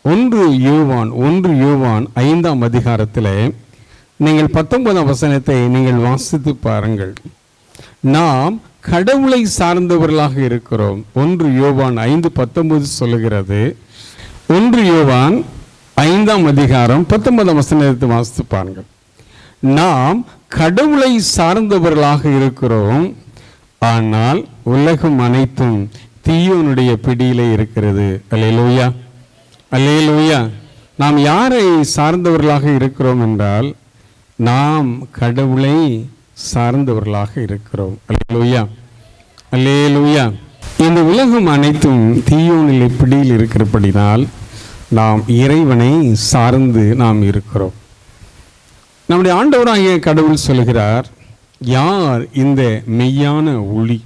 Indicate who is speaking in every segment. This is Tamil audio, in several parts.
Speaker 1: ஒன்று யோவான் 5ஆம் அதிகாரத்தில் நீங்கள் 19ஆம் வசனத்தை நீங்கள் வாசித்து பாருங்கள். நாம் கடவுளை சார்ந்தவர்களாக இருக்கிறோம். 1 யோவான் 5:19 சொல்லுகிறது. 1 யோவான் 5ஆம் அதிகாரம் 19ஆம் வசனத்தை வாசித்து பாருங்கள். நாம் கடவுளை சார்ந்தவர்களாக இருக்கிறோம், ஆனால் உலகம் அனைத்தும் தீயோனுடைய பிடியிலே இருக்கிறது. அல்லேலூயா, அல்லேலூயா. நாம் யாரை சார்ந்தவர்களாக இருக்கிறோம் என்றால், நாம் கடவுளை சார்ந்தவர்களாக இருக்கிறோம். அல்லேலூயா, அல்லேலூயா. இந்த உலகம் அனைத்தும் தீயோனிலே பிடியில் இருக்கிறபடினால் நாம் இறைவனை சார்ந்து நாம் இருக்கிறோம். நம்முடைய ஆண்டவராகிய கடவுள் சொல்கிறார், யார் இந்த மெய்யான ஒளி,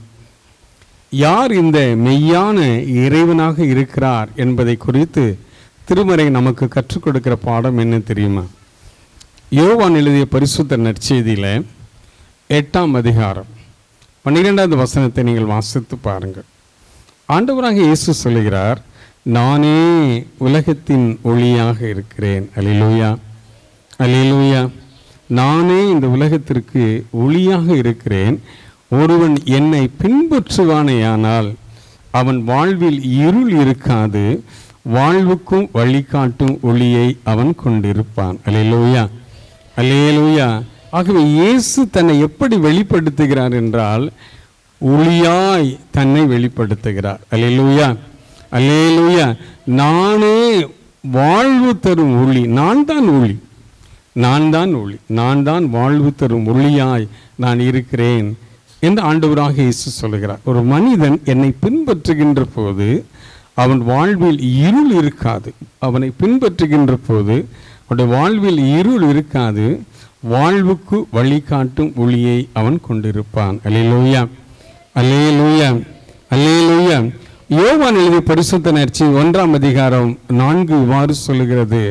Speaker 1: யார் இந்த மெய்யான இறைவனாக இருக்கிறார் என்பதை குறித்து திருமறை நமக்கு கற்றுக் கொடுக்கிற பாடம் என்ன தெரியுமா? யோவான் எழுதிய பரிசுத்த நற்செய்தியில் 8ஆம் அதிகாரம் 12வது வசனத்தை நீங்கள் வாசித்து பாருங்கள். ஆண்டவராகிய இயேசு சொல்கிறார், நானே உலகத்தின் ஒளியாக இருக்கிறேன். அல்லேலூயா, அல்லேலூயா. நானே இந்த உலகத்திற்கு ஒளியாக இருக்கிறேன். ஒருவன் என்னை பின்பற்றுவானேயானால் அவன் வாழ்வில் இருள் இருக்காது, வாழ்வுக்கும் வழிகாட்டும் ஒளியை அவன் கொண்டிருப்பான். அல்லேலூயா, அல்லேலூயா. ஆகவே இயேசு தன்னை எப்படி வெளிப்படுத்துகிறார் என்றால், ஒளியாய் தன்னை வெளிப்படுத்துகிறார். அல்லேலூயா, அல்லேலூயா. நானே வாழ்வு தரும் ஒளி, நான் தான் ஒளி, நான் தான் ஒளி, நான் தான் வாழ்வு தரும் ஒளியாய் நான் இருக்கிறேன் என்று ஆண்டவராக இயேசு சொல்கிறார். ஒரு மனிதன் என்னை பின்பற்றுகின்ற போது அவன் வாழ்வில் இருள் இருக்காது. அவனை பின்பற்றுகின்ற போது அவனுடைய வாழ்வில் இருள் இருக்காது, வாழ்வுக்கு வழிகாட்டும் ஒளியை அவன் கொண்டிருப்பான். அல்லேலூயா, அல்லேலூயா, அல்லேலூயா. யோவான் எழுதிய பரிசுத்த நற்செய்தி 1ஆம் அதிகாரம் 4 இவ்வாறு சொல்லுகிறது,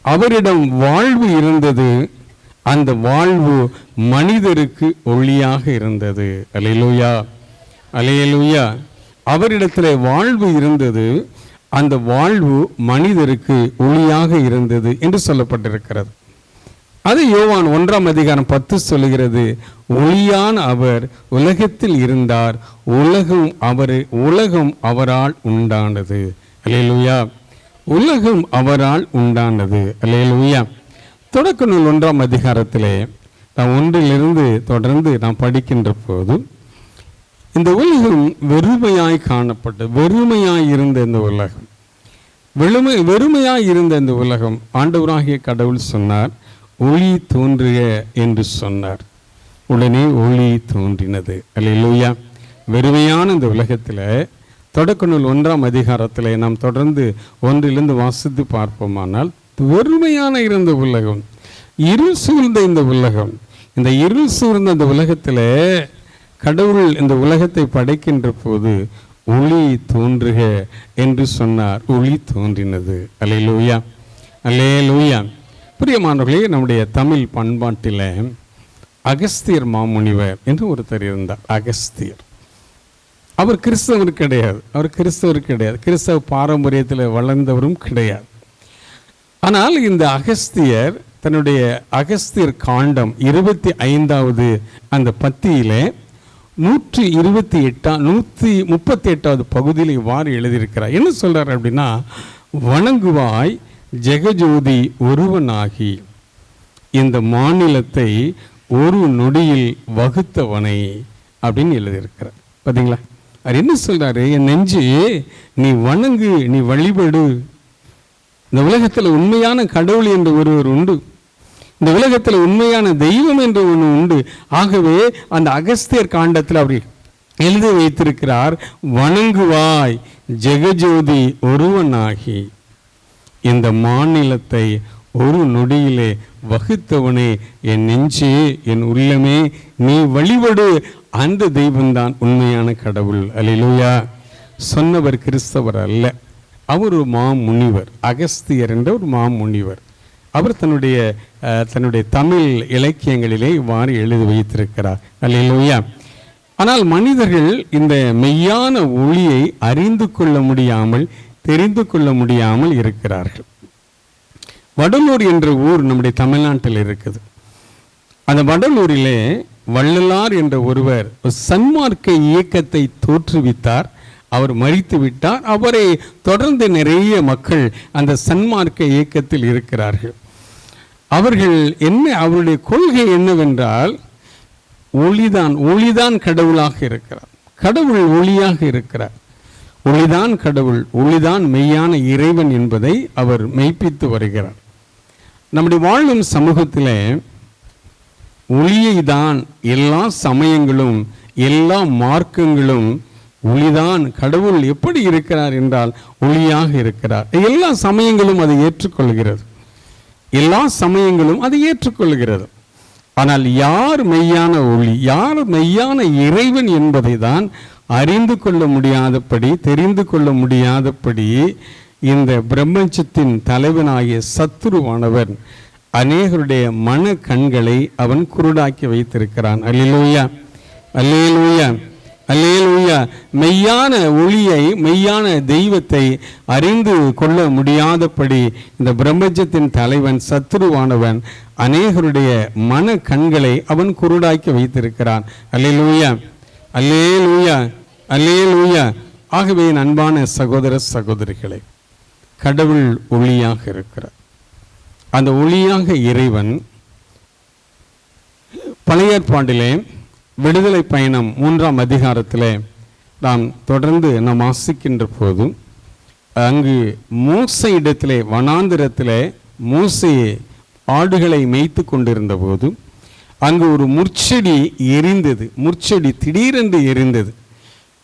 Speaker 1: அவரிடம் வாழ்வு இருந்தது, அந்த வாழ்வு மனிதருக்கு ஒளியாக இருந்தது. அல்லேலூயா, அல்லேலூயா. அவரிடத்தில் வாழ்வு இருந்தது, அந்த வாழ்வு மனிதருக்கு ஒளியாக இருந்தது என்று சொல்லப்பட்டிருக்கிறது. அது யோவான் 1ஆம் அதிகாரம் 10 சொல்லுகிறது, ஒளியான அவர் உலகத்தில் இருந்தார், உலகம் அவரால் உண்டானது. அல்லேலூயா, உலகம் அவரால் உண்டானது. அல்லேலூயா. தொடக்க நூல் 1ஆம் அதிகாரத்திலே நாம் 1 தொடர்ந்து நாம் படிக்கின்ற போது, இந்த உலகம் வெறுமையாய் காணப்பட்டு, வெறுமையாய் இருந்த இந்த உலகம், வெறுமையாய் இருந்த இந்த உலகம் ஆண்டவராகிய கடவுள் சொன்னார், ஒளி தோன்றுக என்று சொன்னார். உடனே ஒளி தோன்றினது. அல்லேலூயா. வெறுமையான இந்த உலகத்தில் தொடக்க நூல் 1ஆம் அதிகாரத்தில் நாம் தொடர்ந்து 1 வாசித்து பார்ப்போமானால், வெறுமையான இருந்த உலகம், இருள் சூழ்ந்த இந்த உலகம், இந்த இருள் சூழ்ந்த இந்த உலகத்தில் கடவுள் இந்த உலகத்தை படைக்கின்ற போது ஒளி தோன்றுக என்று சொன்னார். ஒளி தோன்றினது. அல்லேலூயா, அல்லேலூயா. பிரியமானவர்களே, நம்முடைய தமிழ் பண்பாட்டில் அகஸ்தியர் மாமுனிவர் என்று ஒருத்தர் இருந்தார். அகஸ்தியர் அவர் கிறிஸ்தவர் கிடையாது, கிறிஸ்தவ பாரம்பரியத்தில் வளர்ந்தவரும் கிடையாது. ஆனால் இந்த அகஸ்தியர் தன்னுடைய அகஸ்தியர் காண்டம் 25வது அந்த பத்தியிலே 138வது பகுதியில் இவ்வாறு எழுதியிருக்கிறார். என்ன சொல்றார் அப்படின்னா, வணங்குவாய் ஜெகஜோதி ஒருவனாகி இந்த மாநிலத்தை ஒரு நொடியில் வகுத்தவனை அப்படின்னு எழுதியிருக்கிறார். பார்த்தீங்களா? அவர் என்ன சொல்றாரு, என் நெஞ்சு நீ வணங்கு, நீ வழிபடு. இந்த உலகத்தில் உண்மையான கடவுள் என்று ஒருவர் உண்டு, இந்த உலகத்தில் உண்மையான தெய்வம் என்று ஒன்று உண்டு. ஆகவே அந்த அகஸ்தியர் காண்டத்தில் அவர் எழுதி வைத்திருக்கிறார், வணங்குவாய் ஜெகஜோதி ஒருவனாகி இந்த மாநிலத்தை ஒரு நொடியிலே வகுத்தவனே, என் நெஞ்சே, என் உள்ளமே, நீ வழிபடு. அந்த தெய்வம்தான் உண்மையான கடவுள். அல்லேலூயா. சொன்னவர் கிறிஸ்தவர் அல்ல, அவர் ஒரு மாமுனிவர். அகஸ்தியர் என்ற ஒரு மாமுனிவர். அவர் தன்னுடைய தமிழ் இலக்கியங்களிலே இவ்வாறு எழுதி வைத்திருக்கிறார். அல்லேலூயா. ஆனால் மனிதர்கள் இந்த மெய்யான ஒளியை அறிந்து கொள்ள முடியாமல் தெரிந்து கொள்ள முடியாமல் இருக்கிறார்கள். வடலூர் என்ற ஊர் நம்முடைய தமிழ்நாட்டில் இருக்குது. அந்த வடலூரிலே வள்ளலார் என்ற ஒருவர் சன்மார்க்க இயக்கத்தை தோற்றுவித்தார். அவர் மரித்து விட்டார். அவரை தொடர்ந்து நிறைய மக்கள் அந்த சன்மார்க்க இயக்கத்தில் இருக்கிறார்கள். அவர்கள் அவருடைய கொள்கை என்னவென்றால், ஒளிதான் கடவுளாக இருக்கிறார், கடவுள் ஒளியாக இருக்கிறார், ஒளிதான் கடவுள், ஒளிதான் மெய்யான இறைவன் என்பதை அவர் மெய்ப்பித்து வருகிறார். நம்முடைய வாழும் சமூகத்தில் ஒளியை தான் எல்லா சமயங்களும் எல்லா மார்க்கங்களும் ஒளிதான் கடவுள் எப்படி இருக்கிறார் என்றால் ஒளியாக இருக்கிறார். எல்லா சமயங்களும் அதை ஏற்றுக்கொள்கிறது, எல்லா சமயங்களும் அதை ஏற்றுக்கொள்கிறது. ஆனால் யார் மெய்யான ஒளி, யார் மெய்யான இறைவன் என்பதை தான் அறிந்து கொள்ள முடியாதபடி, தெரிந்து கொள்ள முடியாதபடி இந்த பிரபஞ்சத்தின் தலைவனாகிய சத்துருவானவர் அநேகருடைய மன கண்களை அவன் குருடாக்கி வைத்திருக்கிறான். அல்லேலூயா, அல்லேலூயா, அல்லேலூயா. மெய்யான ஒளியை, மெய்யான தெய்வத்தை அறிந்து கொள்ள முடியாதபடி இந்த பிரபஞ்சத்தின் தலைவன் சத்துருவானவன் அநேகருடைய மன கண்களை அவன் குருடாக்கி வைத்திருக்கிறான். அல்லேலூயா, அல்லேலூயா, அல்லேலூயா. ஆகவே அன்பான சகோதர சகோதரிகளே, கடவுள் ஒளியாக இருக்கிறார். அந்த ஒளியாக இறைவன் பழைய ஏற்பாட்டிலே விடுதலை பயணம் 3ஆம் அதிகாரத்தில் நாம் தொடர்ந்து நாம் வாசிக்கின்ற போது, அங்கு மோசே இடத்திலே வனாந்திரத்திலே மோசே ஆடுகளை மேய்த்து கொண்டிருந்த போது அங்கு ஒரு முற்செடி எரிந்தது. முற்செடி திடீரென்று எரிந்தது.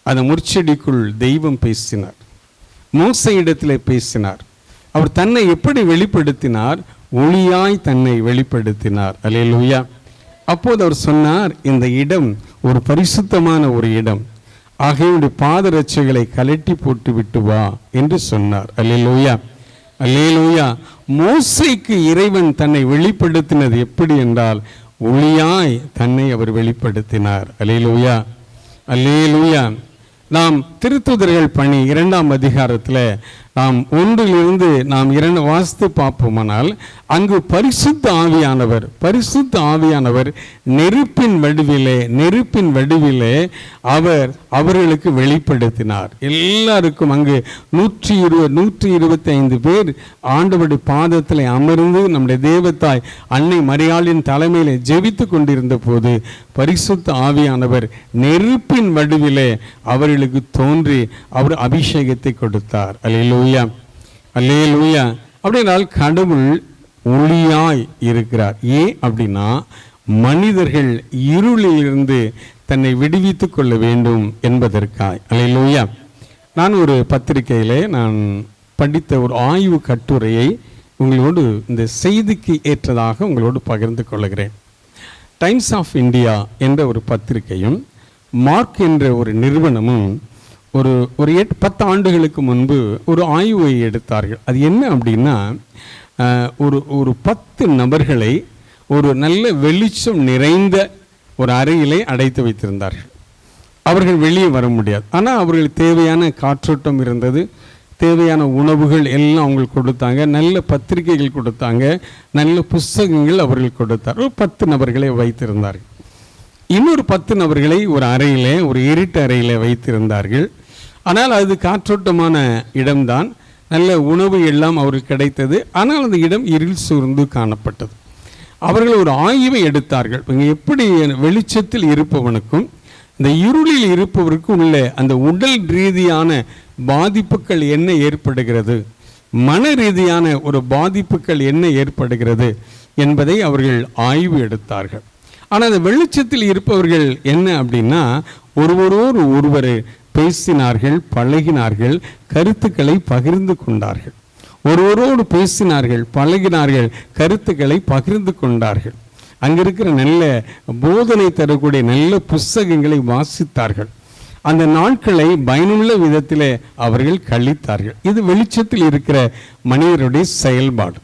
Speaker 1: அந்த முற்செடிக்குள் தெய்வம் பேசினார், மோசே இடத்திலே பேசினார். அவர் தன்னை எப்படி வெளிப்படுத்தினார்? ஒளியாய் தன்னை வெளிப்படுத்தினார். அல்லேலூயா. அப்போது அவர் சொன்னார், இந்த இடம் ஒரு பரிசுத்தமான ஒரு இடம், ஆகைய பாதரட்சைகளை கலட்டி போட்டு விட்டு வா என்று சொன்னார். அல்லேலூயா, அல்லேலூயா. மோசேக்கு இறைவன் தன்னை வெளிப்படுத்தினது எப்படி என்றால், ஒளியாய் தன்னை அவர் வெளிப்படுத்தினார். அல்லேலூயா, அல்லேலூயா. நாம் திருத்தூதர்கள் பணி 2ஆம் அதிகாரத்தில் நாம் 1 நாம் 2 வாசித்து பார்ப்போமானால், அங்கு பரிசுத்த ஆவியானவர் நெருப்பின் வடிவிலே அவர் அவர்களுக்கு வெளிப்படுத்தினார். எல்லாருக்கும் அங்கு 125 பேர் ஆண்டவருடைய பாதத்தில் அமர்ந்து நம்முடைய தேவத்தாய் அன்னை மரியாளின் தலைமையிலே ஜெபித்து கொண்டிருந்த போது பரிசுத்த ஆவியானவர் நெருப்பின் வடிவிலே அவர்களுக்கு தோன்றி அவர் அபிஷேகத்தை கொடுத்தார். அல்லேலூயா, அல்லேலூயா. அப்படினால் கடவுள் ஒளியாய் இருக்கிறார். ஏன் அப்படின்னா, மனிதர்கள் இருளிலிருந்து தன்னை விடுவித்து கொள்ள வேண்டும் என்பதற்காய். அல்லேலூயா. நான் ஒரு பத்திரிகையிலே நான் படித்த ஒரு ஆய்வு கட்டுரையை உங்களோடு இந்த செய்திக்கு ஏற்றதாக உங்களோடு பகிர்ந்து கொள்கிறேன். டைம்ஸ் ஆஃப் இந்தியா என்ற ஒரு பத்திரிகையும் மார்க் என்ற ஒரு நிறுவனமும் ஒரு 10 ஆண்டுகளுக்கு முன்பு ஒரு ஆய்வை எடுத்தார்கள். அது என்ன அப்படின்னா, ஒரு 10 நபர்களை ஒரு நல்ல வெளிச்சம் நிறைந்த ஒரு அறையிலே அடைத்து வைத்திருந்தார்கள். அவர்கள் வெளியே வர முடியாது. ஆனால் அவர்களுக்கு தேவையான காற்றோட்டம் இருந்தது, தேவையான உணவுகள் எல்லாம் அவங்களுக்கு கொடுத்தாங்க, நல்ல பத்திரிகைகள் கொடுத்தாங்க, நல்ல புஸ்தகங்கள் அவர்கள் கொடுத்தார். ஒரு 10 நபர்களை வைத்திருந்தார்கள். இன்னொரு 10 நபர்களை ஒரு அறையிலே, ஒரு இருட்டு அறையிலே வைத்திருந்தார்கள். ஆனால் அது காற்றோட்டமான இடம்தான், நல்ல உணவு எல்லாம் அவருக்கு கிடைத்தது. ஆனால் அந்த இடம் இருள் சூழ்ந்து காணப்பட்டது. அவர்கள் ஒரு ஆய்வை எடுத்தார்கள். இங்கே எப்படி வெளிச்சத்தில் இருப்பவனுக்கும் இந்த இருளில் இருப்பவருக்கும் உள்ள அந்த உடல் ரீதியான பாதிப்புகள் என்ன ஏற்படுகிறது, மன ரீதியான ஒரு பாதிப்புகள் என்ன ஏற்படுகிறது என்பதை அவர்கள் ஆய்வு எடுத்தார்கள். ஆனால் அந்த வெளிச்சத்தில் இருப்பவர்கள் என்ன அப்படின்னா, ஒருவரை பேசினார்கள், பழகினார்கள், கருத்துக்களை பகிர்ந்து கொண்டார்கள். ஒருவரோடு பேசினார்கள், பழகினார்கள், கருத்துக்களை பகிர்ந்து கொண்டார்கள். அங்கே இருக்கிற நல்ல போதனை தரக்கூடிய நல்ல புஸ்தகங்களை வாசித்தார்கள். அந்த நாட்களை பயனுள்ள விதத்தில் அவர்கள் கழித்தார்கள். இது வெளிச்சத்தில் இருக்கிற மனிதருடைய செயல்பாடு.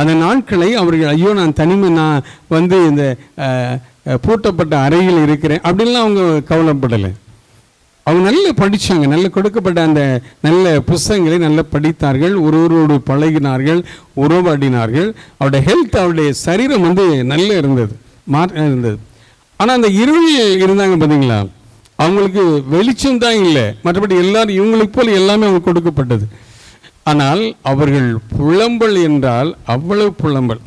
Speaker 1: அந்த நாட்களை அவர்கள், ஐயோ நான் இந்த பூட்டப்பட்ட அறையில் இருக்கிறேன் அப்படின்லாம் அவங்க கவலைப்படலை. அவங்க நல்லா படித்தாங்க, நல்ல கொடுக்கப்பட்ட அந்த நல்ல புஸ்தகங்களை நல்லா படித்தார்கள், ஒருவரோடு பழகினார்கள், உறவாடினார்கள். அவருடைய ஹெல்த், அவருடைய சரீரம் நல்ல இருந்தது, இருந்தது. ஆனால் அந்த இருளில் இருந்தாங்க பார்த்தீங்களா, அவங்களுக்கு வெளிச்சம் தான் இல்லை, மற்றபடி எல்லாரும் இவங்களுக்கு போல் எல்லாமே அவங்களுக்கு கொடுக்கப்பட்டது. ஆனால் அவர்கள் புலம்பல் என்றால் அவ்வளவு புலம்பல்,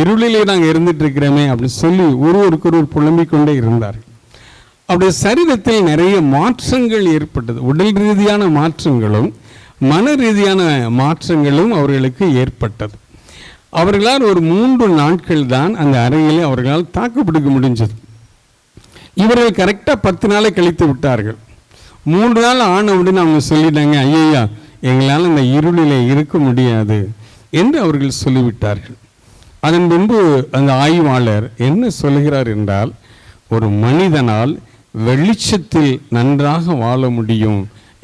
Speaker 1: இருளிலே நாங்கள் இருந்துட்டு இருக்கிறோமே அப்படின்னு சொல்லி ஒருவருக்கொருவர் புலம்பிக் கொண்டே இருந்தார்கள். அவருடைய சரீரத்தில் நிறைய மாற்றங்கள் ஏற்பட்டது. உடல் ரீதியான மாற்றங்களும் மன ரீதியான மாற்றங்களும் அவர்களுக்கு ஏற்பட்டது. அவர்களால் ஒரு 3 நாட்கள் தான் அந்த அறையிலே அவர்களால் தாக்குப்பிடிக்க முடிஞ்சது. இவர்கள் கரெக்டாக 10 நாளை கழித்து விட்டார்கள். 3 நாள் ஆன உடனே அவங்க சொல்லிட்டாங்க, ஐயா எங்களால் அந்த இருளிலே இருக்க முடியாது என்று அவர்கள் சொல்லிவிட்டார்கள். அதன் பின்பு அந்த ஆய்வாளர் என்ன சொல்கிறார் என்றால், ஒரு மனிதனால் வெளிச்சத்தில் நன்றாக வாழ முடியும்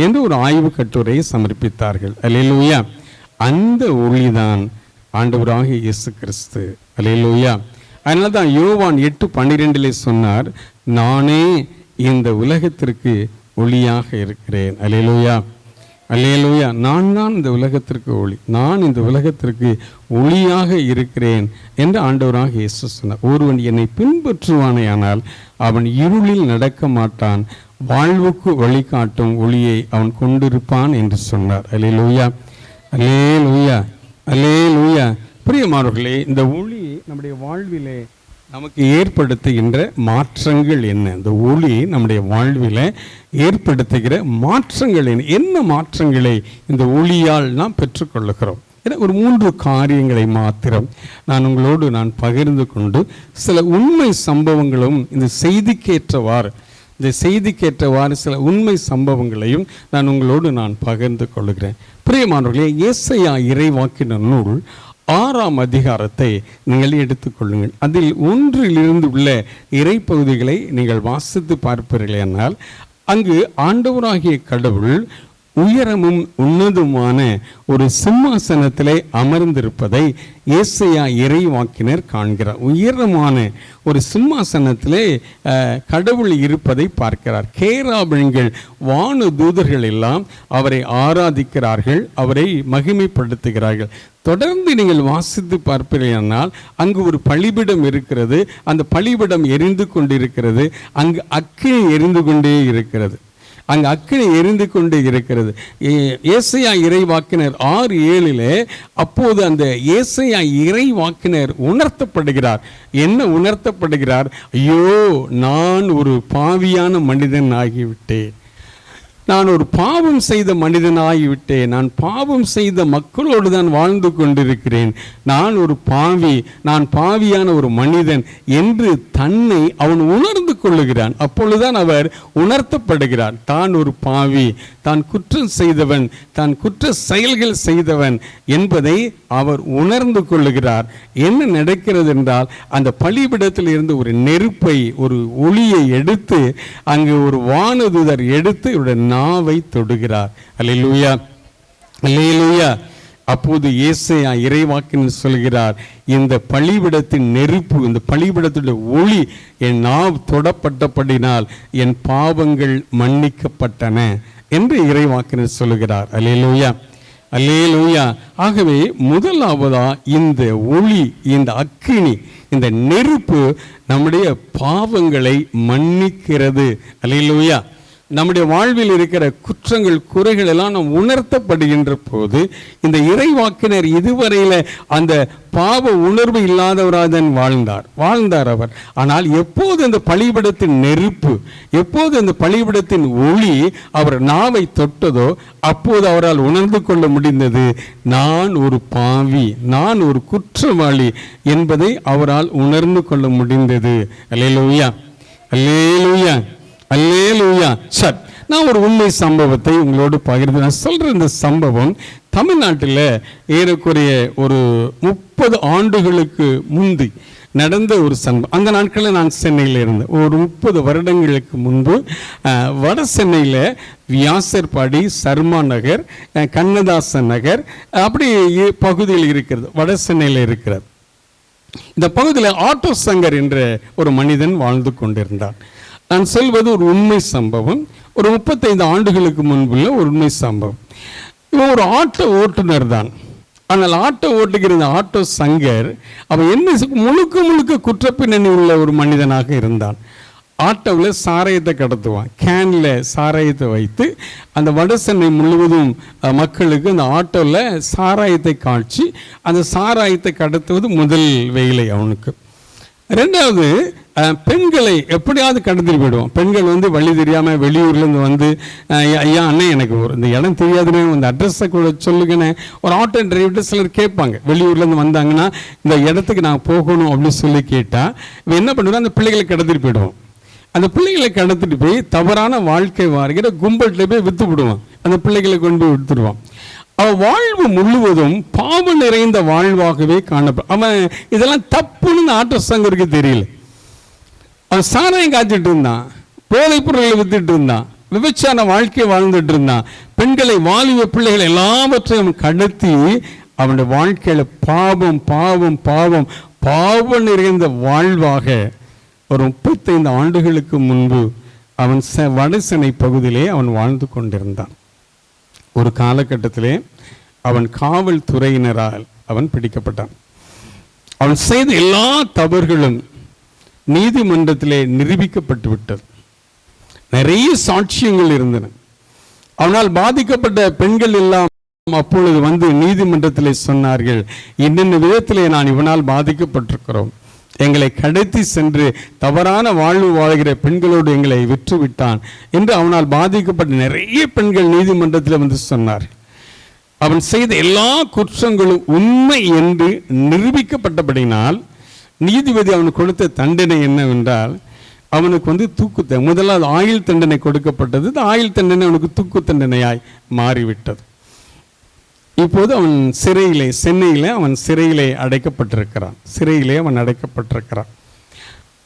Speaker 1: என்று ஒரு ஆய்வு கட்டுரையை சமர்ப்பித்தார்கள். அல்லேலூயா. அந்த ஒளிதான் ஆண்டவராகிய இயேசு கிறிஸ்து. அல்லேலூயா. அதனால தான் யோவான் 8:12 சொன்னார், நானே இந்த உலகத்திற்கு ஒளியாக இருக்கிறேன். அல்லேலூயா, அல்லேலூயா. நான் தான் இந்த உலகத்திற்கு ஒளி, நான் இந்த உலகத்திற்கு ஒளியாக இருக்கிறேன் என்று ஆண்டவராக இயேசு சொன்னார். ஒருவன் என்னை பின்பற்றுவானேயானால் அவன் இருளில் நடக்க மாட்டான், வாழ்வுக்கு வழிகாட்டும் ஒளியை அவன் கொண்டிருப்பான் என்று சொன்னார். அல்லேலூயா, அல்லேலூயா, அல்லேலூயா. பிரியமானவர்களே, இந்த ஒளி நம்முடைய வாழ்விலே நமக்கு ஏற்படுத்துகின்ற மாற்றங்கள் என்ன? இந்த ஒளி நம்முடைய வாழ்வில் ஏற்படுத்துகிற மாற்றங்கள் என்ன? என்ன மாற்றங்களை இந்த ஒளியால் நாம் பெற்றுக்கொள்ளுகிறோம்? ஒரு 3 காரியங்களை மாத்திரம் நான் உங்களோடு பகிர்ந்து கொண்டு சில உண்மை சம்பவங்களும் இந்த செய்திக்கேற்றவாறு சில உண்மை சம்பவங்களையும் நான் உங்களோடு பகிர்ந்து கொள்கிறேன். பிரியமானவர்களே, ஏசாயா இறைவாக்கினர் நூல் 6ஆம் அதிகாரத்தை நீங்கள் எடுத்துக்கொள்ளுங்கள். அதில் 1 உள்ள இறைப்பகுதிகளை நீங்கள் வாசித்து பார்ப்பீர்களானால், அங்கு ஆண்டவராகிய கடவுள் உயரமும் உன்னதமான ஒரு சிம்மாசனத்திலே அமர்ந்திருப்பதை ஏசாயா இறைவாக்கினர் காண்கிறார். உயரமான ஒரு சிம்மாசனத்திலே கடவுள் இருப்பதை பார்க்கிறார். கேராபின்கள், வான தூதர்கள் எல்லாம் அவரை ஆராதிக்கிறார்கள், அவரை மகிமைப்படுத்துகிறார்கள். தொடர்ந்து நீங்கள் வாசித்து பார்ப்பீர்களானால், அங்கு ஒரு பலிபீடம் இருக்கிறது, அந்த பலிபீடம் எரிந்து கொண்டிருக்கிறது, அங்கு அக்கினி எரிந்து கொண்டே இருக்கிறது, அங்கு அக்கினி எரிந்து கொண்டே இருக்கிறது. ஏசாயா இறைவாக்கினர் 6:7 அப்போது அந்த ஏசாயா இறைவாக்கினர் உணர்த்தப்படுகிறார். என்ன உணர்த்தப்படுகிறார்? ஐயோ, நான் ஒரு பாவியான மனிதன் ஆகிவிட்டேன், நான் ஒரு பாவம் செய்த மனிதனாகிவிட்டேன், நான் பாவம் செய்த மக்களோடு தான் வாழ்ந்து கொண்டிருக்கிறேன், நான் ஒரு பாவி, நான் பாவியான ஒரு மனிதன் என்று தன்னை அவன் உணர்ந்து கொள்ளுகிறான். அப்பொழுதுதான் அவர் உணர்த்தப்படுகிறார். தான் ஒரு பாவி, தான் குற்றம் செய்தவன், தான் குற்ற செயல்கள் செய்தவன் என்பதை அவர் உணர்ந்து கொள்ளுகிறார். என்ன நடக்கிறது என்றால், அந்த பலிபீடத்தில் இருந்து ஒரு நெருப்பை, ஒரு ஒளியை எடுத்து அங்கு ஒரு வானதூதர் எடுத்து இவருடைய நாவை தொடுகிறார். அல்லேலூயா, அல்லேலூயா. அப்போது ஏசாயா இறைவாக்கினர் சொல்கிறார், இந்த பலிபீடத்தின் நெருப்பு, இந்த பலிபீடத்துடைய ஒளி என் நாவு தொடப்பட்டபடினால் என் பாவங்கள் மன்னிக்கப்பட்டன என்று இறைவாக்கினர் சொல்கிறார். அல்லேலூயா, அல்லேலூயா. ஆகவே முதலாவதா இந்த ஒளி, இந்த அக்கினி, இந்த நெருப்பு நம்முடைய பாவங்களை மன்னிக்கிறது. அல்லேலூயா. நம்முடைய வாழ்வில் இருக்கிற குற்றங்கள், குறைகள் எல்லாம் நாம் உணர்த்தப்படுகின்ற போது, இந்த இறைவாக்கினர் இதுவரையில் அந்த பாவ உணர்வு இல்லாதவராக தான் வாழ்ந்தார் அவர். ஆனால் எப்போது அந்த பலிபீடத்தின் நெருப்பு, எப்போது அந்த பலிபீடத்தின் ஒளி அவர் நாவை தொட்டதோ, அப்போது அவரால் உணர்ந்து கொள்ள முடிந்தது, நான் ஒரு பாவி, நான் ஒரு குற்றவாளி என்பதை அவரால் உணர்ந்து கொள்ள முடிந்தது. அல்லேலூயா, அல்லேலூயா, அல்லேலூயா. சரி, நான் ஒரு உண்மை சம்பவத்தை உங்களோடு பகிர்ந்து நான் சொல்கிறேன். இந்த சம்பவம் தமிழ்நாட்டில் ஏறக்குறைய ஒரு 30 ஆண்டுகளுக்கு முந்தி நடந்த ஒரு சம்பவம். அந்த நாட்களில் நான் சென்னையில் இருந்தேன். ஒரு 30 வருடங்களுக்கு முன்பு வட சென்னையில் வியாசர்பாடி, சர்மா நகர், கண்ணதாசன் நகர் அப்படி பகுதியில் இருக்கிறது, வட சென்னையில் இருக்கிறது. இந்த பகுதியில் ஆட்டோ சங்கர் என்ற ஒரு மனிதன் வாழ்ந்து கொண்டிருந்தார். நான் சொல்வது ஒரு உண்மை சம்பவம். ஒரு 35 ஆண்டுகளுக்கு முன்புள்ள ஒரு உண்மை சம்பவம். இவன் ஒரு ஆட்டோ ஓட்டுநர் தான். ஆனால் ஆட்டோ ஓட்டுகிற இந்த ஆட்டோ சங்கர் அவன் என்ன முழுக்க குற்றப்பின்னணி உள்ள ஒரு மனிதனாக இருந்தான். ஆட்டோவில் சாராயத்தை கடத்துவான். கேனில் சாராயத்தை வைத்து அந்த வட சென்னை முழுவதும் மக்களுக்கு அந்த ஆட்டோவில் சாராயத்தை காய்ச்சி அந்த சாராயத்தை கடத்துவது முதல் வேலை அவனுக்கு. ரெண்டாவது, பெண்களை எப்படியாவது கடத்திட்டு போயிடுவோம். பெண்கள் வந்து வழி தெரியாமல் வெளியூர்லேருந்து வந்து, ஐயா அண்ணே எனக்கு இந்த இடம் தெரியாதுன்னு அந்த அட்ரஸை கூட சொல்லுங்கண்ணே. ஒரு ஆட்டோ டிரைவர்கிட்ட சிலர் கேட்பாங்க, வெளியூர்லேருந்து வந்தாங்கன்னா இந்த இடத்துக்கு நான் போகணும் அப்படின்னு சொல்லி கேட்டால் இவன் என்ன பண்ணுவோம், அந்த பிள்ளைகளை கடத்திட்டு போயிடுவோம். அந்த பிள்ளைகளை கடத்திட்டு போய் தவறான வாழ்க்கை வாழ்கிற கும்பல்கிட்ட போய் விற்று விடுவான். அந்த பிள்ளைகளை கொண்டு போய் விற்றுடுவான். அவன் வாழ்வு முழுவதும் பாவம் நிறைந்த வாழ்வாகவே காணப்படும். அவன் இதெல்லாம் தப்புன்னு ஆட்டோ சங்கருக்கு தெரியல. அவன் சாராயம் காய்ச்சிட்டு இருந்தான், போதைப் பொருளை வித்துட்டு இருந்தான், விபச்சார வாழ்க்கை வாழ்ந்துட்டு இருந்தான். பெண்களை, வாலிப பிள்ளைகள் எல்லாவற்றையும் கடத்தி அவனுடைய வாழ்க்கையில பாவம் பாவம் பாவம் பாவம் நிறைந்த வாழ்வாக ஒரு 35 ஆண்டுகளுக்கு முன்பு அவன் வடசென்னை பகுதியிலே அவன் வாழ்ந்து கொண்டிருந்தான். ஒரு காலகட்டத்திலே அவன் காவல்துறையினரால் அவன் பிடிக்கப்பட்டான். அவன் செய்த எல்லா தவறுகளும் நீதிமன்றத்திலே நிரூபிக்கப்பட்டு விட்டது. நிறைய சாட்சியங்கள் இருந்தன. அவனால் பாதிக்கப்பட்ட பெண்கள் எல்லாம் அப்பொழுது வந்து நீதிமன்றத்திலே சொன்னார்கள், இன்னென்ன விதத்திலே நான் இவனால் பாதிக்கப்பட்டிருக்கிறோம், எங்களை கடத்தி சென்று தவறான வாழ்வு வாழ்கிற பெண்களோடு எங்களை விற்று விட்டான் என்று அவனால் பாதிக்கப்பட்ட நிறைய பெண்கள் நீதிமன்றத்தில் வந்து சொன்னார். அவன் செய்த எல்லா குற்றங்களும் உண்மை என்று நிரூபிக்கப்பட்டபடினால் நீதிபதி அவனுக்கு கொடுத்த தண்டனை என்னவென்றால், அவனுக்கு வந்து முதலாவது ஆயுள் தண்டனை கொடுக்கப்பட்டது. ஆயுள் தண்டனை அவனுக்கு தூக்கு தண்டனையாய் மாறிவிட்டது. இப்போது அவன் சிறையிலே, சென்னையிலே அவன் சிறையிலே அடைக்கப்பட்டிருக்கிறான்.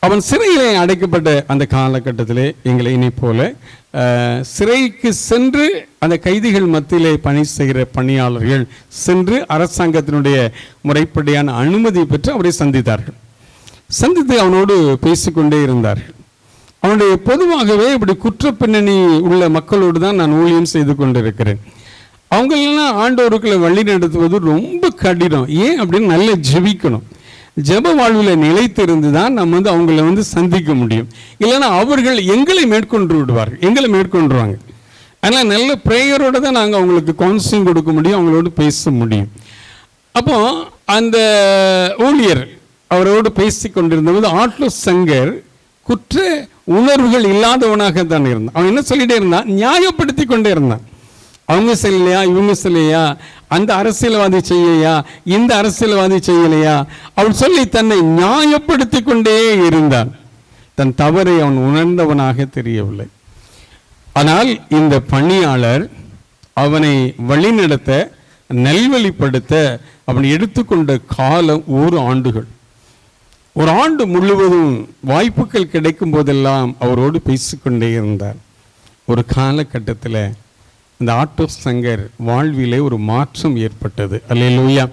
Speaker 1: அவன் சிறையிலே அடைக்கப்பட்ட அந்த காலகட்டத்திலே எங்களை இனி போல சிறைக்கு சென்று அந்த கைதிகள் மத்தியிலே பணி செய்கிற பணியாளர்கள் சென்று அரசாங்கத்தினுடைய முறைப்படியான அனுமதி பெற்று அவரை சந்தித்து அவனோடு பேசிக்கொண்டே இருந்தார்கள். அவனுடைய பொதுவாகவே இப்படி குற்றப்பின்னணி உள்ள மக்களோடு தான் நான் ஊழியம் செய்து கொண்டிருக்கிறேன். அவங்களெல்லாம் ஆண்டவருக்குள்ள வழி நடத்துவது ரொம்ப கடினம். ஏன் அப்படின்னு நல்லா ஜெபிக்கணும். ஜெப வாழ்வில் நிலைத்திருந்து தான் நம்ம வந்து அவங்கள வந்து சந்திக்க முடியும். இல்லைன்னா அவர்கள் எங்களை மேற்கொண்டுருவாங்க. அதனால் நல்ல ப்ரேயரோடு தான் நாங்கள் அவங்களுக்கு கவுன்சிலிங் கொடுக்க முடியும், அவங்களோடு பேச முடியும். அப்போ அந்த ஊழியர் அவரோடு பேசி கொண்டிருந்தபோது ஆட்டோ சங்கர் குற்ற உணர்வுகள் இல்லாதவனாக தான் இருந்தான். அவன் என்ன சொல்லிட்டே இருந்தான், நியாயப்படுத்தி கொண்டே இருந்தான். அவங்க செய்யலையா, இவங்க செய்யலையா, அந்த அரசியல்வாதி செய்யலையா, இந்த அரசியல்வாதி செய்யலையா, அவன் சொல்லி தன்னை நியாயப்படுத்தி கொண்டே இருந்தான். தன் தவறை அவன் உணர்ந்தவனாக தெரியவில்லை. ஆனால் இந்த பணியாளர் அவனை வழிநடத்த, நல்வழிப்படுத்த அவன் எடுத்துக்கொண்ட காலம் 1 ஆண்டுகள். 1 ஆண்டு முழுவதும் வாய்ப்புகள் கிடைக்கும் போதெல்லாம் அவரோடு பேசிக்கொண்டே இருந்தார். ஒரு காலகட்டத்தில் இந்த ஆட்டோ சங்கர் வாழ்விலே ஒரு மாற்றம் ஏற்பட்டது. அல்லேலூயா.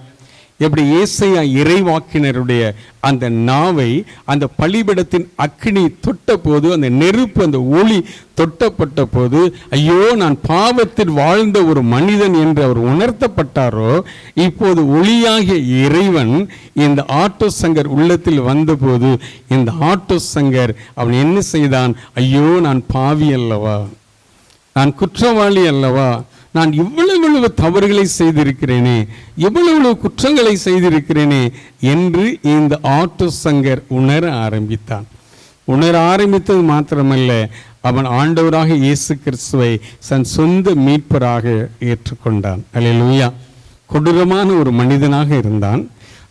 Speaker 1: எப்படி ஏசாயா இறைவாக்கினருடைய அந்த நாவை அந்த பலிபீடத்தின் அக்கினி தொட்ட போது, அந்த நெருப்பு, அந்த ஒளி தொட்டப்பட்ட போது, ஐயோ நான் பாவத்தில் வாழ்ந்த ஒரு மனிதன் என்று அவர் உணர்த்தப்பட்டாரோ, இப்போது ஒளியாகிய இறைவன் இந்த ஆட்டோ சங்கர் உள்ளத்தில் வந்தபோது இந்த ஆட்டோ சங்கர் அவன் என்ன செய்தான், ஐயோ நான் பாவி அல்லவா, நான் குற்றவாளி அல்லவா, நான் இவ்வளவு தவறுகளை செய்திருக்கிறேனே, இவ்வளவு குற்றங்களை செய்திருக்கிறேனே என்று இந்த ஆட்டோ சங்கர் உணர ஆரம்பித்தது மாத்திரமல்ல, அவன் ஆண்டவராக இயேசு கிறிஸ்துவை தன் சொந்த மீட்பராக ஏற்றுக்கொண்டான். அல்லேலூயா. கொடூரமான ஒரு மனிதனாக இருந்தான்.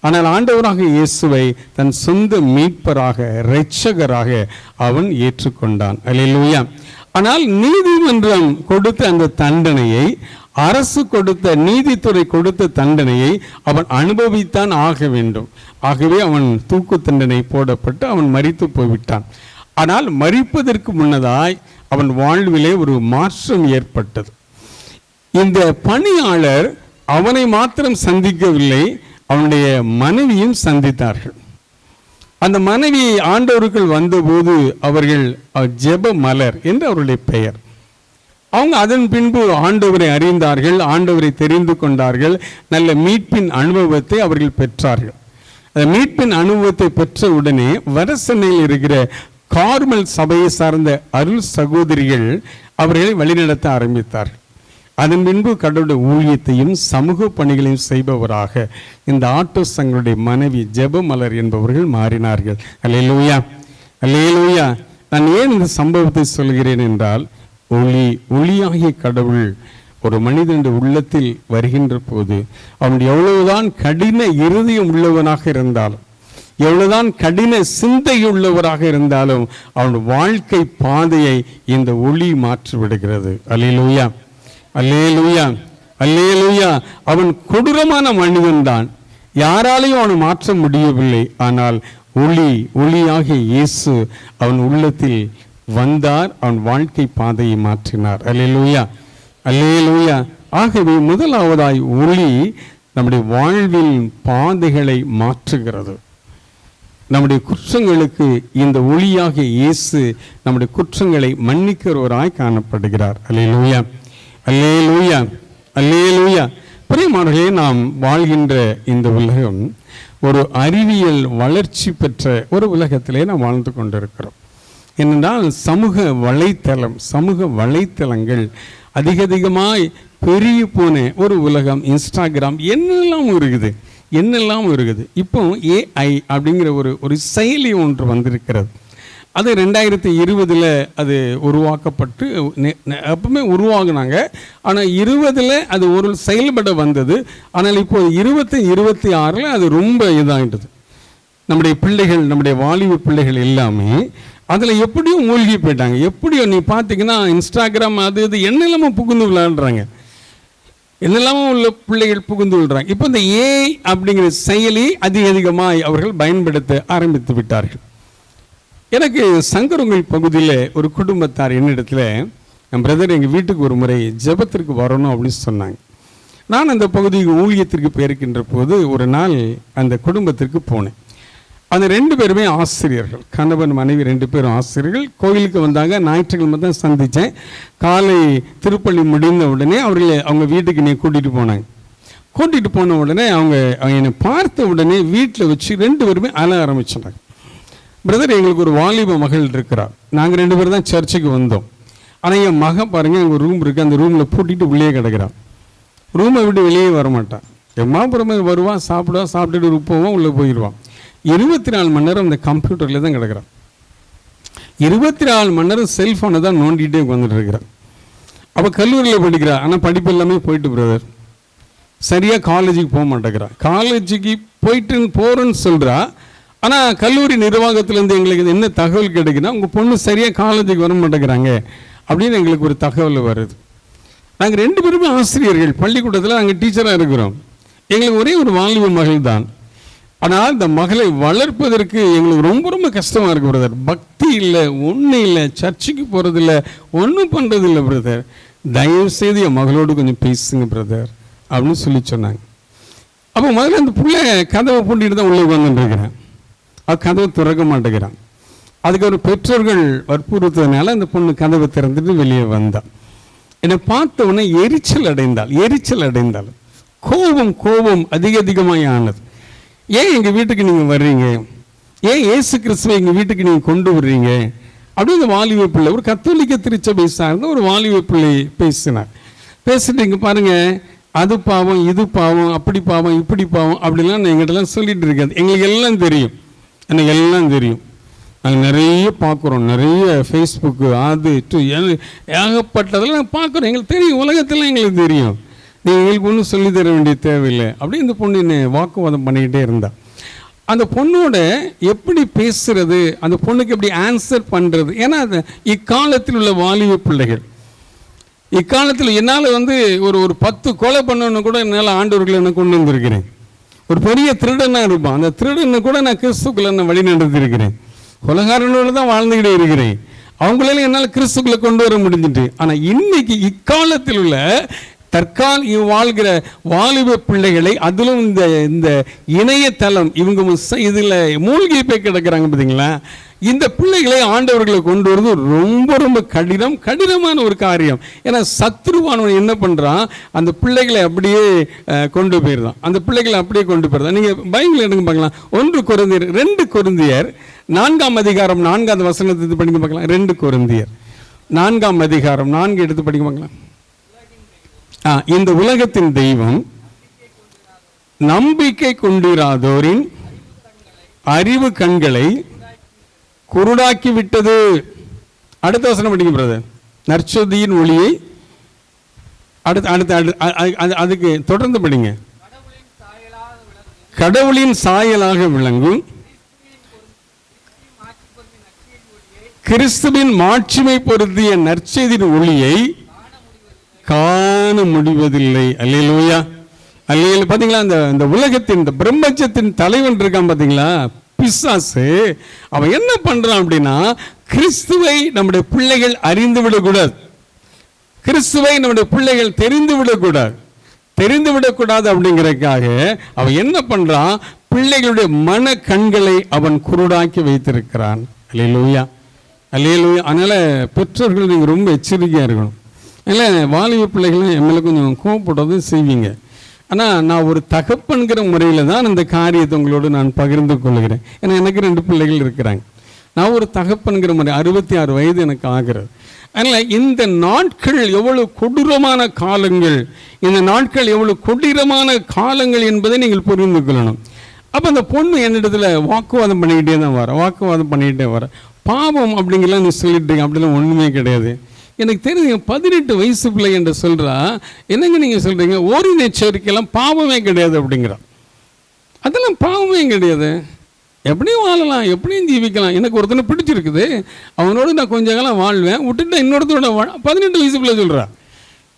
Speaker 1: ஆனால் ஆண்டவராக இயேசுவை தன் சொந்த மீட்பராக, இரட்சகராக அவன் ஏற்றுக்கொண்டான். அல்லேலூயா. ஆனால் நீதிமன்றம் கொடுத்த அந்த தண்டனையை, அரசு கொடுத்த, நீதித்துறை கொடுத்த தண்டனையை அவன் அனுபவித்தான் ஆக வேண்டும். ஆகவே அவன் தூக்கு தண்டனை போடப்பட்டு அவன் மரித்து போய்விட்டான். ஆனால் மரிப்பதற்கு முன்னதாய் அவன் வாழ்விலே ஒரு மாற்றம் ஏற்பட்டது. இந்த பணியாளர் அவனை மாத்திரம் சந்திக்கவில்லை, அவனுடைய மனைவியும் சந்தித்தார்கள். அந்த மனைவி ஆண்டவருக்குள் வந்தபோது அவர்கள் ஜெப மலர் என்று அவருடைய பெயர். அவங்க அதன் பின்பு ஆண்டவரை அறிந்தார்கள், ஆண்டவரை தெரிந்து கொண்டார்கள், நல்ல மீட்பின் அனுபவத்தை அவர்கள் பெற்றார்கள். அந்த மீட்பின் அனுபவத்தை பெற்ற உடனே வரசனையில் இருக்கிற கார்மல் சபையை சார்ந்த அருள் சகோதரிகள் அவர்களை வழிநடத்த ஆரம்பித்தார்கள். அதன் பின்பு கடவுளுடைய ஊழியத்தையும் சமூக பணிகளையும் செய்பவராக இந்த ஆட்டோஸ் தங்களுடைய மனைவி ஜெபமலர் என்பவர்கள் மாறினார்கள். அல்லேலூயா, அல்லேலூயா. நான் ஏன் இந்த சம்பவத்தை சொல்கிறேன் என்றால், ஒளியாகிய கடவுள் ஒரு மனிதனுடைய உள்ளத்தில் வருகின்ற போது அவன் எவ்வளவுதான் கடின இருதயம் உள்ளவனாக இருந்தாலும், எவ்வளவுதான் கடின சிந்தை உள்ளவராக இருந்தாலும், அவன் வாழ்க்கை பாதையை இந்த ஒளி மாற்றி விடுகிறது. அல்லேலூயா, அல்லேலூயா, அல்லேலூயா. அவன் கொடூரமான மனிதன் தான், யாராலையும் அவனை மாற்ற முடியவில்லை. ஆனால் ஒளியாகிய இயேசு அவன் உள்ளத்தில் வந்தார், அவன் வாழ்க்கை பாதையை மாற்றினார். அல்லேலூயா, அல்லேலூயா. ஆகவே முதலாவதாய் ஒளி நம்முடைய வாழ்வில் பாதைகளை மாற்றுகிறது. நம்முடைய குற்றங்களுக்கு இந்த ஒளியாகிய இயேசு நம்முடைய குற்றங்களை மன்னிக்கிறவராய் காணப்படுகிறார். அல்லேலூயா, அல்லேலூயா, அல்லேலூயா. பிரியமானவர்களே, நாம் வாழ்கின்ற இந்த உலகம் ஒரு அறிவியல் வளர்ச்சி பெற்ற ஒரு உலகத்திலே நாம் வாழ்ந்து கொண்டிருக்கிறோம். ஏனென்றால் சமூக வலைத்தளங்கள் அதிகமாய் பெருகி போன ஒரு உலகம். இன்ஸ்டாகிராம் என்னெல்லாம் இருக்குது. இப்போ AI அப்படிங்கிற ஒரு செயலி ஒன்று வந்திருக்கிறது. அது 2020 அது உருவாக்கப்பட்டு எப்பவுமே உருவாகுனாங்க. ஆனால் 20 அது ஒரு செயல்பட வந்தது. ஆனால் இப்போ 2026 அது ரொம்ப இதாகிட்டது. நம்முடைய பிள்ளைகள், நம்முடைய வாலிப பிள்ளைகள் எல்லாமே அதில் எப்படியும் மூழ்கி போயிட்டாங்க. எப்படியோ நீ பார்த்தீங்கன்னா இன்ஸ்டாகிராம் அது இது என்னெல்லாமோ புகுந்து விளையாடுறாங்க, என்னெல்லாமோ உள்ள பிள்ளைகள் புகுந்து விடுறாங்க. இப்போ இந்த AI அப்படிங்கிற செயலி அதிகமாய் அவர்கள் பயன்படுத்த ஆரம்பித்து விட்டார்கள். எனக்கு சங்கரங்கோயில் பகுதியில் ஒரு குடும்பத்தார் என்னிடத்துல, என் பிரதர் எங்கள் வீட்டுக்கு ஒரு முறை ஜெபத்திற்கு வரணும் அப்படின்னு சொன்னாங்க. நான் அந்த பகுதிக்கு ஊழியத்திற்கு போயிருக்கின்ற போது ஒரு நாள் அந்த குடும்பத்திற்கு போனேன். அந்த 2 பேருமே ஆசிரியர்கள், கணவன் மனைவி 2 பேரும் ஆசிரியர்கள். கோயிலுக்கு வந்தாங்க. ஞாயிற்றுக்கிழமை தான் சந்தித்தேன். காலை திருப்பள்ளி முடிந்த உடனே அவங்க வீட்டுக்கு என்னை கூட்டிகிட்டு போன உடனே அவங்க என்னை பார்த்த உடனே வீட்டில் வச்சு 2 பேருமே அழ ஆரம்பிச்சிட்டாங்க. பிரதர், எங்களுக்கு ஒரு வாலிப மகள் இருக்கிறார். நாங்கள் 2 பேரும் தான் சர்ச்சுக்கு வந்தோம். ஆனால் என் மகன் பாருங்கள், எங்கள் ரூம் இருக்குது, அந்த ரூமில் பூட்டிட்டு உள்ளே கிடக்கிறான். ரூமை விட்டு வெளியே வரமாட்டான். எம்மாப்புறமே வருவான், சாப்பிட்டுட்டு போவான், உள்ளே போயிடுவான். 24 மணி நேரம் அந்த கம்ப்யூட்டரில் தான் கிடக்கிறான். 24 மணி நேரம் செல்ஃபோனை தான் நோண்டிகிட்டே உட்காந்துட்டு இருக்கிறான். அப்போ கல்லூரியில் படிக்கிறான். ஆனால் படிப்பு எல்லாமே போயிட்டு பிரதர், சரியாக காலேஜுக்கு போக மாட்டேங்கிறான். காலேஜுக்கு போகிறேன்னு சொல்கிறா. ஆனால் கல்லூரி நிர்வாகத்திலேருந்து எங்களுக்கு என்ன தகவல் கிடைக்குன்னா, உங்கள் பொண்ணு சரியாக காலேஜுக்கு வர மாட்டேங்கிறாங்க அப்படின்னு எங்களுக்கு ஒரு தகவல் வருது. நாங்கள் 2 பேருமே ஆசிரியர்கள், பள்ளிக்கூடத்தில் நாங்கள் டீச்சராக இருக்கிறோம். எங்களுக்கு ஒரே ஒரு வாலிப மகள் தான். ஆனால் இந்த மகளை வளர்ப்பதற்கு எங்களுக்கு ரொம்ப ரொம்ப கஷ்டமாக இருக்குது பிரதர். பக்தி இல்லை, ஒன்றும் இல்லை, சர்ச்சுக்கு போகிறதில்ல, ஒன்றும் பண்ணுறதில்லை பிரதர். தயவுசெய்து என் மகளோடு கொஞ்சம் பேசுங்க பிரதர் அப்படின்னு சொன்னாங்க. அப்போ முதல்ல அந்த பிள்ளை கதவை பூட்டிட்டு தான் உள்ளே உட்காந்துருக்கிறேன். கதவை திறக்க மாட்டேங்கிறான். அதுக்கு ஒரு பெற்றோர்கள் வற்புறுத்ததுனால அந்த பொண்ணு கதவை திறந்துட்டு வெளியே வந்தான். என்னை பார்த்த உடனே எரிச்சல் அடைந்தாள். கோபம் அதிகமாய் ஆனது. ஏன் எங்கள் வீட்டுக்கு நீங்கள் வர்றீங்க? ஏன் இயேசு கிறிஸ்துவை எங்கள் வீட்டுக்கு நீங்கள் கொண்டு வர்றீங்க அப்படின்னு இந்த வாலிப பிள்ளை, ஒரு கத்தோலிக்க திருச்சபை சார்ந்த ஒரு வாலிப பிள்ளை பேசிட்டு இங்கே பாருங்கள், அது பாவம், இது பாவம், அப்படி பாவம், இப்படி பாவம் அப்படிலாம் எங்கிட்டலாம் சொல்லிட்டு இருக்காது. எங்களுக்கு எல்லாம் தெரியும். நாங்கள் நிறைய பார்க்குறோம், நிறைய ஃபேஸ்புக்கு அது ஏகப்பட்டதெல்லாம் நாங்கள் பார்க்குறோம். எங்களுக்கு தெரியும், உலகத்தில் எங்களுக்கு தெரியும். நீங்கள் எங்களுக்கு ஒன்றும் சொல்லித்தர வேண்டிய தேவையில்லை அப்படி இந்த பொண்ணு என்னை வாக்குவாதம் பண்ணிக்கிட்டே இருந்தா. அந்த பொண்ணோட எப்படி பேசுறது, அந்த பொண்ணுக்கு எப்படி ஆன்சர் பண்ணுறது. ஏன்னா அது இக்காலத்தில் உள்ள வாலிப பிள்ளைகள், இக்காலத்தில் என்னால் ஒரு 10 கொலை பண்ணணுன்னு கூட என்னால் ஆண்டவர்களை நான் கொண்டு வந்திருக்கிறேன். ஒரு பெரிய திருடனாக இருப்பான், அந்த திருடனை கூட நான் கிறிஸ்துக்குள்ள நான் வழி நடத்திருக்கிறேன். கொலைகாரனோடு தான் வாழ்ந்துக்கிட்டே இருக்கிறேன். அவங்களால என்னால் கிறிஸ்துக்குள்ள கொண்டு வர முடிஞ்சிட்டு. ஆனால் இன்னைக்கு இக்காலத்தில் உள்ள வாழ்கிற வாலிப பிள்ளைகளை, அதிலும் இந்த இணையதளம் இவங்க இதில் மூழ்கி போய் கிடக்கிறாங்க பார்த்தீங்களா. இந்த பிள்ளைகளை ஆண்டவர்களை கொண்டு வருவது ரொம்ப ரொம்ப கடினமான ஒரு காரியம். ஏன்னா சத்ருவானவன் என்ன பண்ணுறான், அந்த பிள்ளைகளை அப்படியே கொண்டு போயிடுறான். அந்த பிள்ளைகளை அப்படியே கொண்டு போயிடுறான். நீங்கள் பைபிள் எடுங்க பார்க்கலாம். 1 கொரிந்தியர் 2 கொரிந்தியர் 4ஆம் அதிகாரம் 4ஆவது வசனத்தை படிக்க பார்க்கலாம். 2 கொரிந்தியர் 4ஆம் அதிகாரம் 4 எடுத்து படிக்க பார்க்கலாம். இந்த உலகத்தின் தெய்வம் நம்பிக்கை கொண்டிராதோரின் அறிவு கண்களை குருடாக்கி விட்டது. அடுத்த வசனம் படிக்க பிரதர். நற்செய்தியின் ஒளியை அதுக்கு தொடர்ந்து படிங்க. கடவுளின் சாயலாக விளங்கும் கிறிஸ்துவின் மாட்சிமை பொருந்திய நற்செய்தியின் ஒளியை காண முடிவதில்லை. அல்லேலூயா, அல்லேலூயா. பார்த்தீங்களா, இந்த உலகத்தின் இந்த பிரம்மச்சத்தின் தலைவன் இருக்கான் பார்த்தீங்களா, பிசாசு. அவன் என்ன பண்றான் அப்படின்னா, கிறிஸ்துவை நம்முடைய பிள்ளைகள் அறிந்து விடக்கூடாது, கிறிஸ்துவை நம்முடைய பிள்ளைகள் தெரிந்து விடக்கூடாது அப்படிங்கிறதுக்காக அவன் என்ன பண்றான், பிள்ளைகளுடைய மன கண்களை அவன் குருடாக்கி வைத்திருக்கிறான். அல்லேலூயா, அல்லேலூயா. அதனால பெற்றோர்கள் நீங்கள் ரொம்ப எச்சரிக்கையாக இருக்கணும். இல்லை, வாலிப பிள்ளைகளும் எம்எல்ஏ கொஞ்சம் கோவப்படாது செய்வீங்க. ஆனால் நான் ஒரு தகப்பன்கிற முறையில் தான் இந்த காரியத்தை உங்களோடு நான் பகிர்ந்து கொள்கிறேன். ஏன்னா எனக்கு 2 பிள்ளைகள் இருக்கிறாங்க. நான் ஒரு தகப்பன்கிற முறை 66 வயது எனக்கு ஆகிறது. அதனால் இந்த நாட்கள் எவ்வளவு கொடூரமான காலங்கள், இந்த நாட்கள் எவ்வளவு கொடூரமான காலங்கள் என்பதை நீங்கள் புரிந்து கொள்ளணும். அப்போ அந்த பொண்ணு என்னிடத்துல வாக்குவாதம் பண்ணிக்கிட்டே வர பாவம் அப்படிங்கலாம் நீ சொல்லிட்டு அப்படிலாம் ஒன்றுமே கிடையாது. எனக்கு தெரியுங்க, 18 வயசு பிள்ளை என்று சொல்கிறா. என்னங்க நீங்கள் சொல்கிறீங்க, ஓரின எச்சரிக்கையெல்லாம் பாவமே கிடையாது அப்படிங்கிறான். அதெல்லாம் பாவமே கிடையாது, எப்படியும் வாழலாம், எப்படியும் ஜீவிக்கலாம். எனக்கு ஒருத்தனை பிடிச்சிருக்குது, அவனோடு நான் கொஞ்ச காலம் வாழ்வேன், விட்டுட்டு இன்னொருத்தரோட 18 வயசு பிள்ளை சொல்கிறா,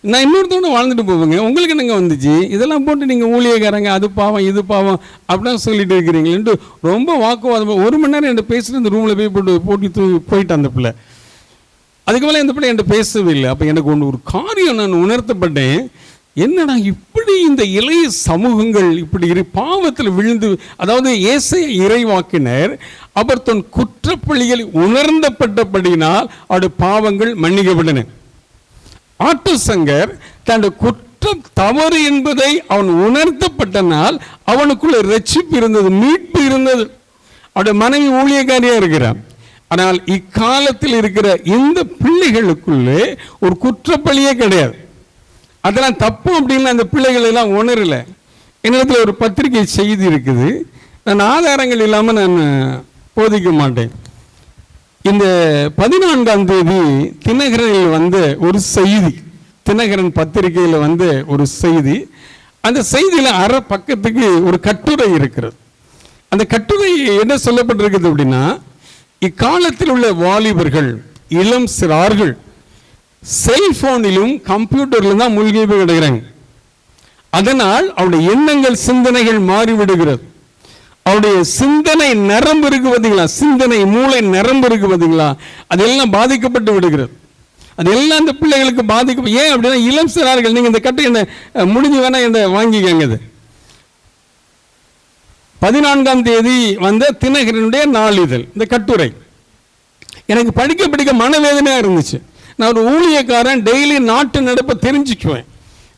Speaker 1: நான் இன்னொருத்தரோட வாழ்ந்துட்டு போவேங்க, உங்களுக்கு என்னங்க வந்துச்சு, இதெல்லாம் போட்டு நீங்கள் ஊழியக்காரங்க, அது பாவம் இது பாவம் அப்படிலாம் சொல்லிட்டு இருக்கிறீங்களேன்ட்டு ரொம்ப வாக்குவாதம். 1 மணி நேரம் என்கிட்ட பேசிட்டு இந்த ரூமில் போட்டு போயிட்டு அந்த பிள்ளை. அதுக்கு மேலே இந்த பிள்ளை என்கிட்ட பேசவே இல்லை. அப்போ எனக்கு ஒரு காரியம் நான் உணர்த்தப்பட்டேன். என்னடா இப்படி இந்த இளைய சமூகங்கள் இப்படி பாவத்தில் விழுந்து, அதாவது ஏசாயா இறைவாக்கினர் அவர் தன் குற்றப்பள்ளிகள் உணர்ந்தப்பட்டபடினால் அவருடைய பாவங்கள் மன்னிக்கப்பட்டன. ஆட்டுசங்கர் தன்னுடைய குற்றம் தவறு என்பதை அவன் உணர்த்தப்பட்டனால் அவனுக்குள்ள ரட்சிப்பு இருந்தது, மீட்பு இருந்தது. அவருடைய மனைவி ஊழியக்காரியா இருக்கிறான். ஆனால் இக்காலத்தில் இருக்கிற இந்த பிள்ளைகளுக்குள்ளே ஒரு குற்றப்பள்ளியே கிடையாது. அதெல்லாம் தப்பு அப்படின்னு அந்த பிள்ளைகள் எல்லாம் உணரல. என்னிடத்தில் ஒரு பத்திரிகை செய்தி இருக்குது, நான் ஆதாரங்கள் இல்லாமல் நான் போதிக்க மாட்டேன். இந்த 14ஆம் தேதி தினகரனில் வந்த ஒரு செய்தி, தினகரன் பத்திரிகையில் வந்த ஒரு செய்தி. அந்த செய்தியில் அரை பக்கத்துக்கு ஒரு கட்டுரை இருக்கிறது. அந்த கட்டுரை என்ன சொல்லப்பட்டிருக்குது அப்படின்னா, இக்காலத்தில் உள்ள வாலிபர்கள், இளம் சிறார்கள் செல்போனிலும் கம்ப்யூட்டரிலும் தான் மூழ்கி போய் கிடக்கிறாங்க. அதனால் அவருடைய எண்ணங்கள் சிந்தனைகள் மாறிவிடுகிறது. அவருடைய சிந்தனை நரம்பு இருக்கு பார்த்தீங்களா, சிந்தனை மூளை நரம்பு இருக்கு பார்த்தீங்களா, அதெல்லாம் பாதிக்கப்பட்டு விடுகிறது. அதெல்லாம் இந்த பிள்ளைகளுக்கு பாதிக்க. ஏன் அப்படின்னா, இளம் சிறார்கள், நீங்கள் இந்த கட்டை என்ன முடிஞ்சு வேணா என்ன வாங்கிக்கங்க. இது 14ஆம் தேதி வந்த தினகரனுடைய நாளிதழ் இந்த கட்டுரை எனக்கு படிக்க மனவேதனையாக இருந்துச்சு. நான் ஒரு ஊழியக்காரன், டெய்லி நாட்டு நடப்பை தெரிஞ்சுக்குவேன்.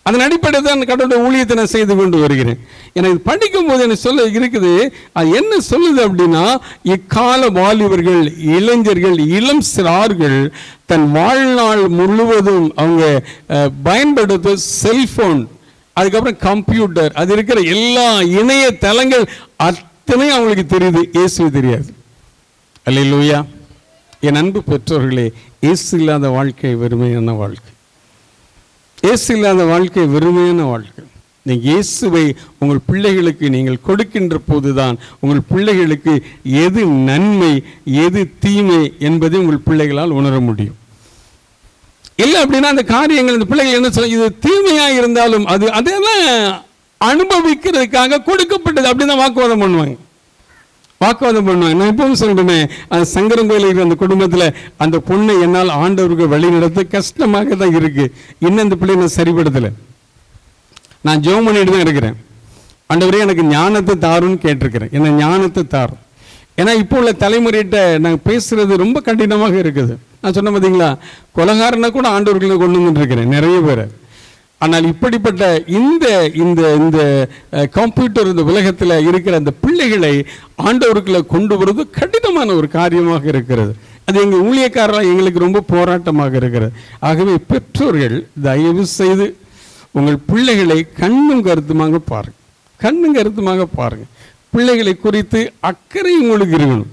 Speaker 1: அதன் அடிப்படையில் தான் கடவுளுடைய ஊழியத்தை நான் செய்து கொண்டு வருகிறேன். எனக்கு படிக்கும்போது எனக்கு சொல்ல இருக்குது, அது என்ன சொல்லுது அப்படின்னா, இக்கால வாலிபர்கள், இளைஞர்கள், இளம் சிறார்கள் தன் வாழ்நாள் முழுவதும் அவங்க பயன்படுத்த செல்போன், அதுக்கப்புறம் கம்ப்யூட்டர், அது இருக்கிற எல்லா இணைய தளங்கள் அத்தனையும் அவங்களுக்கு தெரியுது, இயேசு தெரியாது. அல்லேலூயா. என் அன்பு பெற்றோர்களே, இயேசு இல்லாத வாழ்க்கை வெறுமையான வாழ்க்கை. இயேசு இல்லாத வாழ்க்கை வெறுமையான வாழ்க்கை. நீங்கள் இயேசுவை உங்கள் பிள்ளைகளுக்கு நீங்கள் கொடுக்கின்ற போதுதான் உங்கள் பிள்ளைகளுக்கு எது நன்மை எது தீமை என்பதை உங்கள் பிள்ளைகளால் உணர முடியும். இல்லை அப்படின்னா அந்த காரியங்கள் இந்த பிள்ளைகள் என்ன சொல்ல, இது தீமையாக இருந்தாலும் அதெல்லாம் அனுபவிக்கிறதுக்காக கொடுக்கப்பட்டது அப்படின்னு தான் வாக்குவாதம் பண்ணுவாங்க. நான் எப்பவும் சொல்றேன், அந்த சங்கரன் கோயிலில் இருக்கிற அந்த குடும்பத்தில் அந்த பொண்ணை என்னால் ஆண்டவருக்கு வழி நடத்த கஷ்டமாக தான் இருக்கு. இன்னும் அந்த பிள்ளை நான் சரிபடுத்தலை. நான் ஜெபம் பண்ணிட்டு தான் இருக்கிறேன். ஆண்டவரே எனக்கு ஞானத்தை தாருன்னு கேட்டிருக்கிறேன். என்ன ஞானத்தை தாரும். ஏன்னா இப்போ உள்ள தலைமுறையிட்ட நான் பேசுறது ரொம்ப கடினமாக இருக்குது. நான் சொன்ன பார்த்தீங்களா, கொலகாரனை கூட ஆண்டவர்களை கொண்டு வந்துருக்கிறேன் நிறைய பேரை. ஆனால் இப்படிப்பட்ட இந்த இந்த இந்த கம்ப்யூட்டர் இந்த உலகத்தில் இருக்கிற அந்த பிள்ளைகளை ஆண்டவர்களை கொண்டு வருவது கடினமான ஒரு காரியமாக இருக்கிறது. அது எங்கள் ஊழியக்காரர்கள் எங்களுக்கு ரொம்ப போராட்டமாக இருக்கிறது. ஆகவே பெற்றோர்கள் தயவு செய்து உங்கள் பிள்ளைகளை கண்ணும் கருத்துமாக பாருங்கள், கண்ணும் கருத்துமாக பாருங்கள். பிள்ளைகளை குறித்து அக்கறை உங்களுக்கு இருக்கணும்.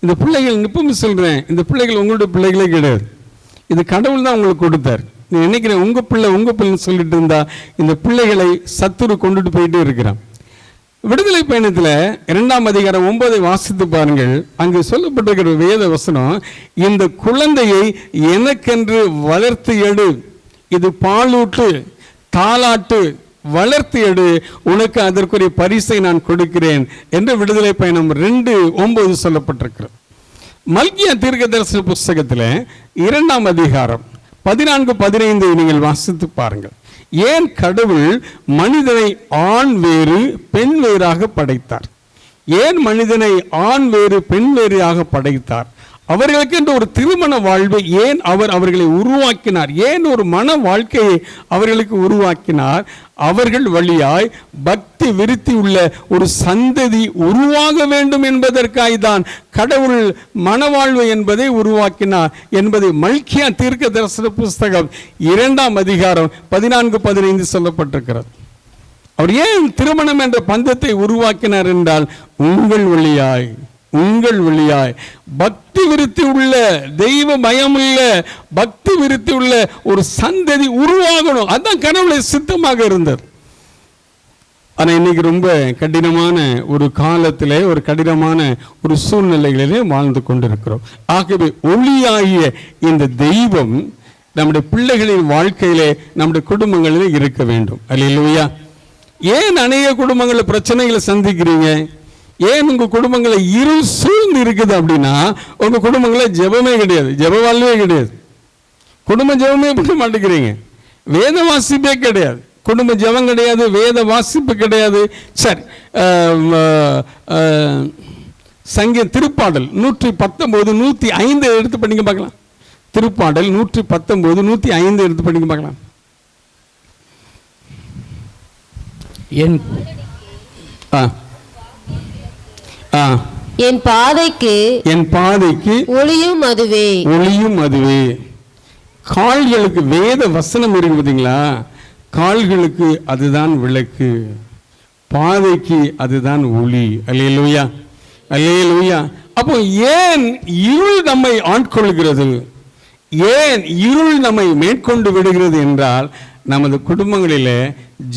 Speaker 1: இந்த பிள்ளைகள் நிப்பம் சொல்கிறேன், இந்த பிள்ளைகள் உங்களுடைய பிள்ளைகளே கிடையாது. இது கடவுள் தான் உங்களுக்கு கொடுத்தார். நீ நினைக்கிறேன் உங்கள் பிள்ளைன்னு சொல்லிட்டு இருந்தா இந்த பிள்ளைகளை சத்துரு கொண்டுட்டு போயிட்டே இருக்கிறான். விடுதலை பயணத்தில் 2ஆம் அதிகாரம் 9 வாசித்து பாருங்கள். அங்கு சொல்லப்பட்டிருக்கிற வேத வசனம், இந்த குழந்தையை எனக்கென்று வளர்த்து எடு, இது பாலூட்டு தாலாட்டு, வளர்த்து எடு, உனக்கு அதற்குரிய பரிசை நான் கொடுக்கிறேன் என்று விடுதலை பயணம் 2:9 சொல்லப்பட்டிருக்கிறது. மல்கியா தீர்க்கதரிசன புஸ்தகத்தில் 2ஆம் அதிகாரம் 14-15 நீங்கள் வாசித்து பாருங்கள். ஏன் கடவுள் மனிதனை ஆண் வேறு பெண் வேறாக படைத்தார்? ஏன் மனிதனை ஆண் வேறு பெண் வேறாக படைத்தார்? அவர்களுக்கு என்று ஒரு திருமண வாழ்வை ஏன் அவர்களை உருவாக்கினார்? ஏன் ஒரு மன வாழ்க்கையை அவர்களுக்கு உருவாக்கினார்? அவர்கள் வழியாய் பக்தி விருத்தி உள்ள ஒரு சந்ததி உருவாக வேண்டும் என்பதற்காய் தான் கடவுள் மனவாழ்வு என்பதை உருவாக்கினார் என்பதை மல்கியா தீர்க்க தரிசன புஸ்தகம் 2ஆம் அதிகாரம் 14-15 சொல்லப்பட்டிருக்கிறது. அவர் ஏன் திருமணம் என்ற பந்தத்தை உருவாக்கினார் என்றால், உங்கள் வழியாய் பக்தி விருத்தி உள்ள, தெய்வ பயமுள்ள, பக்தி விருத்தி உள்ள ஒரு சந்ததி உருவாகணும். அதுதான் கடவுளை சித்தமாக இருந்தது. ஆனால் இன்னைக்கு ரொம்ப கடினமான ஒரு காலத்திலே, ஒரு கடினமான ஒரு சூழ்நிலைகளிலே வாழ்ந்து கொண்டிருக்கிறோம். ஆகவே ஒளியாகிய இந்த தெய்வம் நம்முடைய பிள்ளைகளின் வாழ்க்கையிலே, நம்முடைய குடும்பங்களிலே இருக்க வேண்டும். அல்லேலூயா. ஏன் அநேக குடும்பங்களில் பிரச்சனைகளை சந்திக்கிறீங்க? ஏன் உங்க குடும்பங்களை இருள் சூழ்ந்து இருக்குது அப்படின்னா, உங்க குடும்பங்களில் ஜெபமே கிடையாது, ஜெப வாழ்வே கிடையாது. குடும்ப ஜெபமே பண்ண மாட்டேங்கிறீங்க, வேத வாசிப்பே கிடையாது. குடும்ப ஜெபம் கிடையாது, வேத வாசிப்பு கிடையாது. சரி, திருப்பாடல் 119 105 எடுத்து படிங்க பார்க்கலாம். திருப்பாடல் 119 105 எடுத்து படிங்க பார்க்கலாம்.
Speaker 2: என் பாதைக்கு ஒளியும் அதுவே.
Speaker 1: கால்களுக்கு வேத வசனம் இருக்கு பார்த்தீங்களா, கால்களுக்கு அதுதான் விளக்கு, பாதைக்கு அதுதான் ஒளி. அல்லேலூயா, அல்லேலூயா. அப்போ ஏன் இருள் நம்மை ஆட்கொள்கிறது, ஏன் இருள் நம்மை மேற்கொண்டு விடுகிறது என்றால், நமது குடும்பங்களில்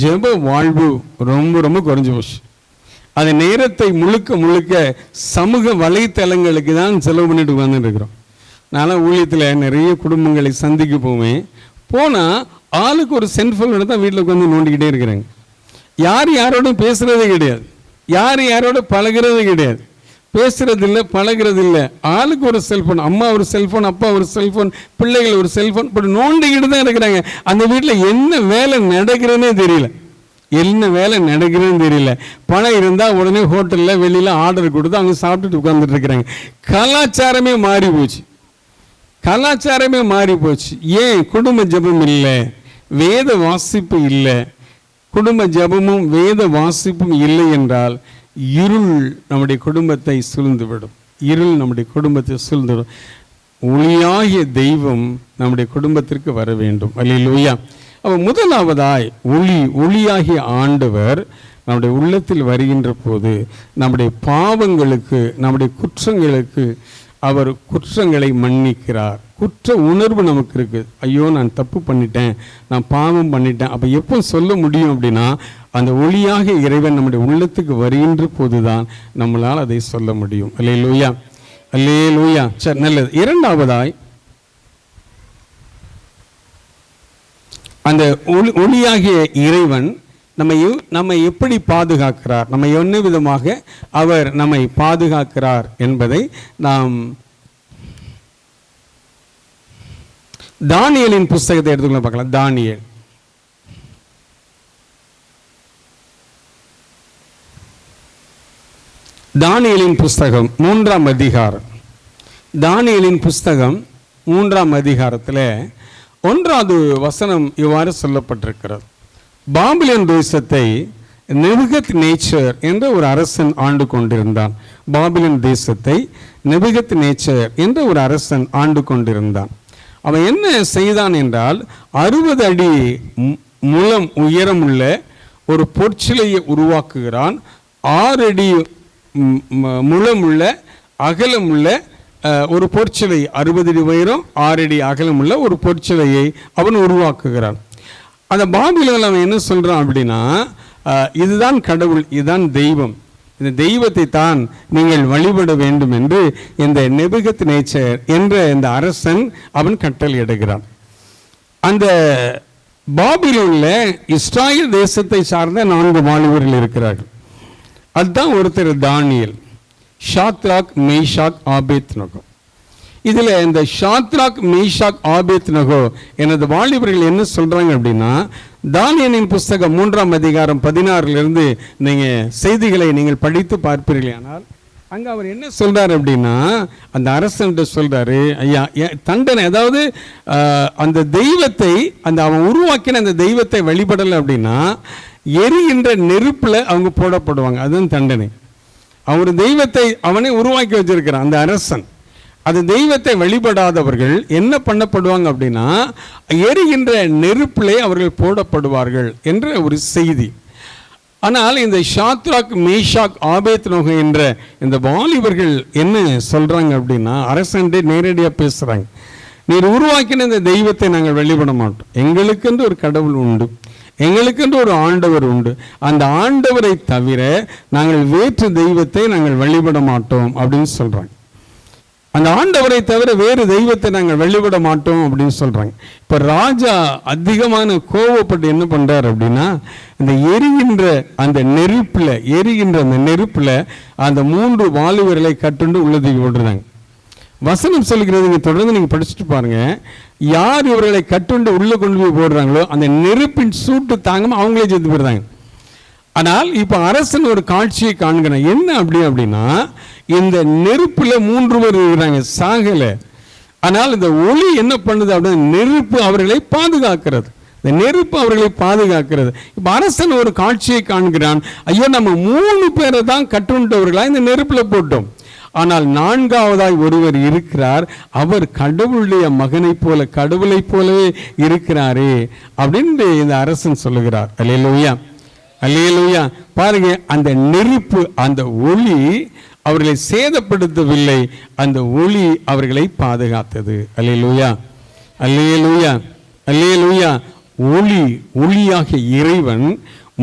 Speaker 1: ஜெப வாழ்வு ரொம்ப ரொம்ப குறைஞ்சு போச்சு. அது நேரத்தை முழுக்க சமூக வலைத்தளங்களுக்கு தான் செலவு பண்ணிட்டு வந்துட்டு இருக்கிறோம். நான் ஊழியத்தில் நிறைய குடும்பங்களை சந்திக்க போனால் ஆளுக்கு ஒரு செல்ஃபோன் தான் வீட்டில் உட்காந்து நோண்டிக்கிட்டே இருக்கிறாங்க. யாரோடும் பேசுகிறதே கிடையாது, யாரோட பழகிறதே கிடையாது, பேசுறதில்லை, பழகிறதில்லை. ஆளுக்கு ஒரு செல்ஃபோன், அம்மா ஒரு செல்ஃபோன், அப்பா ஒரு செல்ஃபோன், பிள்ளைகள் ஒரு செல்ஃபோன், இப்படி நோண்டிக்கிட்டு தான் இருக்கிறாங்க. அந்த வீட்டில் என்ன வேலை நடக்கிறதுனே தெரியல, என்ன வேலை நடக்கிறதுன்னு தெரியல. பணம் இருந்தால் உடனே ஹோட்டலில் வெளியில் ஆர்டர் கொடுத்து அவங்க சாப்பிட்டுட்டு உட்காந்துட்டு இருக்கிறாங்க. கலாச்சாரமே மாறி போச்சு. ஏன்? குடும்ப ஜெபம் இல்லை, வேத வாசிப்பு இல்லை. குடும்ப ஜெபமும் வேத வாசிப்பும் இல்லை என்றால் இருள் நம்முடைய குடும்பத்தை சூழ்ந்துவிடும். ஒளியாகிய தெய்வம் நம்முடைய குடும்பத்திற்கு வர வேண்டும். அல்லேலூயா. அப்போ முதலாவதாய் ஒளியாகிய ஆண்டவர் நம்முடைய உள்ளத்தில் வருகின்ற போது நம்முடைய பாவங்களுக்கு, நம்முடைய குற்றங்களுக்கு அவர் குற்றங்களை மன்னிக்கிறார். குற்ற உணர்வு நமக்கு இருக்குது. ஐயோ நான் தப்பு பண்ணிட்டேன், நான் பாவம் பண்ணிட்டேன். அப்போ எப்போ சொல்ல முடியும் அப்படின்னா, அந்த ஒளியாக இறைவன் நம்முடைய உள்ளத்துக்கு வருகின்ற போதுதான் நம்மளால் அதை சொல்ல முடியும். அல்லேலூயா, அல்லேலூயா. சரி, நல்லது. இரண்டாவதாய் அந்த ஒளியாகிய இறைவன் நம்மை எப்படி பாதுகாக்கிறார், நம்ம என்ன விதமாக அவர் நம்மை பாதுகாக்கிறார் என்பதை நாம் தானியேலின் புஸ்தகத்தை எடுத்துக்கொள்ள பார்க்கலாம். தானியேல் தானியேலின் புஸ்தகம் 3ஆம் அதிகாரம். தானியேலின் புஸ்தகம் 3ஆம் அதிகாரத்தில் 1வது வசனம் இவ்வாறு சொல்லப்பட்டிருக்கிறது. பாபிலோன் தேசத்தை நேபுகத்நேச்சர் என்ற ஒரு அரசன் ஆண்டு கொண்டிருந்தான். பாபிலோன் தேசத்தை நேபுகத்நேச்சர் என்ற ஒரு அரசன் ஆண்டு கொண்டிருந்தான். அவன் என்ன செய்தான் என்றால் 60 அடி முழம் உயரமுள்ள ஒரு பொற்சிலையை உருவாக்குகிறான். 6 அடி முழமுள்ள அகலமுள்ள ஒரு பொற்சிலை, 60 அடி உயரம் 6 அடி அகலமுள்ள ஒரு பொற்சிலையை அவன் உருவாக்குகிறான். அந்த பாபிலோனில் அவன் என்ன சொல்கிறான் அப்படின்னா, இதுதான் கடவுள், இதுதான் தெய்வம், இந்த தெய்வத்தை தான் நீங்கள் வழிபட வேண்டும் என்று இந்த நேபுகத்நேச்சர் என்ற இந்த அரசன் அவன் கட்டளையிடுகிறான். அந்த பாபிலோனில் இஸ்ராயேல் தேசத்தை சார்ந்த 4 வாலிபர்கள் இருக்கிறார்கள். அதுதான் ஒருத்தர் தானியேல், ஷாத்ராக், மேஷாக், ஆபேத்நகோ. இதில் இந்த ஷாத்ராக், மேஷாக், ஆபேத்நகோ எனது வாலிபர்கள் என்ன சொல்கிறாங்க அப்படின்னா, தானியேலின் புஸ்தகம் 3ஆம் அதிகாரம் 16லிருந்து நீங்கள் செய்திகளை நீங்கள் படித்து பார்ப்பீர்கள். ஆனால் அங்கே அவர் என்ன சொல்கிறார் அப்படின்னா, அந்த அரசன்கிட்ட சொல்கிறாரு, ஐயா தண்டனை, அதாவது அந்த தெய்வத்தை, அந்த அவன் உருவாக்கின அந்த தெய்வத்தை வழிபடலை அப்படின்னா எரிகின்ற நெருப்பில் அவங்க போடப்படுவாங்க. அதுதான் தண்டனை. அவர் தெய்வத்தை அவனே உருவாக்கி வச்சிருக்கிறான் அந்த அரசன். அந்த தெய்வத்தை வழிபடாதவர்கள் என்ன பண்ணப்படுவாங்க அப்படின்னா எரிகின்ற நெருப்பிலே அவர்கள் போடப்படுவார்கள் என்ற ஒரு செய்தி. ஆனால் இந்த ஷாத்ராக், மேஷாக், ஆபேத்நகோ என்ற இந்த வாலிபர்கள் என்ன சொல்கிறாங்க அப்படின்னா, அரசன்டே நேரடியாக பேசுகிறாங்க. நீர் உருவாக்கின இந்த தெய்வத்தை நாங்கள் வழிபட மாட்டோம், எங்களுக்கென்று ஒரு கடவுள் உண்டு, எங்களுக்கென்று ஒரு ஆண்டவர் உண்டு, அந்த ஆண்டவரை தவிர நாங்கள் வேற்று தெய்வத்தை நாங்கள் வழிபட மாட்டோம் அப்படின்னு சொல்கிறாங்க. அந்த ஆண்டவரை தவிர வேறு தெய்வத்தை நாங்கள் வழிபட மாட்டோம் அப்படின்னு சொல்கிறாங்க. இப்போ ராஜா அதிகமான கோவப்பட்டு என்ன பண்ணுறார் அப்படின்னா, இந்த எரிகின்ற அந்த நெருப்பில் அந்த 3 வாலிபர்களை கட்டுண்டு உள்ளதை ஓடுறாங்க. வசனம் சொல்லுகிறது, நீங்கள் தொடர்ந்து நீங்கள் படிச்சுட்டு பாருங்க, யார் இவர்களை கட்டுண்டு உள்ளே கொண்டு போய் போடுறாங்களோ அந்த நெருப்பின் சூட்டு தாங்காம அவங்களே செத்து போடுறாங்க. ஆனால் இப்போ அரசன் ஒரு காட்சியை காண்கிறான். என்ன அப்படின்னா, இந்த நெருப்பில் 3 பேர் இருக்கிறாங்க, சாகலை. ஆனால் இந்த ஒளி என்ன பண்ணுது அப்படின்னா, நெருப்பு அவர்களை பாதுகாக்கிறது. இந்த நெருப்பு அவர்களை பாதுகாக்கிறது. இப்போ அரசன் ஒரு காட்சியை காண்கிறான். ஐயோ, நம்ம 3 பேரை தான் கட்டுண்டவர்களா இந்த நெருப்பில் போட்டோம், ஆனால் 4வதாய் ஒருவர் இருக்கிறார், அவர் கடவுளுடைய மகனைப் போல, கடவுளைப் போலவே இருக்கிறாரே அப்படின்னு இந்த அரசன் சொல்லுகிறார். அல்லேலூயா, அல்லேலூயா. பாருங்க, அந்த நெருப்பு, அந்த ஒளி அவர்களை சேதப்படுத்தவில்லை, அந்த ஒளி அவர்களை பாதுகாத்தது. அல்லேலூயா, அல்லேலூயா, அல்லேலூயா. ஒளியாக இறைவன்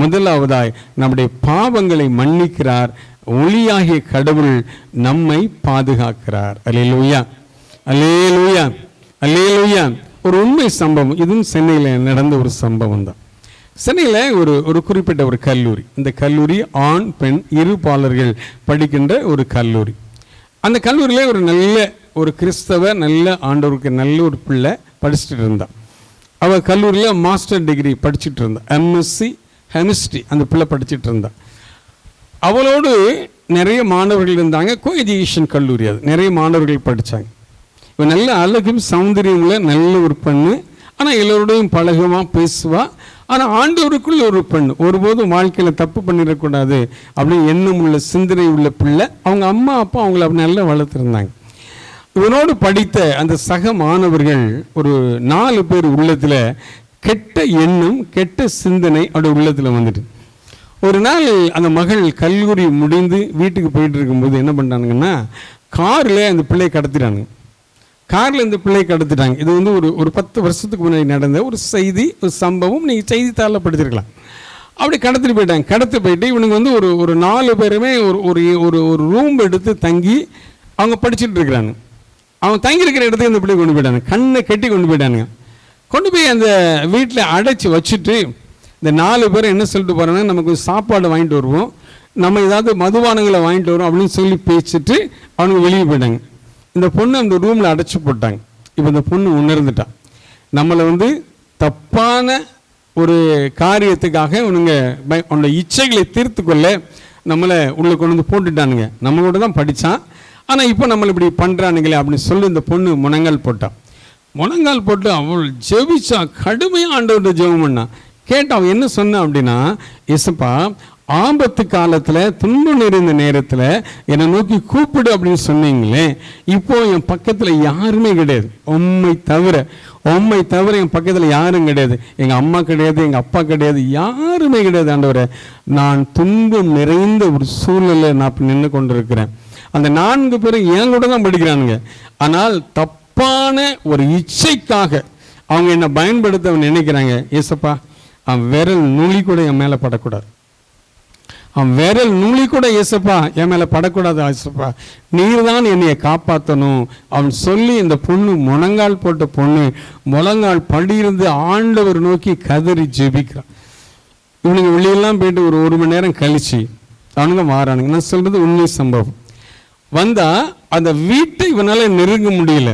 Speaker 1: முதலாவதாய் நம்முடைய பாவங்களை மன்னிக்கிறார். ஒளியாகிய கடவுள் நம்மை பாதுகாக்கிறார். அல்லேலூயா, அல்லேலூயா, அல்லேலூயா. ஒரு உண்மை சம்பவம், இதுவும் சென்னையில் நடந்த ஒரு சம்பவம் தான். சென்னையில் ஒரு குறிப்பிட்ட ஒரு கல்லூரி, இந்த கல்லூரி ஆண் பெண் இருபாலர்கள் படிக்கின்ற ஒரு கல்லூரி. அந்த கல்லூரியில் ஒரு நல்ல ஒரு கிறிஸ்தவ நல்ல ஆண்டவருக்கு நல்ல ஒரு பிள்ளை படிச்சுட்டு இருந்தான். அவள் கல்லூரியில் மாஸ்டர் டிகிரி படிச்சுட்டு இருந்தான், எம்எஸ்சி கெமிஸ்ட்ரி அந்த பிள்ளை படிச்சுட்டு இருந்தான். அவளோடு நிறைய மாணவர்கள் இருந்தாங்க. கோ எஜுகேஷன் கல்லூரி, அது நிறைய மாணவர்கள் படித்தாங்க. இவன் நல்ல அழகும் சௌந்தரியமில் நல்ல ஒரு பெண்ணு, ஆனால் எல்லோருடையும் பழகுவா, பேசுவா. ஆனால் ஆண்டவருக்குள்ள ஒரு பெண், ஒருபோதும் வாழ்க்கையில் தப்பு பண்ணிடக்கூடாது அப்படின்னு எண்ணம் உள்ள, சிந்தனை உள்ள பிள்ளை. அவங்க அம்மா அப்பா அவங்கள அப்படி நல்லா வளர்த்துருந்தாங்க. இவனோடு படித்த அந்த சக மாணவர்கள் ஒரு 4 பேர் உள்ளத்தில் கெட்ட எண்ணம், கெட்ட சிந்தனை அவருடைய உள்ளத்தில் வந்துட்டு, ஒரு நாள் அந்த மகள் கல்லூரி முடிந்து வீட்டுக்கு போயிட்டு இருக்கும்போது என்ன பண்ணுறானுங்கன்னா, காரில் அந்த பிள்ளையை கடத்திட்டானுங்க. காரில் இந்த பிள்ளையை கடத்திட்டாங்க. இது வந்து ஒரு 10 வருஷத்துக்கு முன்னாடி நடந்த ஒரு செய்தி, ஒரு சம்பவம். நீங்கள் செய்தித்தாளில் படிச்சிருக்கலாம். அப்படி கடத்திட்டு போயிட்டாங்க. கடத்தி போயிட்டு இவனுக்கு வந்து ஒரு 4 பேருமே ஒரு ரூம் எடுத்து தங்கி அவங்க படிச்சுட்டு இருக்கிறாங்க. அவங்க தங்கியிருக்கிற இடத்துக்கு அந்த பிள்ளையை கொண்டு போயிட்டாங்க, கண்ணை கட்டி கொண்டு போயிட்டானுங்க. கொண்டு போய் அந்த வீட்டில் அடைச்சி வச்சுட்டு இந்த 4 பேர் என்ன சொல்லிட்டு போகிறாங்கன்னா, நமக்கு சாப்பாடு வாங்கிட்டு வருவோம், நம்ம ஏதாவது மதுபானங்களை வாங்கிட்டு வரோம் அப்படின்னு சொல்லி பேசிட்டு அவனுக்கு வெளியே போயிட்டாங்க. இந்த பொண்ணு அந்த ரூமில் அடைச்சி போட்டாங்க. இப்போ இந்த பொண்ணு உணர்ந்துட்டான், நம்மளை வந்து தப்பான ஒரு காரியத்துக்காக உன்னுடைய இச்சைகளை தீர்த்து கொள்ள நம்மளை உள்ளே கொண்டு வந்து போட்டுட்டானுங்க. நம்மளோட தான் படித்தான், ஆனால் இப்போ நம்மளை இப்படி பண்ணுறானுங்களே அப்படின்னு சொல்லி இந்த பொண்ணு முழங்கால் போட்டான். முழங்கால் போட்டு அவள் ஜெபிச்சா, கடுமையாக ஆண்டவர்கிட்ட ஜெபம் பண்ணா. கேட்டா அவன் என்ன சொன்னான் அப்படின்னா, இயேசுப்பா ஆபத்து காலத்தில், துன்பம் நிறைந்த நேரத்தில் என்னை நோக்கி கூப்பிடு அப்படின்னு சொன்னீங்களே, இப்போ என் பக்கத்தில் யாருமே கிடையாது, உம்மை தவிர என் பக்கத்தில் யாரும் கிடையாது. எங்கள் அம்மா கிடையாது, எங்கள் அப்பா கிடையாது, யாருமே கிடையாது ஆண்டவரே. நான் துன்பம் நிறைந்த ஒரு சூழ்நிலை நான் நின்று கொண்டிருக்கிறேன். அந்த 4 பேரும் என் கூட தான் படிக்கிறானுங்க. ஆனால் தப்பான ஒரு இச்சைக்காக அவங்க என்னை பயன்படுத்த நினைக்கிறாங்க. ஏசப்பா, அவன் விரல் நுனி கூட என் மேலே படக்கூடாது, அவன் விரல் நுனி கூட ஏசப்பா என் மேலே படக்கூடாது. ஏசப்பா, நீர் தான் என்னையை காப்பாற்றணும் அவன் சொல்லி இந்த பொண்ணு, முழங்கால் போட்ட பொண்ணு, முழங்கால் படியிருந்து ஆண்டவர் நோக்கி கதறி ஜெபிக்கிறான். இவனுங்க வெளியெல்லாம் போயிட்டு ஒரு மணி நேரம் கழிச்சு அவனுங்க மாறானுங்க. நான் சொல்றது உண்மை சம்பவம். வந்தா அந்த வீட்டை இவனால நெருங்க முடியல,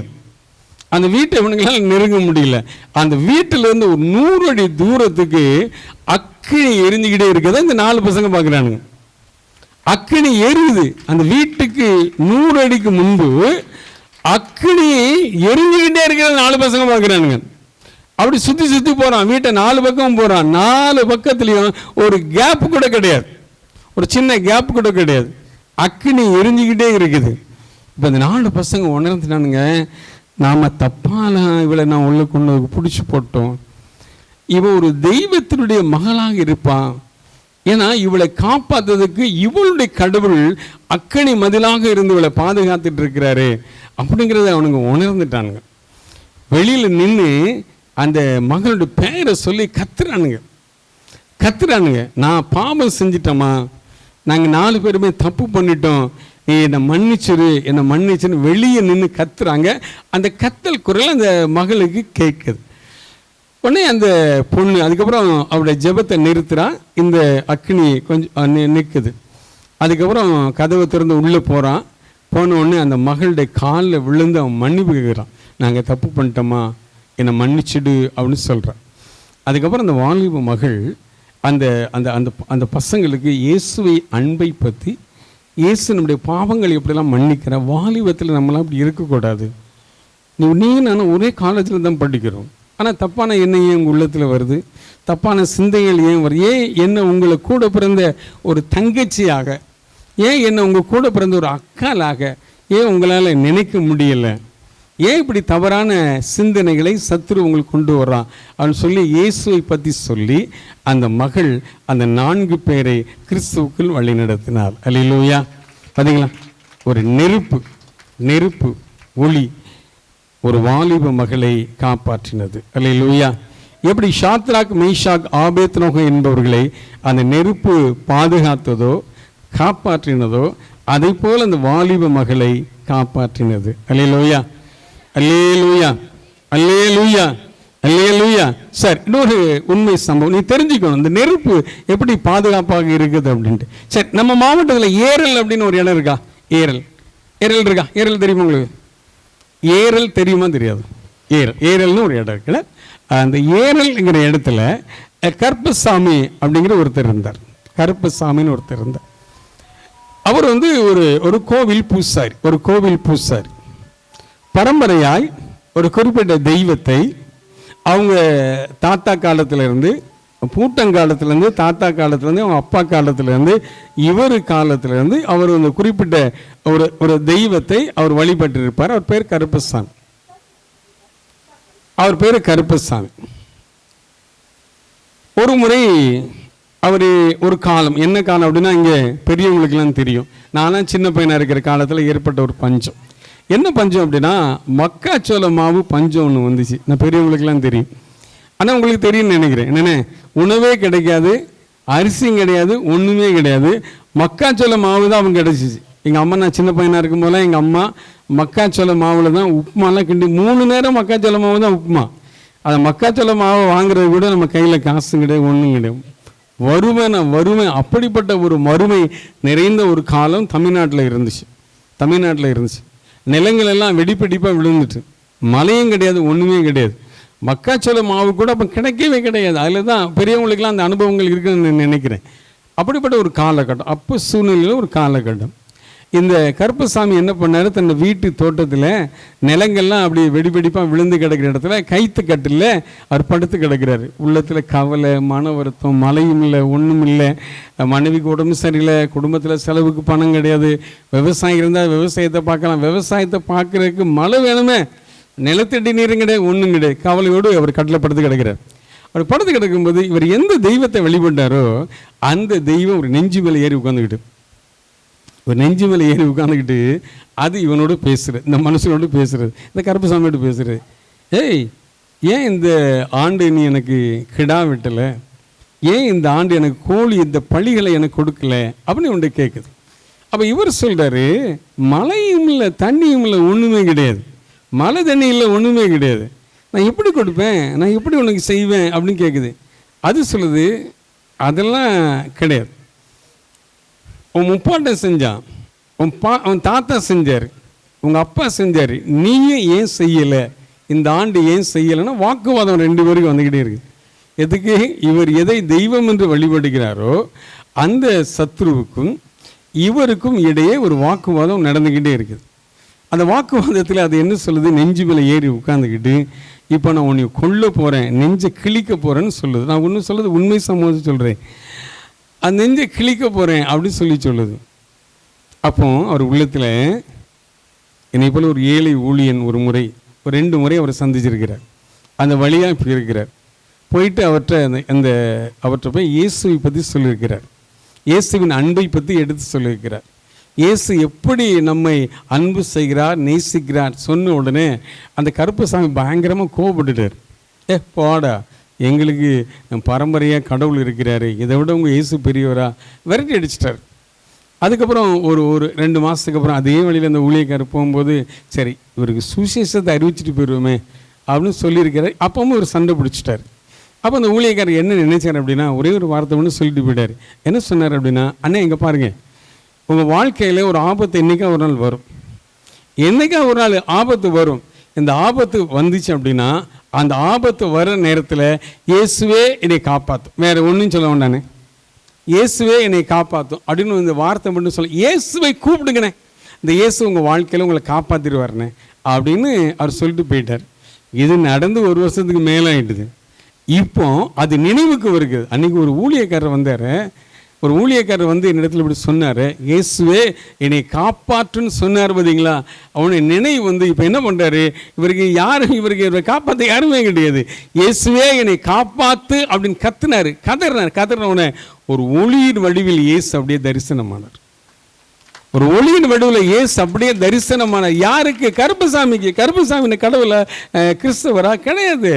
Speaker 1: அந்த வீட்டை இவனுங்களால நெருங்க முடியல. அந்த வீட்டிலேருந்து ஒரு 100 அடி தூரத்துக்கு அக்கினி எரிஞ்சுக்கிட்டே இருக்கிறத இந்த 4 பசங்க பார்க்குறானுங்க. அக்கினி எரியுது. அந்த வீட்டுக்கு 100 அடிக்கு முன்பு அக்கினி எரிஞ்சுக்கிட்டே இருக்கிறத 4 பசங்க பார்க்குறானுங்க. அப்படி சுற்றி சுற்றி போகிறான், வீட்டை 4 பக்கமும் போகிறான். 4 பக்கத்துலேயும் ஒரு கேப் கூட கிடையாது, ஒரு சின்ன கேப் கூட கிடையாது. அக்கினி எரிஞ்சுக்கிட்டே இருக்குது. இப்போ இந்த 4 பசங்க உணர்ந்துட்டானுங்க, நாம் தப்பாலாம் இவளை நான் உள்ள கொண்டு பிடிச்சி போட்டோம், இவன் ஒரு தெய்வத்தினுடைய மகளாக இருப்பான், ஏன்னா இவளை காப்பாற்றுறதுக்கு இவளுடைய கடவுள் அக்கனி மதிலாக இருந்து இவளை பாதுகாத்துட்டு இருக்கிறாரு அப்படிங்கிறத அவனுங்க உணர்ந்துட்டானுங்க. வெளியில் நின்று அந்த மகளுடைய பெயரை சொல்லி கத்துறானுங்க. நான் பாவம் செஞ்சிட்டோமா, நாங்கள் 4 பேருமே தப்பு பண்ணிட்டோம், நீ என்னை மன்னிச்சுன்னு வெளியே நின்று கத்துறாங்க. அந்த கத்தல் குரல் அந்த மகளுக்கு கேட்குது. உடனே அந்த பொண்ணு அதுக்கப்புறம் அவருடைய ஜெபத்தை நிறுத்துறா. இந்த அக்னி கொஞ்சம் நிற்குது. அதுக்கப்புறம் கதவை திறந்து உள்ளே போகிறான். போன உடனே அந்த மகளுடைய காலில் விழுந்து அவன் மன்னிப்பு கேட்குறான். நாங்கள் தப்பு பண்ணிட்டோமா, என்னை மன்னிச்சிடு அப்படின்னு சொல்கிறான். அதுக்கப்புறம் அந்த வாலிப மகள் அந்த அந்த அந்த அந்த பசங்களுக்கு இயேசுவை அன்பை பற்றி, இயேசு நம்முடைய பாவங்கள் எப்படிலாம் மன்னிக்கிற, வாலிபத்தில் நம்மளாம் அப்படி இருக்கக்கூடாது, நீங்கள் நானும் ஒரே காலேஜில் தான் படிக்கிறோம், ஆனால் தப்பான எண்ணம் ஏன் உங்கள் உள்ளத்தில் வருது, தப்பான சிந்தைகள் ஏன் வருது, ஏன் என்ன உங்களை கூட பிறந்த ஒரு தங்கச்சியாக, ஏன் என்ன உங்கள் கூட பிறந்த ஒரு அக்காலாக ஏன் உங்களால் நினைக்க முடியலை, ஏன் இப்படி தவறான சிந்தனைகளை சத்துரு உங்களுக்கு கொண்டு வர்றான் அப்படின்னு சொல்லி இயேசுவை பற்றி சொல்லி அந்த மகள் அந்த 4 பேரை கிறிஸ்துவுக்குள் வழி நடத்தினார். அல்லேலூயா. பார்த்தீங்களா, ஒரு நெருப்பு ஒளி ஒரு வாலிப மகளை காப்பாற்றினது. அல்லேலூயா. எப்படி ஷாத்ராக், மேஷாக், ஆபேத்நேகோ என்பவர்களை அந்த நெருப்பு பாதுகாத்ததோ காப்பாற்றினதோ அதை போல் அந்த வாலிப மகளை காப்பாற்றினது. அல்லேலூயா, அல்லேலூயா, அல்லேலூயா, அல்லேலூயா. சரி, இன்னொரு உண்மை சம்பவம் நீ தெரிஞ்சுக்கணும், இந்த நெருப்பு எப்படி பாதுகாப்பாக இருக்குது அப்படின்ட்டு. சரி, நம்ம மாவட்டத்தில் ஏரல் அப்படின்னு ஒரு இடம் இருக்கா? ஏரல் இருக்கா? ஏரல் தெரியுமா உங்களுக்கு? ஏரல் தெரியுமா தெரியாது? ஏரல்னு ஒரு இடம் இருக்குல்ல, அந்த ஏரல்ங்கிற இடத்துல கருப்பசாமி அப்படிங்கிற ஒருத்தர் இருந்தார். கருப்பசாமின்னு ஒருத்தர் இருந்தார். அவர் ஒரு கோவில் பூசாரி. பரம்பரையாய் ஒரு குறிப்பிட்ட தெய்வத்தை அவங்க தாத்தா காலத்திலேருந்து, பூட்டங்காலத்திலேருந்து, தாத்தா காலத்திலேருந்து, அவங்க அப்பா காலத்திலேருந்து, இவர் காலத்திலேருந்து அவர் குறிப்பிட்ட ஒரு தெய்வத்தை அவர் வழிபட்டிருப்பார். அவர் பேர் கருப்பசாமி. ஒரு முறை அவர் ஒரு காலம், என்ன காலம் அப்படின்னா, இங்கே பெரியவங்களுக்கெல்லாம் தெரியும், நான்லாம் சின்ன பையனாக இருக்கிற காலத்தில் ஏற்பட்ட ஒரு பஞ்சம். என்ன பஞ்சம் அப்படின்னா, மக்காச்சோள மாவு பஞ்சம் ஒன்று வந்துச்சு. நான் பெரியவங்களுக்கெல்லாம் தெரியும், ஆனால் உங்களுக்கு தெரியும்னு நினைக்கிறேன். என்னென்ன, உணவே கிடைக்காது, அரிசியும் கிடையாது, ஒன்றுமே கிடையாது, மக்காச்சோள மாவு தான் அவங்க கிடச்சிச்சு. எங்கள் அம்மா, நான் சின்ன பையனாக இருக்கும் போதெல்லாம் எங்கள் அம்மா மக்காச்சோள மாவில் தான் உப்புமாலாம் கிண்டி 3 நேரம் மக்காச்சோள மாவு தான் உப்புமா. அதை மக்காச்சோள மாவை வாங்குறது கூட நம்ம கையில் காசும் கிடையாது, ஒன்றும் கிடையாது. வறுமை, அப்படிப்பட்ட ஒரு வறுமை நிறைந்த ஒரு காலம் தமிழ்நாட்டில் இருந்துச்சு. நிலங்கள் எல்லாம் வெடிப்படிப்பாக விழுந்துட்டு, மழையும் கிடையாது, ஒன்றுமே கிடையாது. மக்காச்சோள மாவு கூட அப்போ கிடைக்கவே கிடையாது. அதில் தான் பெரியவங்களுக்கெல்லாம் அந்த அனுபவங்கள் இருக்குன்னு நினைக்கிறேன். அப்படிப்பட்ட ஒரு காலகட்டம், அப்போ சூழ்நிலையில் ஒரு காலகட்டம். இந்த கருப்பசாமி என்ன பண்ணார், தன் வீட்டு தோட்டத்தில் நிலங்கள்லாம் அப்படி வெடிப்பாக விழுந்து கிடக்கிற இடத்துல கைத்து கட்டில் அவர் படுத்து கிடக்கிறாரு. உள்ளத்தில் கவலை, மன வருத்தம், மழையும் இல்லை, ஒன்றும் இல்லை, மனைவிக்கு உடம்பு சரியில்லை, குடும்பத்தில் செலவுக்கு பணம் கிடையாது, விவசாயம் இருந்தால் விவசாயத்தை பார்க்கலாம், விவசாயத்தை பார்க்குறதுக்கு மழை வேணுமே, நிலத்தடி நீரும் கிடையாது, ஒன்றும் கிடையாது, கவலையோடு அவர் கட்டில் படுத்து கிடக்கிறார். அவர் படுத்து கிடக்கும்போது இவர் எந்த தெய்வத்தை வழிபட்டாரோ அந்த தெய்வம் ஒரு நெஞ்சு மேலே ஏறி உட்காந்துக்கிட்டு, ஒரு நெஞ்சு மேலே ஏறி உட்காந்துக்கிட்டு அது இவனோடு பேசுகிறது, இந்த மனுஷனோடு பேசுகிறது, இந்த கருப்பசாமியோடு பேசுகிறது. ஏய், ஏன் இந்த ஆண்டு நீ எனக்கு கிடா வெட்டலை, ஏன் இந்த ஆண்டு எனக்கு கோழி இந்த பழிகளை எனக்கு கொடுக்கல அப்படின்னு இவன்கிட்ட கேட்குது. அப்போ இவர் சொல்கிறாரு, மழையும் இல்லை, தண்ணியும் இல்லை, ஒன்றுமே கிடையாது, மழை தண்ணி இல்லை, ஒன்றுமே கிடையாது, நான் எப்படி கொடுப்பேன், நான் எப்படி உனக்கு செய்வேன் அப்படின்னு கேட்குது. அது சொல்லுது, அதெல்லாம் கிடையாது, உன் முப்பாட்டன் செஞ்சான், உன் தாத்தா செஞ்சார், உங்கள் அப்பா செஞ்சார், நீயும் ஏன் செய்யலை, இந்த ஆண்டு ஏன் செய்யலைன்னா வாக்குவாதம் ரெண்டு பேருக்கு வந்துக்கிட்டே இருக்குது. எதுக்கு, இவர் எதை தெய்வம் என்று வழிபடுகிறாரோ அந்த சத்ருவுக்கும் இவருக்கும் இடையே ஒரு வாக்குவாதம் நடந்துக்கிட்டே இருக்குது. அந்த வாக்குவாதத்தில் அது என்ன சொல்லுது, நெஞ்சு மேலே ஏறி உட்காந்துக்கிட்டு, இப்போ நான் உன்னை கொல்ல போகிறேன், நெஞ்சை கிழிக்க போகிறேன்னு சொல்லுது. நான் ஒன்று சொல்லுது உண்மை சம்பவம் சொல்கிறேன், அந்த நெஞ்சை கிழிக்க போகிறேன் அப்படின்னு சொல்லுது. அப்போ அவர் உள்ளத்தில் என்னை போல் ஒரு ஏழை ஊழியன் ஒரு 2 முறை அவரை சந்திச்சிருக்கிறார். அந்த வழியாக போயிருக்கிறார். போயிட்டு அவர்கிட்ட போய் இயேசுவை பற்றி சொல்லியிருக்கிறார், இயேசுவின் அன்பை பற்றி எடுத்து சொல்லியிருக்கிறார். இயேசு எப்படி நம்மை அன்பு செய்கிறார், நேசிக்கிறார் சொன்ன உடனே அந்த கருப்பசாமி பயங்கரமாக கோவப்பட்டுட்டார். போடா, எங்களுக்கு பரம்பரையாக கடவுள் இருக்கிறாரு, இதை விட உங்கள் இயேசு பெரியவரா, விரட்டி அடிச்சிட்டார். அதுக்கப்புறம் ஒரு 2 மாதத்துக்கு அப்புறம் அதே வழியில் அந்த ஊழியக்காரர் போகும்போது, சரி இவருக்கு சுவிசேஷத்தை அறிவிச்சிட்டு போயிடுவோமே அப்படின்னு சொல்லியிருக்கிறார். அப்பவும் ஒரு சண்டை பிடிச்சிட்டார். அப்போ அந்த ஊழியக்காரர் என்ன நினைச்சார் அப்படின்னா, ஒரே ஒரு வார்த்தை ஒன்று சொல்லிட்டு போயிட்டார். என்ன சொன்னார் அப்படின்னா, அண்ணே இங்கே பாருங்கள், உங்கள் வாழ்க்கையில் ஒரு ஆபத்து என்றைக்கா ஒரு நாள் வரும், என்றைக்கா ஒரு நாள் ஆபத்து வரும். இந்த ஆபத்து வந்துச்சு அப்படின்னா அந்த ஆபத்து வர நேரத்தில் இயேசுவே என்னை காப்பாற்றும், வேறு ஒன்றும் சொல்ல வேண்டானே, இயேசுவே என்னை காப்பாற்றும் அப்படின்னு இந்த வார்த்தை மட்டும் சொல்ல, இயேசுவை கூப்பிடுங்கண்ணே, இந்த இயேசு உங்கள் வாழ்க்கையில் உங்களை காப்பாற்றிடுவார்ண்ணே அப்படின்னு அவர் சொல்லிட்டு போயிட்டார். இது நடந்து 1 வருஷத்துக்கு மேலே ஆகிட்டுது. இப்போ அது நினைவுக்கு வருகிறது. அன்றைக்கி ஒரு ஊழியக்காரர் வந்தார், ஒரு ஊழியக்காரர் வந்து என்னிடத்தில் இப்படி சொன்னார், இயேசுவே என்னை காப்பாற்றுன்னு சொன்னார் பார்த்தீங்களா, அவனுடைய நினைவு வந்து இப்போ என்ன பண்ணுறாரு, இவருக்கு காப்பாற்ற யாருமே கிடையாது, இயேசுவே என்னை காப்பாற்று அப்படின்னு கத்துறவனை ஒரு ஒளியின் வடிவில் இயேசு அப்படியே தரிசனமானார். ஒரு ஒளியின் வடிவில் இயேசு அப்படியே தரிசனமானார். யாருக்கு? கருப்பசாமிக்கு. கருப்பசாமி கடவுளை கிறிஸ்தவரா கிடையாது.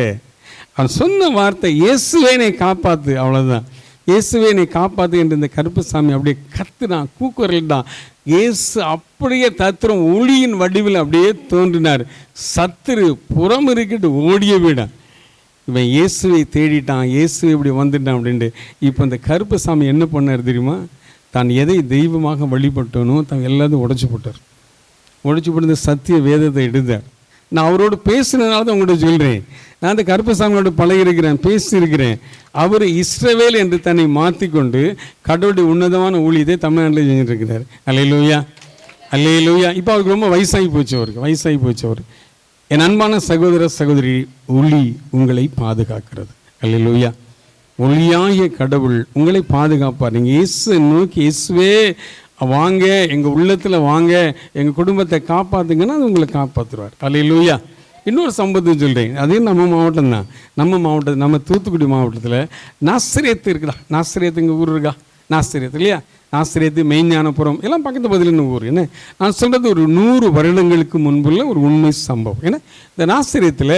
Speaker 1: அவன் சொன்ன வார்த்தை இயேசுவே என்னை காப்பாற்று, அவ்வளோதான். இயேசுவே என்னை காப்பாற்று என்று இந்த கருப்பசாமி அப்படியே கத்துனான், கூக்குரல் தான். இயேசு அப்படியே தத்துவம் ஒளியின் வடிவில் அப்படியே தோன்றினார். சத்துரு புறம் இருக்கிட்டு ஓடிய விடான். இவன் இயேசுவை தேடிட்டான், இயேசுவை இப்படி வந்துட்டான் அப்படின்ட்டு. இப்போ இந்த கருப்பசாமி என்ன பண்ணார் தெரியுமா, தான் எதை தெய்வமாக வழிபட்டனோ தான் எல்லாத்தையும் உடைச்சி போட்டார். உடைச்சி போட்டு இந்த சத்திய வேதத்தை எடுத்தார். நான் அவரோடு பேசினதுனால தான் உங்கள்கிட்ட சொல்கிறேன். நான் அந்த கருப்பசாமியோடு பழகிருக்கிறேன், பேசியிருக்கிறேன். அவர் இஸ்ரவேல் என்று தன்னை மாற்றிக்கொண்டு கடவுளுடைய உன்னதமான ஊழியத்தை தமிழ்நாட்டில் செஞ்சுருக்கிறார். அல்லேலூயா, அல்லேலூயா. இப்போ அவருக்கு ரொம்ப வயசாகி போச்சு. அவர் என் அன்பான சகோதர சகோதரி, ஒளி உங்களை பாதுகாக்கிறது. அல்லேலூயா. ஒளியாகிய கடவுள் உங்களை பாதுகாப்பார். நீங்கள் இயேசு நோக்கி, இயேசுவே வாங்க, எங்கள் உள்ளத்தில் வாங்க, எங்கள் குடும்பத்தை காப்பாற்றுங்கன்னா அது உங்களை காப்பாற்றுவார். அல்லேலூயா. இன்னொரு சம்பவத்தை சொல்கிறேன், அதையும் நம்ம மாவட்டம் தான். நம்ம தூத்துக்குடி மாவட்டத்தில் நாசரேத்து இருக்குதா, நாசரேத்து எங்கள் ஊர் இருக்கா, நாசரேத்து இல்லையா, நாசரேத்து, மெய்ஞானபுரம் எல்லாம் பக்கத்து பதிலுன்னு ஊர். என்ன நான் சொல்கிறது ஒரு 100 வருடங்களுக்கு முன்புள்ள ஒரு உண்மை சம்பவம். ஏன்னா இந்த நாசரேத்தில்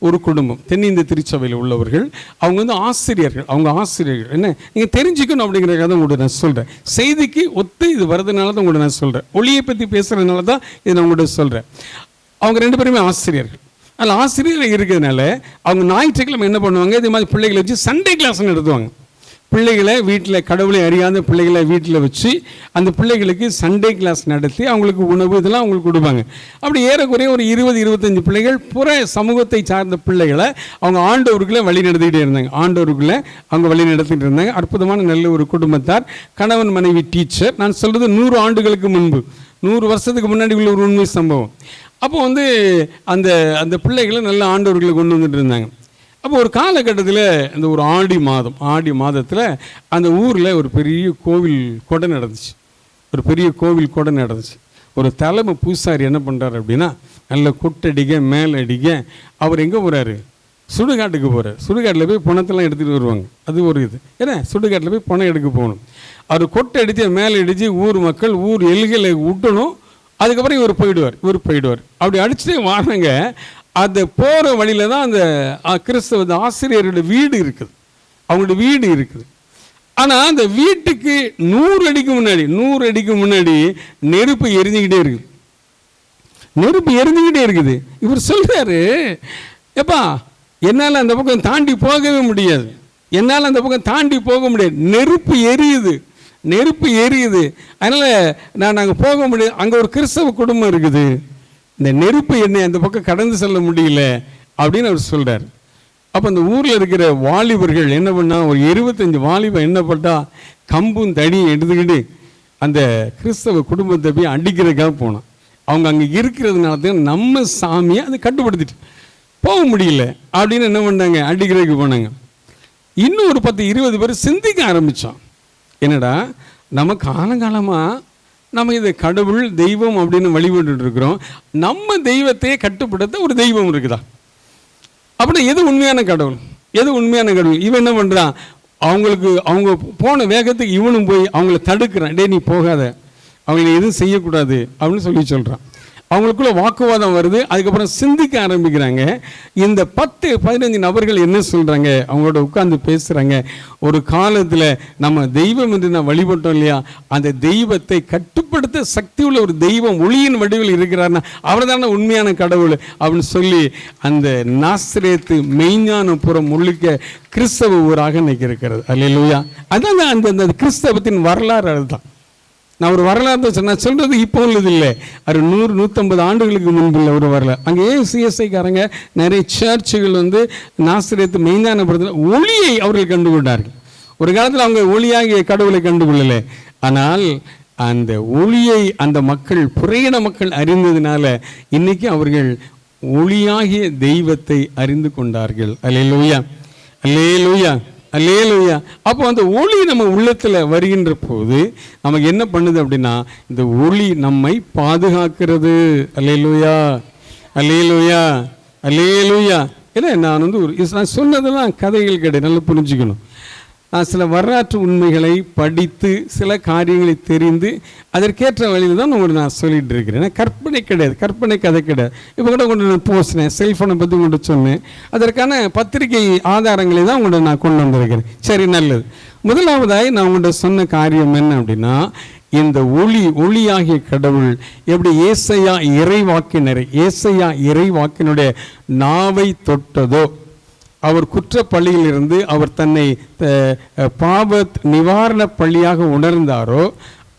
Speaker 1: ஒரு குடும்பம், தென்னிந்திய திருச்சபையில் உள்ளவர்கள், அவங்க வந்து ஆசிரியர்கள். என்ன நீங்கள் தெரிஞ்சுக்கணும் அப்படிங்கிறத உங்கள்கிட்ட நான் சொல்கிறேன். செய்திக்கு ஒத்து இது வரதுனால தான் உங்கள்கிட்ட நான் சொல்கிறேன். ஒளியை பற்றி பேசுகிறதுனால தான் இதை நான் உங்கள்கிட்ட சொல்கிறேன். அவங்க 2 பேருமே ஆசிரியர்கள். அதில் ஆசிரியர் இருக்கிறதுனால அவங்க ஞாயிற்றுக்கிழமை என்ன பண்ணுவாங்க, இதே மாதிரி பிள்ளைகளை வச்சு சண்டே கிளாஸ்ன்னு நடத்துவாங்க. பிள்ளைகளை வீட்டில், கடவுளை அறியாத பிள்ளைகளை வீட்டில் வச்சு அந்த பிள்ளைகளுக்கு சண்டே கிளாஸ் நடத்தி அவங்களுக்கு உணவு இதெல்லாம் அவங்களுக்கு கொடுப்பாங்க. அப்படி ஏறக்குறைய ஒரு 20-25 பிள்ளைகள் புற சமூகத்தை சார்ந்த பிள்ளைகளை அவங்க ஆண்டவருக்குள்ளே வழி நடத்திக்கிட்டே இருந்தாங்க. ஆண்டவருக்குள்ளே அவங்க வழி நடத்திட்டு இருந்தாங்க. அற்புதமான நல்ல ஒரு குடும்பத்தார், கணவன் மனைவி, டீச்சர். நான் சொல்கிறது 100 ஆண்டுகளுக்கு முன்பு, 100 வருஷத்துக்கு முன்னாடி உள்ள ஒரு உண்மை சம்பவம். அப்போ அந்த அந்த பிள்ளைகளை நல்ல ஆண்டவர்களை கொண்டு வந்துட்டு இருந்தாங்க. அப்போ ஒரு காலகட்டத்தில் இந்த ஒரு ஆடி மாதத்தில் அந்த ஊரில் ஒரு பெரிய கோவில் கொடை நடந்துச்சு. ஒரு பெரிய கோவில் கொடை நடந்துச்சு. ஒரு தலைமை பூசாரி என்ன பண்ணுறாரு அப்படின்னா, நல்ல கொட்டடிக்க மேலடிக்க அவர் எங்கே போகிறாரு, சுடுகாட்டுக்கு போகிறார். சுடுகாட்டில் போய் பணத்தெல்லாம் எடுத்துகிட்டு வருவாங்க. அது ஒரு இது, ஏன்னா சுடுகாட்டில் போய் பணம் எடுக்க போகணும். அவர் கொட்டை அடித்து மேலே அடித்து ஊர் மக்கள் ஊர் எல்கையில் விட்டணும். அதுக்கப்புறம் இவர் போயிடுவார். அப்படி அடிச்சுட்டே வாங்க. அது போகிற வழியில் தான் அந்த கிறிஸ்தவ ஆசிரியரோட வீடு இருக்குது, அவங்களோட வீடு இருக்குது. ஆனால் அந்த வீட்டுக்கு 100 அடிக்கு முன்னாடி நெருப்பு எரிஞ்சுக்கிட்டே இருக்குது. இவர் சொல்கிறாரு, எப்பா என்னால் அந்த பக்கம் தாண்டி போகவே முடியாது, நெருப்பு எரியுது, அதனால் நாங்கள் போக முடியாது. அங்கே ஒரு கிறிஸ்தவ குடும்பம் இருக்குது, இந்த நெருப்பு என்னை அந்த பக்கம் கடந்து செல்ல முடியல அப்படின்னு அவர் சொல்கிறார். அப்போ அந்த ஊரில் இருக்கிற வாலிபர்கள் என்ன பண்ணா, ஒரு 25 வாலிபர் என்ன பண்ணா, கம்பும் தடியும் எடுத்துக்கிட்டு அந்த கிறிஸ்தவ குடும்பத்தை போய் அடிக்கிறதுக்காக போனோம். அவங்க அங்கே இருக்கிறதுனால தான் நம்ம சாமியை அதை கட்டுப்படுத்திட்டு போக முடியல அப்படின்னு என்ன பண்ணாங்க, அடிக்கிறதுக்கு போனாங்க. இன்னும் ஒரு 10-20 பேர் சிந்திக்க ஆரம்பித்தோம். என்னடா, நம்ம காலங்காலமாக நம்ம இதை கடவுள் தெய்வம் அப்படின்னு வழிபட்டு இருக்கிறோம், நம்ம தெய்வத்தையே கட்டுப்படுத்த ஒரு தெய்வம் இருக்குதா அப்படின்னா எது உண்மையான கடவுள்? இவன் என்ன பண்ணுறான், அவங்க போன வேகத்துக்கு இவனும் போய் அவங்கள தடுக்கிறான். டே நீ போகாத, அவங்களை எதுவும் செய்யக்கூடாது அப்படின்னு சொல்கிறான். அவங்களுக்குள்ள வாக்குவாதம் வருது. அதுக்கப்புறம் சிந்திக்க ஆரம்பிக்கிறாங்க. இந்த 10-15 நபர்கள் என்ன சொல்கிறாங்க, அவங்களோட உட்கார்ந்து பேசுகிறாங்க. ஒரு காலத்தில் நம்ம தெய்வம் என்று நான் வழிபட்டோம் இல்லையா, அந்த தெய்வத்தை கட்டுப்படுத்த சக்தி உள்ள ஒரு தெய்வம் ஒளியின் வடிவில் இருக்கிறார்னா அவர் தானே உண்மையான கடவுள் அப்படின்னு சொல்லி அந்த நாசரேத்து மெய்ஞானபுரம் முழுக்க கிறிஸ்தவ ஊராக இன்னைக்கு இருக்கிறது. அல்லேலூயா. அதான் அந்த கிறிஸ்தவத்தின் வரலாறு. அதுதான் நான் ஒரு வரலாறு நான் சொல்கிறது இப்போ உள்ளது இல்லை, அது 100-150 ஆண்டுகளுக்கு முன்புள்ள ஒரு வரலாறு. அங்கே சிஎஸ்ஐக்காரங்க நிறைய சர்ச்சுகள் நாசரேத்து மெய்ஞானபுரத்தில் ஒளியை அவர்கள் கண்டுகொண்டார்கள். ஒரு காலத்தில் அவங்க ஒளியாகிய கடவுளை கண்டுகொள்ளலை, ஆனால் அந்த ஒளியை அந்த மக்கள், புறையின மக்கள் அறிந்ததுனால இன்னைக்கு அவர்கள் ஒளியாகிய தெய்வத்தை அறிந்து கொண்டார்கள். அல்லேலூயா, அல்லேலூயா, அல்லேலூயா. அப்போ அந்த ஒளி நம்ம உள்ளத்தில் வருகின்ற போது நமக்கு என்ன பண்ணுது அப்படின்னா, இந்த ஒளி நம்மை பாதுகாக்கிறது. அல்லேலூயா, அல்லேலூயா, அல்லேலூயா. ஏன்னா நான் சொன்னதெல்லாம் கதைகள் கிடையாது, நல்லா புரிஞ்சுக்கணும். நான் சில வரலாற்று உண்மைகளை படித்து சில காரியங்களை தெரிந்து அதற்கேற்ற வழியில் தான் உங்களுக்கு நான் சொல்லிகிட்டு இருக்கிறேன். ஏன்னா கற்பனை கிடையாது, கற்பனை கதை கிடையாது. இப்போ கூட கொண்டு நான் போஸ்டினேன், செல்ஃபோனை பற்றி கொண்டு சொன்னேன். அதற்கான பத்திரிகை ஆதாரங்களை தான் உங்கள்கிட்ட நான் கொண்டு வந்திருக்கிறேன். சரி, நல்லது. முதலாவதாய் நான் உங்கள்கிட்ட சொன்ன காரியம் என்ன அப்படின்னா, இந்த ஒளியாகிய கடவுள் எப்படி ஏசையா இறைவாக்கினுடைய நாவை தொட்டதோ, அவர் குற்றப்பள்ளியிலிருந்து அவர் தன்னை பாவ நிவாரண பள்ளியாக உணர்ந்தாரோ,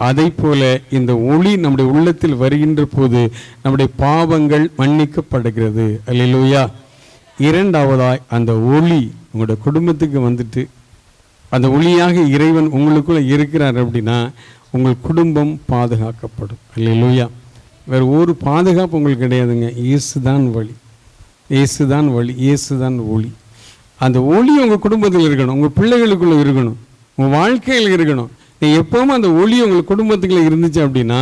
Speaker 1: அதை போல இந்த ஒளி நம்முடைய உள்ளத்தில் வருகின்ற போது நம்முடைய பாவங்கள் மன்னிக்கப்படுகிறது. அல்லேலூயா. இரண்டாவதாய் அந்த ஒளி உங்களுடைய குடும்பத்துக்கு வந்துட்டு, அந்த ஒளியாக இறைவன் உங்களுக்குள்ள இருக்கிறார் அப்படின்னா உங்கள் குடும்பம் பாதுகாக்கப்படும். அல்லேலூயா. வேறு ஒரு பாதுகாப்பு உங்களுக்கு கிடையாதுங்க. இயேசுதான் வழி, இயேசுதான் வழி, இயேசுதான் ஒளி. அந்த ஒளி உங்கள் குடும்பத்தில் இருக்கணும், உங்கள் பிள்ளைகளுக்குள்ளே இருக்கணும், உங்கள் வாழ்க்கையில் இருக்கணும். நீ எப்போவும் அந்த ஒளி உங்கள் குடும்பத்துக்குள்ளே இருந்துச்சு அப்படின்னா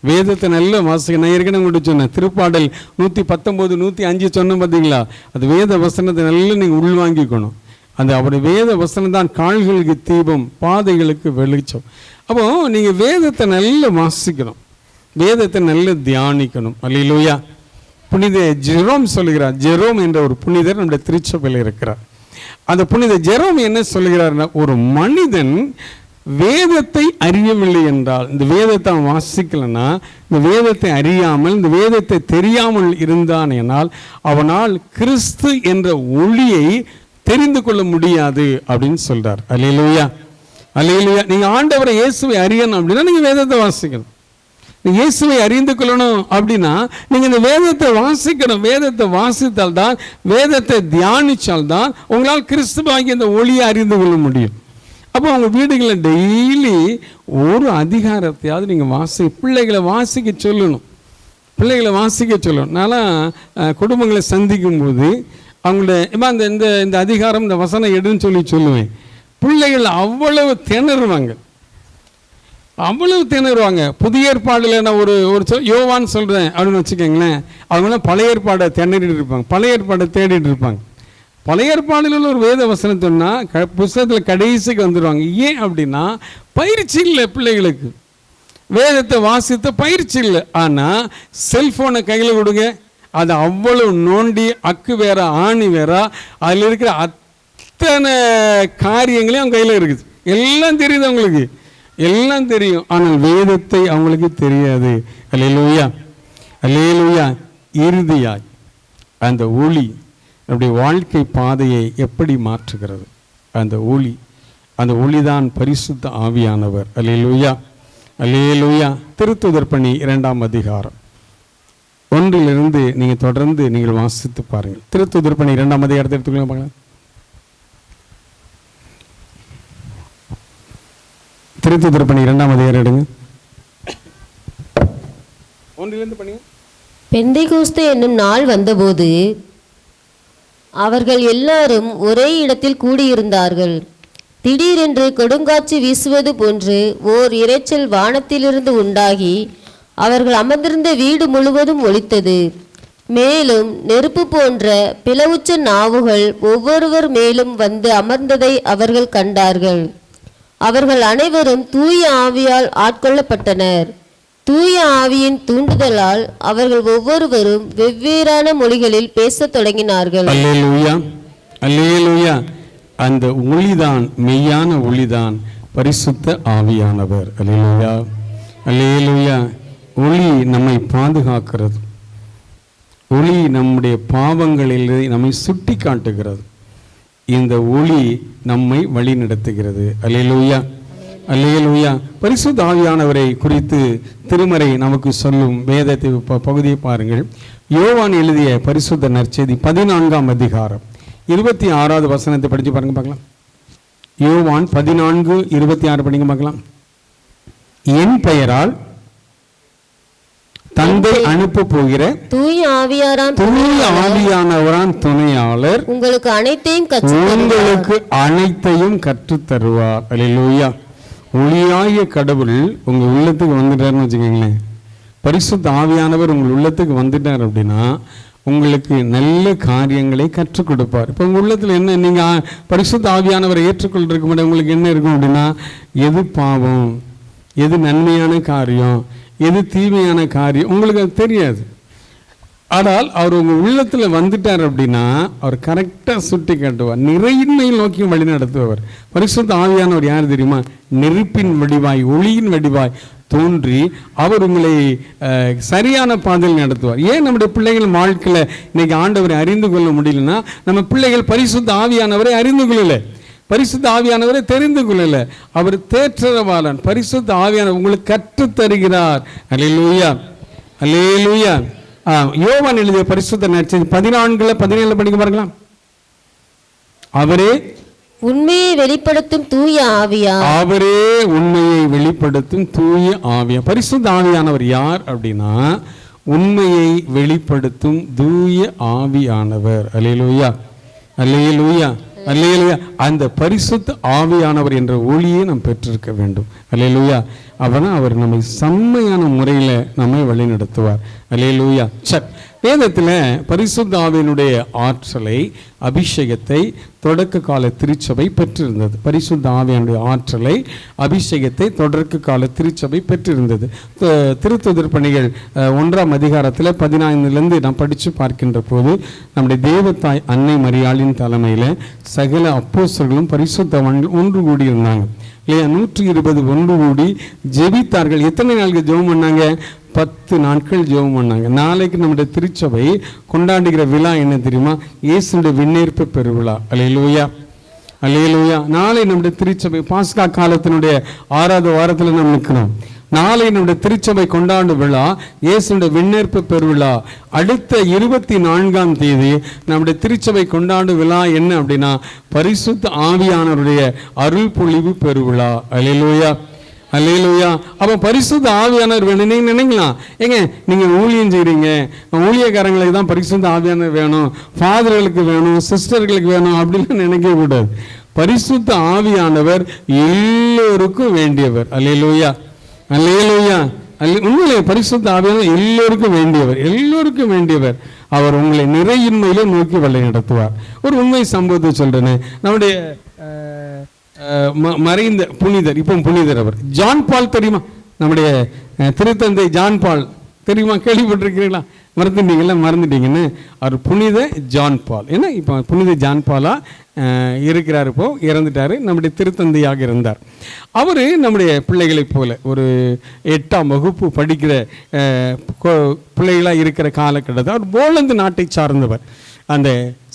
Speaker 1: வேதத்தை நல்ல வாசிக்க. நான் ஏற்கனவே உங்கள்கிட்ட சொன்னேன், திருப்பாடல் 119, 105 சொன்னேன் பார்த்தீங்களா, அது வேத வசனத்தை நல்லா நீங்கள் உள்வாங்கிக்கணும். அந்த அவருடைய வேத வசனம் தான் கால்களுக்கு தீபம், பாதைகளுக்கு வெளிச்சம். அப்போ நீங்கள் வேதத்தை நல்லா வாசிக்கணும், வேதத்தை நல்லா தியானிக்கணும். அல்லேலூயா. புனித ஜெரோம் சொல்லுகிறார். ஜெரோம் என்ற ஒரு புனிதர் நம்முடைய திருச்சபையில் இருக்கிறார். அந்த புனித ஜெரோம் என்ன சொல்லுகிறார்னா, ஒரு மனிதன் வேதத்தை அறியவில்லை என்றால், இந்த வேதத்தை அவன் வாசிக்கலன்னா, இந்த வேதத்தை அறியாமல், இந்த வேதத்தை தெரியாமல் இருந்தான் என்னால் அவனால் கிறிஸ்து என்ற ஒளியை தெரிந்து கொள்ள முடியாது அப்படின்னு சொல்றார். அல்லேலூயா, அல்லேலூயா. நீங்க ஆண்டவரை இயேசுவை அறியணும் அப்படின்னா நீங்க வேதத்தை வாசிக்கணும். நீங்க இயேசுவை அறிந்து கொள்ளணும் அப்படின்னா நீங்க இந்த வேதத்தை வாசிக்கணும். வேதத்தை வாசித்தால் தான், வேதத்தை தியானித்தால் தான் உங்களால் கிறிஸ்துவாகிய இந்த ஒளியை அறிந்து கொள்ள முடியும். அப்போ அவங்க வீடுகளில் டெய்லி ஒரு அதிகாரத்தையாவது நீங்கள் பிள்ளைகளை வாசிக்க சொல்லணும். பிள்ளைகளை வாசிக்க சொல்லணும். நான்லாம் குடும்பங்களை சந்திக்கும் போது அவங்களோட அந்த இந்த இந்த அதிகாரம், இந்த வசனம் எடுன்னு சொல்லுவேன். பிள்ளைகள் அவ்வளவு திணறுவாங்க, அவ்வளவு திணறுவாங்க. புதிய ஏற்பாடில் நான் ஒரு யோவான்னு சொல்கிறேன் அப்படின்னு வச்சுக்கோங்களேன், அவங்களாம் பழைய ஏற்பாடை திணறிட்டு இருப்பாங்க, பழைய ஏற்பாடை தேடிட்டு இருப்பாங்க. பழைய ஏற்பாடில் ஒரு வேத வசனத்தோன்னா புத்தகத்தில் கடைசிக்கு வந்துடுவாங்க. ஏன் அப்படின்னா பயிற்சி இல்லை பிள்ளைகளுக்கு, வேதத்தை வாசித்த பயிற்சி இல்லை. ஆனால் செல்ஃபோனை கையில் கொடுங்க, அதை அவ்வளவு நோண்டி அக்கு வேற ஆணி வேற, அதில் இருக்கிற அத்தனை காரியங்களையும் அவங்க கையில் இருக்குது. எல்லாம் தெரியுது அவங்களுக்கு, எல்லாம் தெரியும். ஆனால் வேதத்தை அவங்களுக்கு தெரியாது. அல்லேலூயா, அல்லேலூயா. இறுதியாய் அந்த ஒளி நம்முடைய வாழ்க்கை பாதையை எப்படி மாற்றுகிறது? அந்த ஒளிதான் பரிசுத்த ஆவியானவர். அல்லேலூயா, அல்லேலூயா. திருத்துதர் பணி 2ஆம் அதிகாரம் 1 நீங்கள் தொடர்ந்து நீங்கள் வாசித்து பாருங்கள். திருத்துதர் பணி 2ஆம் அதிகாரத்தை எடுத்துக்கொள்ள பார்க்கலாம். திருத்துதர் பணி 2ஆம் அதிகாரம் எடுங்க, 1 படிங்க.
Speaker 2: பெந்தைகோஸ்து என்னும் நாள் வந்தபோது அவர்கள் எல்லாரும் ஒரே இடத்தில் கூடியிருந்தார்கள். திடீரென்று கொடுங்காற்று வீசுவது போன்று ஓர் இரைச்சல் வானத்திலிருந்து உண்டாகி அவர்கள் அமர்ந்திருந்த வீடு முழுவதும் ஒலித்தது. மேலும் நெருப்பு போன்ற பிளவுற்ற நாவுகள் ஒவ்வொருவர் மேலும் வந்து அமர்ந்ததை அவர்கள் கண்டார்கள். அவர்கள் அனைவரும் தூய ஆவியால் ஆட்கொள்ளப்பட்டனர். தூய ஆவியின் தூண்டுதலால் அவர்கள் ஒவ்வொருவரும் வெவ்வேறான மொழிகளில் பேசத் தொடங்கினார்கள்.
Speaker 1: அல்லேலூயா, அல்லேலூயா. அந்த ஒளிதான், மெய்யான ஒளிதான் பரிசுத்த ஆவியானவர். அல்லேலூயா, அல்லேலூயா. ஒளி நம்மை பாதுகாக்கிறது. ஒளி நம்முடைய பாவங்களில் நம்மை சுட்டி காட்டுகிறது. இந்த ஒளி நம்மை வழி நடத்துகிறது. அல்லேலூயா, அல்லேலூயா. பரிசுத்த ஆவியானவரை குறித்து திருமறை நமக்கு சொல்லும் வேதத்தை பகுதியை பாருங்கள். யோவான் எழுதிய பரிசுத்த நற்செய்தி 14ஆம் அதிகாரம் 26வது வசனத்தை படித்து பாருங்க பார்க்கலாம். யோவான் 14:26 படிங்க பார்க்கலாம். என் பெயரால் தந்தை அனுப்ப போகிற தூய ஆவியானவரான் துணையாளர் உங்களுக்கு அனைத்தையும் கற்றுத் தருவார். அல்லேலூயா. ஒளியாகிய கடவுள் உங்க உள்ளத்துக்கு வந்துட்டாருன்னு வச்சுக்கோங்களேன். பரிசுத்த ஆவியானவர் உங்கள் உள்ளத்துக்கு வந்துட்டார் அப்படின்னா உங்களுக்கு நல்ல காரியங்களை கற்றுக் கொடுப்பார். இப்போ உங்கள் உள்ளத்தில் என்ன, நீங்கள் பரிசுத்த ஆவியானவரை ஏற்றுக்கொள்றதுக்கு முன்னாடி உங்களுக்கு என்ன இருக்கும் அப்படின்னா, எது பாவம், எது நன்மையான காரியம், எது தீமையான காரியம் உங்களுக்கு அது தெரியாது. ஆனால் அவர் உங்கள் உள்ளத்தில் வந்துட்டார் அப்படின்னா அவர் கரெக்டாக சுட்டி காட்டுவார், நிறையின்மையில் நோக்கி வழி நடத்துவார். பரிசுத்த ஆவியானவர் யார் தெரியுமா? நெருப்பின் வடிவாய், ஒளியின் வடிவாய் தோன்றி அவர் உங்களை சரியான பாதையில் நடத்துவார். ஏன் நம்முடைய பிள்ளைகள் வாழ்க்கையில் இன்னைக்கு ஆண்டவரை அறிந்து கொள்ள முடியலன்னா, நம்ம பிள்ளைகள் பரிசுத்த ஆவியானவரை அறிந்து கொள்ளலை, பரிசுத்த ஆவியானவரை தெரிந்து கொள்ளலை. அவர் தேற்றரவாளன். பரிசுத்த ஆவியானவர் உங்களுக்கு கற்றுத் தருகிறார். அல்லேலூயா, அல்லேலூயா. யோவான் எழுதிய பரிசுத்த நற்செய்தி 14:17 படிக்க பாருங்களா. அவரே
Speaker 2: உண்மையை வெளிப்படுத்தும் தூய ஆவியா,
Speaker 1: அவரே உண்மையை வெளிப்படுத்தும் தூய ஆவியா. பரிசுத்த ஆவியானவர் யார் அப்படின்னா உண்மையை வெளிப்படுத்தும் தூய ஆவியானவர். அல்லேலூயா, அல்லேலூயா, அல்லேலூயா. அந்த பரிசுத்த ஆவியானவர் என்ற ஒளியை நாம் பெற்றிருக்க வேண்டும். அல்லேலூயா. அவனா அவர் நம்மை செம்மையான முறையில் நம்மை வழி நடத்துவார். அல்லேலூயா. சட் வேதத்தில் பரிசுத்த ஆவியினுடைய ஆற்றலை, அபிஷேகத்தை தொடக்க கால திருச்சபை பெற்றிருந்தது. பரிசுத்த ஆவியானுடைய ஆற்றலை, அபிஷேகத்தை தொடக்க கால திருச்சபை பெற்றிருந்தது. திருத்துதர் பணிகள் 1ஆம் அதிகாரத்தில் 15 நாம் படித்து பார்க்கின்ற போது நம்முடைய தேவத்தாய் அன்னை மரியாளின் தலைமையில் சகல அப்போஸ்தலர்களும் பரிசுத்தவான்கள் ஒன்று கூடியிருந்தாங்க இல்லையா? 120 ஒன்று கூடி ஜெபித்தார்கள். எத்தனை நாளுக்கு ஜெபம் பண்ணாங்க? 10 நாட்கள் ஜெபம் பண்ணாங்க. நாளைக்கு நம்முடைய திருச்சபை கொண்டாடுகிற விழா என்ன தெரியுமா? இயேசுடைய விண்ணேற்பு பெருவிழா. அல்லேலூயா, அல்லேலூயா. நாளை நம்முடைய திருச்சபை பாஸ்கா காலத்தினுடைய 6வது வாரத்தில் நாம் நிற்கிறோம். நாளை நம்முடைய திருச்சபை கொண்டாடும் விழா இயேசுடைய விண்ணேற்பு பெருவிழா. அடுத்த 24ஆம் தேதி நம்முடைய திருச்சபை கொண்டாடும் விழா என்ன அப்படின்னா பரிசுத்த ஆவியானவருடைய அருள் பொழிவு பெருவிழா. அல்லேலூயா, அல்லேலூயா. அப்போ பரிசுத்த ஆவியானவர் வேணும். நீங்கள் நினைக்கலாம், ஏங்க நீங்கள் ஊழியம் செய்கிறீங்க, ஊழியக்காரங்களுக்கு தான் பரிசுத்த ஆவியானவர் வேணும், ஃபாதர்களுக்கு வேணும், சிஸ்டர்களுக்கு வேணும் அப்படின்னு நினைக்க கூடாது. பரிசுத்த ஆவியானவர் எல்லோருக்கும் வேண்டியவர். அல்லேலூயா, அல்லேலூயா. உண்மையிலே பரிசுத்த ஆவியானவர் எல்லோருக்கும் வேண்டியவர், எல்லோருக்கும் வேண்டியவர். அவர் உங்களை நிறையின்மையில நோக்கி வழி நடத்துவார். ஒரு உண்மை சம்பவத்தை சொல்றேன்னு, நம்முடைய மறைந்த புனிதர், இப்போ புனிதர், அவர் ஜான் பால் தெரியுமா? நம்முடைய திருத்தந்தை ஜான் பால் தெரியுமா? கேள்விப்பட்டிருக்கிறீங்களா? மறந்துட்டீங்கன்னு. அவர் புனித ஜான் பால். ஏன்னா இப்போ புனித ஜான் பாலா இருக்கிறார், இப்போ இறந்துட்டார். நம்முடைய திருத்தந்தையாக இருந்தார். அவர் நம்முடைய பிள்ளைகளைப் போல ஒரு 8ஆம் வகுப்பு படிக்கிற பிள்ளைகளாக இருக்கிற காலகட்டத்தில் அவர் போலந்து நாட்டை சார்ந்தவர். அந்த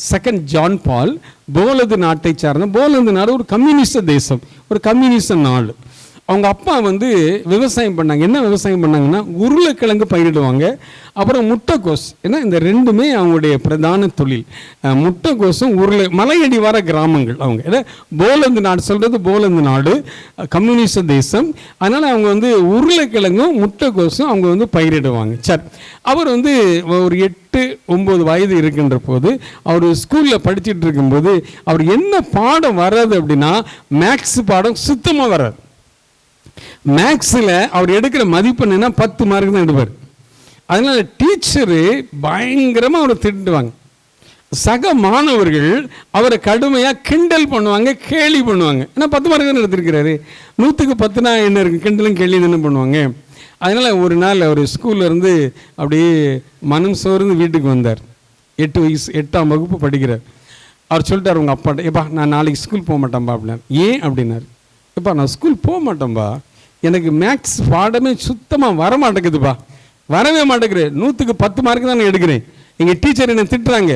Speaker 1: 2nd ஜான் பால் போலந்து நாட்டை சார்ந்த, போலந்து நாடு ஒரு கம்யூனிஸ்ட் தேசம், ஒரு கம்யூனிஸ்ட் நாடு. அவங்க அப்பா விவசாயம் பண்ணாங்க. என்ன விவசாயம் பண்ணாங்கன்னா உருளைக்கிழங்கு பயிரிடுவாங்க, அப்புறம் முட்டைக்கோஸ். ஏன்னா இந்த ரெண்டுமே அவங்களுடைய பிரதான தொழில். முட்டைக்கோசும் மலையடி வர கிராமங்கள் அவங்க. ஏன்னா போலந்து நாடு சொல்கிறது, போலந்து நாடு கம்யூனிஸ்ட் தேசம். அதனால் அவங்க உருளைக்கிழங்கும் முட்டைக்கோசும் அவங்க பயிரிடுவாங்க. சரி, அவர் ஒரு 8-9 வயது இருக்கின்ற போது அவர் ஸ்கூலில் படிச்சுட்டு இருக்கும்போது அவர் என்ன பாடம் வர்றது அப்படின்னா மேக்ஸ் பாடம் சுத்தமாக வராது. மேக்ஸில் அவர் எடுக்கிற மதிப்பெண் என்ன 10 மார்க் தான் எடுப்பார். அதனால டீச்சரு பயங்கரமாக அவரை திட்டுவாங்க. சக மாணவர்கள் அவரை கடுமையாக கிண்டல் பண்ணுவாங்க, கேலி பண்ணுவாங்க. ஏன்னா 10 மார்க் தான் எடுத்திருக்கிறாரு, 100க்கு 10னா என்ன இருக்குது, கிண்டலும் கேள்வி என்ன பண்ணுவாங்க. அதனால் ஒரு நாள் அவர் ஸ்கூல்லேருந்து அப்படியே மனம் சோர்ந்து வீட்டுக்கு வந்தார். 8 வயசு, 8ஆம் வகுப்பு படிக்கிறார். அவர் சொல்லிட்டார் உங்கள் அப்பாட்ட, எப்பா நான் நாளைக்கு ஸ்கூல் போக மாட்டேன்பா அப்படின்னார். ஏன் அப்படின்னாரு. எப்பா நான் ஸ்கூல் போக மாட்டேன்பா, எனக்கு மேக்ஸ் பாடமே சுத்தமாக வர மாட்டேங்குதுப்பா, வரவே மாட்டேங்கிறேன், 100க்கு 10 மார்க் தான் நான் எடுக்கிறேன். எங்கள் டீச்சர் என்னை திட்டுறாங்க,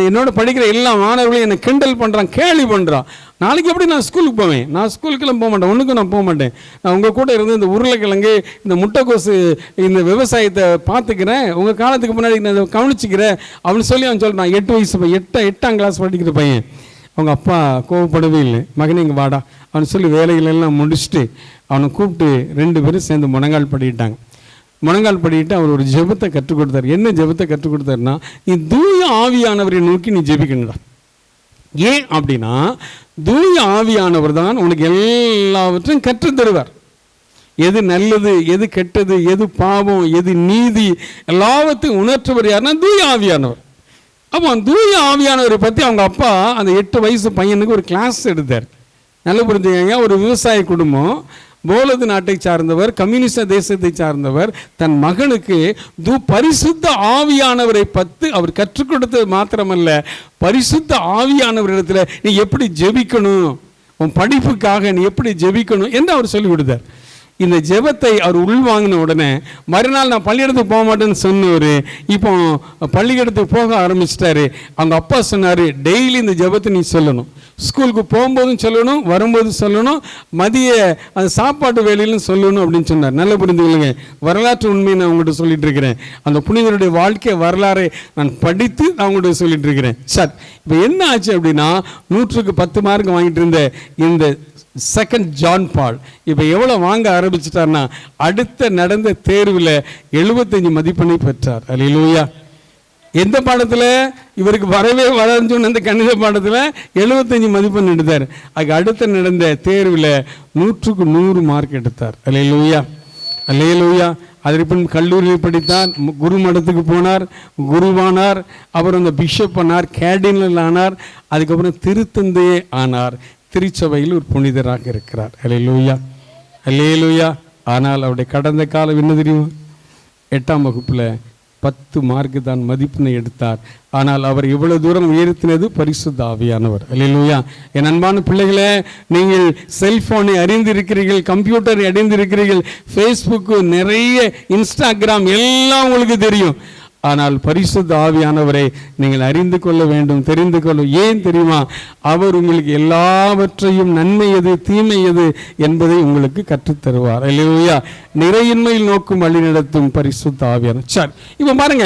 Speaker 1: என்னோட படிக்கிற எல்லா மாணவர்களையும் என்னை கிண்டல் பண்ணுறான், கேலி பண்ணுறான். நாளைக்கு எப்படி நான் ஸ்கூலுக்கு போவேன்? நான் ஸ்கூலுக்கெல்லாம் போக மாட்டேன், ஒன்றுக்கும் நான் போக மாட்டேன். நான் உங்கள் கூட இருந்து இந்த உருளைக்கிழங்கு, இந்த முட்டைக்கோசு, இந்த விவசாயத்தை பார்த்துக்கிறேன், உங்கள் காலத்துக்கு முன்னாடி நான் இதை கவனிச்சிக்கிறேன் அப்படின்னு சொல்லி அவன் சொல்கிறான். 8 வயசு, 8ஆம் கிளாஸ் படிக்கிற பையன். அவங்க அப்பா கோவப்படவே இல்லை. மகனே இங்கே வாடா அவனு சொல்லி வேலைகளெல்லாம் முடிச்சுட்டு அவனை கூப்பிட்டு 2 பேரும் சேர்ந்து முழங்கால் படிக்கிட்டாங்க. முழங்கால் படிக்கிட்டு அவர் ஒரு ஜெபத்தை கற்றுக் கொடுத்தார். என்ன ஜெபத்தை கற்றுக் கொடுத்தாருன்னா, நீ தூய ஆவியானவரை நோக்கி நீ ஜெபிக்கணுடா. ஏன் அப்படின்னா தூய ஆவியானவர் தான் உனக்கு எல்லாவற்றையும் கற்றுத் தருவார். எது நல்லது, எது கெட்டது, எது பாவம், எது நீதி, எல்லாவற்றையும் உணர்த்துவர் யாருன்னா தூய ஆவியானவர். அப்போ தூய ஆவியானவரை பற்றி அவங்க அப்பா அந்த 8 வயசு பையனுக்கு ஒரு கிளாஸ் எடுத்தார். நல்ல புரிஞ்சுக்கங்க, ஒரு விவசாய குடும்பம், போலந்து நாட்டை சார்ந்தவர், கம்யூனிஸ்ட் தேசத்தை சார்ந்தவர், தன் மகனுக்கு பரிசுத்த ஆவியானவரை பற்றி அவர் கற்றுக் கொடுத்தது மாத்திரமல்ல, பரிசுத்த ஆவியானவரிடத்தில் நீ எப்படி ஜெபிக்கணும், உன் படிப்புக்காக நீ எப்படி ஜெபிக்கணும் என்று அவர் சொல்லிக் கொடுத்தார். இந்த ஜெபத்தை அவர் உள்வாங்கின உடனே மறுநாள் நான் பள்ளியிடத்துக்கு போக மாட்டேன்னு சொன்னவர் இப்போ பள்ளியிடத்துக்கு போக ஆரம்பிச்சிட்டாரு. அவங்க அப்பா சொன்னார், டெய்லி இந்த ஜெபத்தை நீ சொல்லணும், ஸ்கூலுக்கு போகும்போதும் சொல்லணும், வரும்போது சொல்லணும், மதிய அந்த சாப்பாட்டு வேலையிலும் சொல்லணும் அப்படின்னு சொன்னார். நல்ல புரிந்துக்கொள்ளுங்க, வரலாற்று உண்மையை நான் உங்கள்கிட்ட சொல்லிட்டு இருக்கிறேன். அந்த புனிதருடைய வாழ்க்கை வரலாறை நான் படித்து நான் உங்கள்கிட்ட சொல்லிட்டு இருக்கிறேன். சார் இப்போ என்ன ஆச்சு அப்படின்னா 100க்கு 10 மார்க் வாங்கிட்டு இருந்த இந்த 2nd ஜான் பால் இப்போ எவ்வளோ வாங்க ஆரம்பிச்சிட்டார்னா அடுத்த நடந்த தேர்வில் 75 மதிப்பெண்ணை பெற்றார். அல்லேலூயா. எந்த பாடத்தில் இவருக்கு வரவே வராதுன்னு சொன்ன அந்த கணித பாடத்தில் 75 மதிப்பெண் எடுத்தார். அதுக்கு அடுத்த நடந்த தேர்வில் 100க்கு 100 மார்க் எடுத்தார். அல்லேலூயா, அல்லேலூயா. அதற்கு பின் கல்லூரியில் படித்தார், குரு மடத்துக்கு போனார், குருவானார், அப்புறம் அந்த பிஷப் ஆனார், கேர்டினல் ஆனார், அதுக்கப்புறம் திருத்தந்தையே ஆனார். திருச்சபையில் ஒரு புனிதராக இருக்கிறார். அல்லேலூயா, அல்லேலூயா. ஆனால் அவருடைய கடந்த காலம் என்ன தெரியுமா? 8ஆம் வகுப்பில் 10 மார்க்கு தான் மதிப்பெண்ணை எடுத்தார். ஆனால் அவர் இவ்வளவு தூரம் உயர்த்தினது பரிசுத்த ஆவியானவர். அல்லேலூயா. என் அன்பான பிள்ளைகளே, நீங்கள் செல்போனை அறிந்திருக்கிறீர்கள், கம்ப்யூட்டரை அறிந்திருக்கிறீர்கள், ஃபேஸ்புக்கு, நிறைய இன்ஸ்டாகிராம் எல்லாம் உங்களுக்கு தெரியும். ஆனால் பரிசுத்த ஆவியானவரை நீங்கள் அறிந்து கொள்ள வேண்டும், தெரிந்து கொள்ள. ஏன் தெரியுமா? அவர் உங்களுக்கு எல்லாவற்றையும் நன்மை எது தீமை எது என்பதை உங்களுக்கு கற்றுத்தருவார். அல்லேலூயா. நிறையின்மையில் நோக்கும் வழி நடத்தும் பரிசுத்த ஆவியானவர். சரி, இப்போ பாருங்க,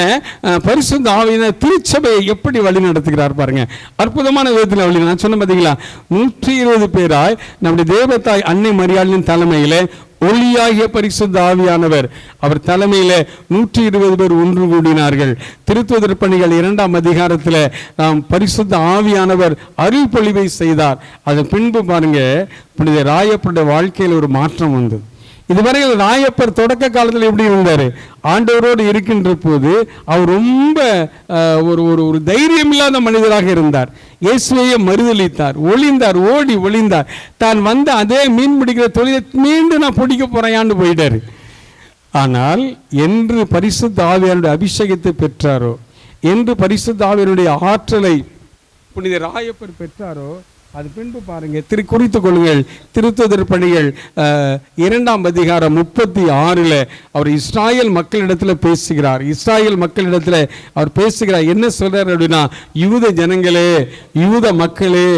Speaker 1: பரிசுத்த ஆவியானவர் திருச்சபையை எப்படி வழி நடத்துகிறார் பாருங்க. அற்புதமான விதத்தில் வழி. நான் சொன்ன பார்த்தீங்களா, 120 பேராய் நம்முடைய தேவதாய் அன்னை மரியாளின் தலைமையிலே ஒளியாகிய பரிசுத்த ஆவியானவர் அவர் தலைமையில 120 பேர் ஒன்று கூடினார்கள். திருத்துதர் பணிகள் 2ஆம் அதிகாரத்தில் நாம் பரிசுத்த ஆவியானவர் அருள் பொழிவை செய்தார். அதன் பின்பு பாருங்க, புனித ராயப்பருடைய வாழ்க்கையில் ஒரு மாற்றம் வந்தது. இதுவரையில் ராயப்பர் தொடக்க காலத்தில் எப்படி இருந்தார்? ஆண்டவரோடு இருக்கின்ற போது அவர் ரொம்ப ஒரு தைரியம் இல்லாத மனிதராக இருந்தார். இயேசுவையே மறுதலித்தார், ஒளிந்தார், ஓடி ஒளிந்தார். தான் வந்த அதே மீன் பிடிக்கிற தொழிலை மீண்டும் நான் பிடிக்க போறேன்னு போயிட்டாரு. ஆனால் என்று பரிசுத்த ஆவியானுடைய அபிஷேகத்தை பெற்றாரோ, என்று பரிசுத்த ஆவியானுடைய ஆற்றலை புனித ராயப்பர் பெற்றாரோ, அது பின்பு பாருங்க, குறித்துக் கொள்ளுங்கள். திருத்துதர் பணிகள் 2ஆம் அதிகாரம் 36 அவர் இஸ்ராயல் மக்களிடத்தில் பேசுகிறார். இஸ்ராயல் மக்களிடத்தில் அவர் பேசுகிறார். என்ன சொல்றார் அப்படின்னா, யூத ஜனங்களே, யூத மக்களே,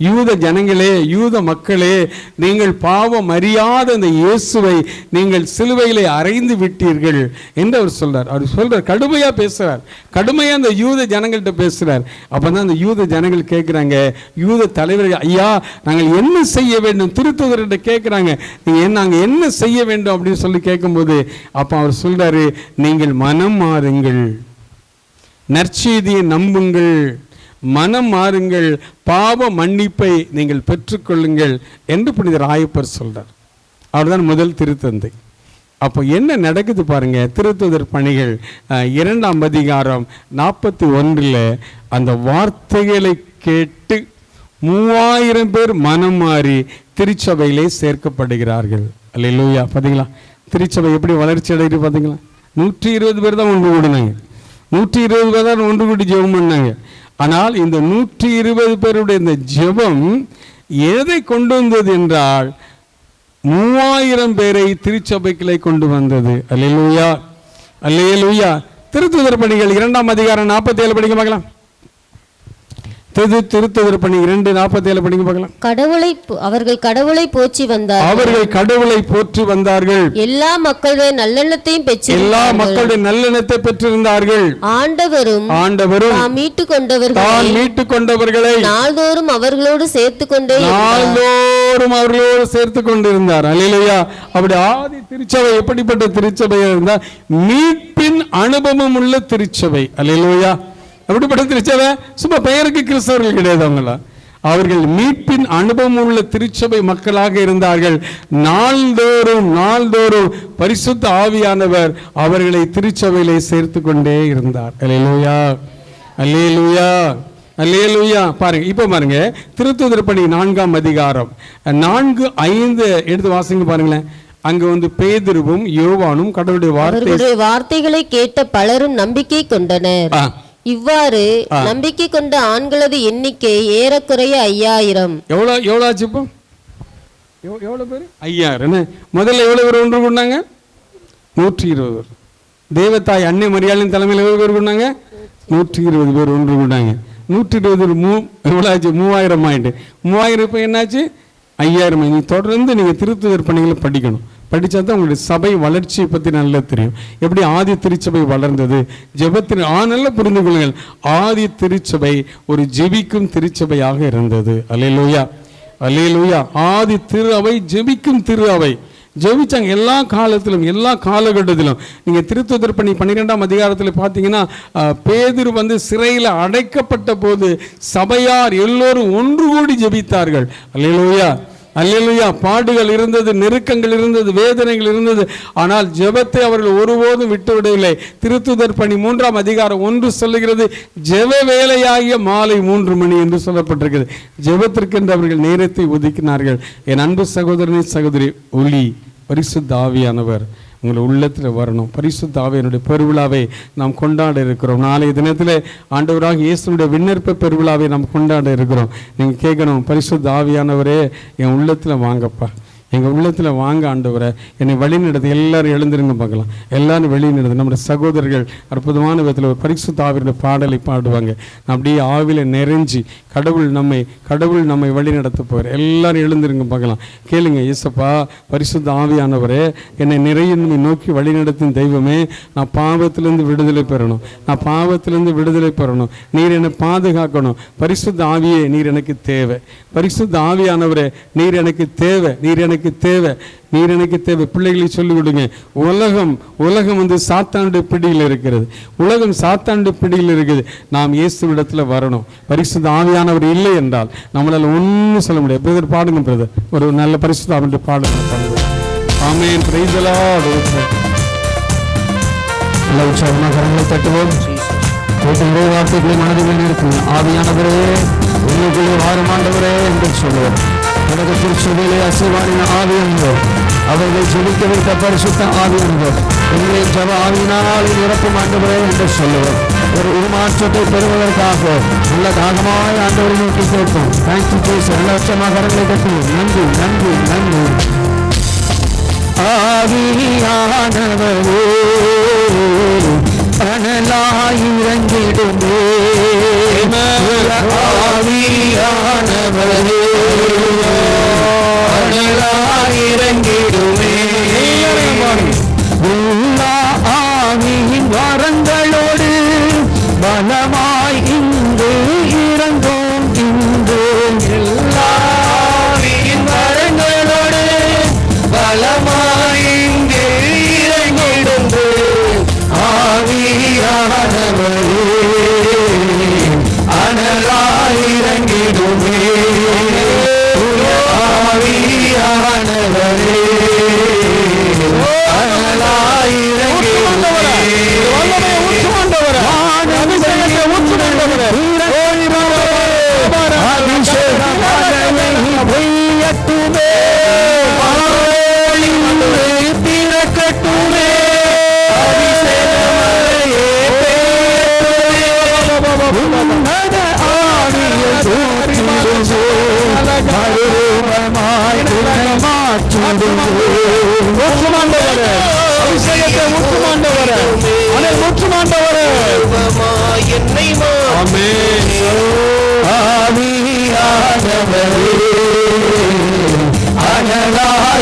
Speaker 1: யூத ஜனங்களே, யூத மக்களே, நீங்கள் பாவம் அறியாத அந்த இயேசுவை நீங்கள் சிலுவையிலே அறைந்து விட்டீர்கள் என்று அவர் சொல்றார். அவர் சொல்றார், கடுமையா பேசுறார், கடுமையா அந்த யூத ஜனங்கள்கிட்ட பேசுறார். அப்பதான் அந்த யூத ஜனங்கள் கேட்கிறாங்க, யூத தலைவர், ஐயா நாங்கள் என்ன செய்ய வேண்டும்? திருத்துதர்கிட்ட கேட்கிறாங்க, நாங்கள் என்ன செய்ய வேண்டும் அப்படின்னு சொல்லி கேட்கும்போது அப்ப அவர் சொல்றாரு, நீங்கள் மனம் மாறுங்கள், நற்செய்தியை நம்புங்கள், மனம் மாறுங்கள், பாவ மன்னிப்பை நீங்கள் பெற்றுக்கொள்ளுங்கள் என்று புனித ராயப்பர் சொல்றார். அவர்தான் முதல் திருத்தந்தை. அப்போ என்ன நடக்குது பாருங்க. திருத்துதர் பணிகள் 2ஆம் அதிகாரம் 41 அந்த வார்த்தைகளை கேட்டு 3000 பேர் மனம் மாறி திருச்சபையிலே சேர்க்கப்படுகிறார்கள். அல்லேலூயா. பார்த்தீங்களா திருச்சபை எப்படி வளர்ச்சி அடைகிறது? பார்த்தீங்களா, 120 பேர் தான் ஒன்று கூடினாங்க, 120 பேர் தான் ஒன்று கூடி ஜெபம் பண்ணாங்க. ஆனால் இந்த 120 பேருடைய இந்த ஜெபம் எதை கொண்டு வந்தது என்றால் 3000 பேரை திருச்சபைக்குள்ளே கொண்டு வந்தது. அல்லேலூயா, அல்லேலூயா. திருத்துதர் பணிகள் 2ஆம் அதிகாரம் 47 படிக்க பார்க்கலாம். திருத்துதர் பணி 2:47 படிக்க பார்க்கலாம்.
Speaker 2: அவர்கள் கடவுளை போற்றி வந்தார்கள்,
Speaker 1: அவர்கள் கடவுளை போற்றி வந்தார்கள்,
Speaker 2: எல்லா மக்களுடைய நல்லெண்ணத்தையும் பெற்று,
Speaker 1: எல்லா மக்களுடைய நல்லெண்ணத்தை பெற்றிருந்தார்கள்.
Speaker 2: ஆண்டவரும் தாம் மீட்டுக் கொண்டவர்களை நாள்தோறும் அவர்களோடு சேர்த்து கொண்டே,
Speaker 1: நாள்தோறும் அவர்களோடு சேர்த்து கொண்டிருந்தார். அல்லேலூயா. அப்படி ஆதி திருச்சபை எப்படிப்பட்ட திருச்சபையா இருந்தா? மீட்பின் அனுபவம் உள்ள திருச்சபை. அல்லேலூயா. அப்படிப்பட்ட திருச்சபை சும்மா பெயருக்கு கிறிஸ்தவர்கள் கிடையாது. அவர்கள் மீட்பின் அனுபவம் உள்ள திருச்சபை மக்களாக இருந்தார்கள். நாள்தோறும் பரிசுத்த ஆவியானவர் அவர்களை திருச்சபையிலே சேர்த்து கொண்டே இருந்தார். அல்லேலூயா, அல்லேலூயா, அல்லேலூயா. பாருங்க, இப்ப பாருங்க, திருத்துதர் பணி 4ஆம் அதிகாரம் 4:5 எடுத்து வாசிங்க பாருங்களேன். அங்க பேதுருவும் யோவானும் கடவுளுடைய
Speaker 2: வார்த்தைகளை கேட்ட பலரும் நம்பிக்கை கொண்டனர். இவ்வாறு நம்பிக்கை கொண்ட ஆண்களது எண்ணிக்கை ஏறக்குறைய 5000.
Speaker 1: எவ்வளவு ஆச்சு? இப்போ எவ்வளவு பேர்? 5000. முதல்ல எவ்வளவு பேர் ஒன்று கூடினாங்க? 120 பேர். தேவதாய் அன்னை மரியாளின் தலைமையில் எவ்வளவு பேர் கூடினாங்க? 120 பேர் ஒன்று கூடினாங்க. 120 எவ்வளவு ஆச்சு? 3000 ஆயிட்டு. 3000 இப்போ என்னாச்சு? 5000. நீ தொடர்ந்து நீங்க திருத்துதர் பணிகளை படிக்கணும். படித்தா தான் உங்களுடைய சபை வளர்ச்சியை பற்றி நல்லா தெரியும். எப்படி ஆதி திருச்சபை வளர்ந்தது, ஜெபத்தின் நல்லா புரிந்து கொள்ளுங்கள். ஆதி திருச்சபை ஒரு ஜெபிக்கும் திருச்சபையாக இருந்தது. அல்லேலூயா, அல்லேலூயா. ஆதி திரு அவை ஜெபிக்கும் திரு அவை. ஜெபிச்சாங்க எல்லா காலத்திலும், எல்லா காலகட்டத்திலும். நீங்க திருத்துதர் பணி 12ஆம் அதிகாரத்தில் பார்த்தீங்கன்னா, பேதுரு சிறையில் அடைக்கப்பட்ட போது சபையார் எல்லோரும் ஒன்று கூடி ஜெபித்தார்கள். அல்லேலூயா, அல்லேலூயா. பாடுகள் இருந்தது, நெருக்கங்கள் இருந்தது, வேதனைகள் இருந்தது. ஆனால் ஜெபத்தை அவர்கள் ஒருபோதும் விட்டுவிடவில்லை. திருத்துதர் பணி 3ஆம் அதிகாரம் 1 சொல்லுகிறது, ஜெப வேலையாகிய மாலை 3 மணி என்று சொல்லப்பட்டிருக்கிறது. ஜெபத்திற்கென்று அவர்கள் நேரத்தை ஒதுக்கினார்கள். என் அன்பு சகோதரனே, சகோதரி, ஒளி பரிசுத்த ஆவியானவர் உங்களை உள்ளத்தில் வரணும். பரிசுத்த ஆவியானுடைய பெருவிழாவை நாம் கொண்டாட இருக்கிறோம். நாளைய தினத்தில் ஆண்டவராக இயேசுனுடைய விண்ணப்ப பெருவிழாவை நாம் கொண்டாட இருக்கிறோம். நீங்கள் கேட்கணும், பரிசுத்த ஆவியானவரே என் உள்ளத்தில் வாங்கப்பா, எங்கள் உள்ளத்தில் வாங்க ஆண்டவரை, என்னை வழி நடத்து. எல்லாரும் எழுந்திருங்க பார்க்கலாம். எல்லாரும் வெளியே நடத்து. நம்முடைய சகோதரர்கள் அற்புதமான விதத்தில் ஒரு பரிசுத்த ஆவியுடைய பாடலை பாடுவாங்க. அப்படியே ஆவில நிறைஞ்சி கடவுள் நம்மை வழி நடத்த போகிறார். எல்லாரும் எழுந்திருங்க பார்க்கலாம். கேளுங்க, இயேசப்பா பரிசுத்த ஆவியானவரே என்னை நிறைய நோக்கி வழி நடத்தும் தெய்வமே, நான் பாவத்திலிருந்து விடுதலை பெறணும். நீர் என்னை பாதுகாக்கணும். பரிசுத்த ஆவியே நீர் எனக்கு தேவை. பரிசுத்த ஆவியானவரே நீர் எனக்கு தேவை. நீர் எனக்கு தேவை. பிள்ளைகளை சொல்லிக் கொடுங்க. உலகம் வந்து சாத்தானுடைய பிடியில் இருக்குது. நாம் இயேசுவிடத்தில் வரணும். பரிசுத்த ஆவியானவர் இல்லை என்றால் நம்மளால் ஒன்றும் சொல்ல முடியாது. பிரதர் பாடுங்க பிரதர், ஒரு நல்ல பரிசுத்த ஆவியுடைய பாடுங்க. ஆமென். Praise the lord. உற்சாகமாக கரங்களை தட்டுவோம். கேட்டு வார்த்தைகளை மனதில் இருக்கும். ஆவியானவரே உங்களுக்குள்ளே வாரும் ஆண்டவரே என்று சொல்லுவோம். உலகத்தில் சுவையிலே அசைவாரின ஆவியானவர், அவர்கள் ஜெபிக்க வைத்த பரிசுத்த ஆவியானவர், எங்களை ஜப ஆவியினால் நிரப்பும் ஆண்டவரே என்று சொல்லுவோம். ஒரு உருமாற்றத்தை பெறுவதற்காக நல்ல தாகமாய் ஆண்டவரை நோக்கி கேட்போம். Thank you Jesus. லட்சமாக கரங்களை கட்டுவோம். நன்றி. ஆவியானவரே அனலாயிரங்கிடுமே, ஆவியானவரே அனலாயிரங்கிடுமே, எல்லா ஆவியின் வரங்களோடு பலமாய் இன்று இறங்கும். எல்லா ஆவியின் வரங்களோடு பலமாய் இங்கு இறங்கிடும். ஆவியானவரே அனலாயிரங்கிடுமே, ஆவியானவரே அனலாயிரங்கிடுமே, பொய்யட்டுமே, பிறக்கட்டுமே,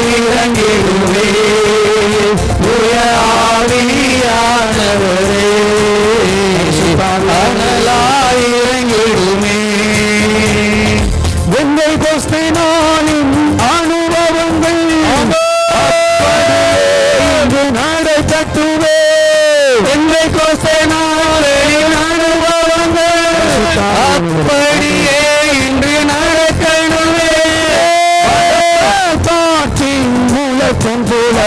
Speaker 1: அனலாயிரங்கிடுமே, ஆவியானவரே அனலாயிரங்கிடுமே. வெங்கை கோஸ்தினாலின் அனுபவங்கள் நடத்தட்டுவே, வெங்கை கோஸ்தினாலின் அனுபவங்கள் அப்படியே இன்று நடக்கணுமே, காற்றின் முழக்கம் போல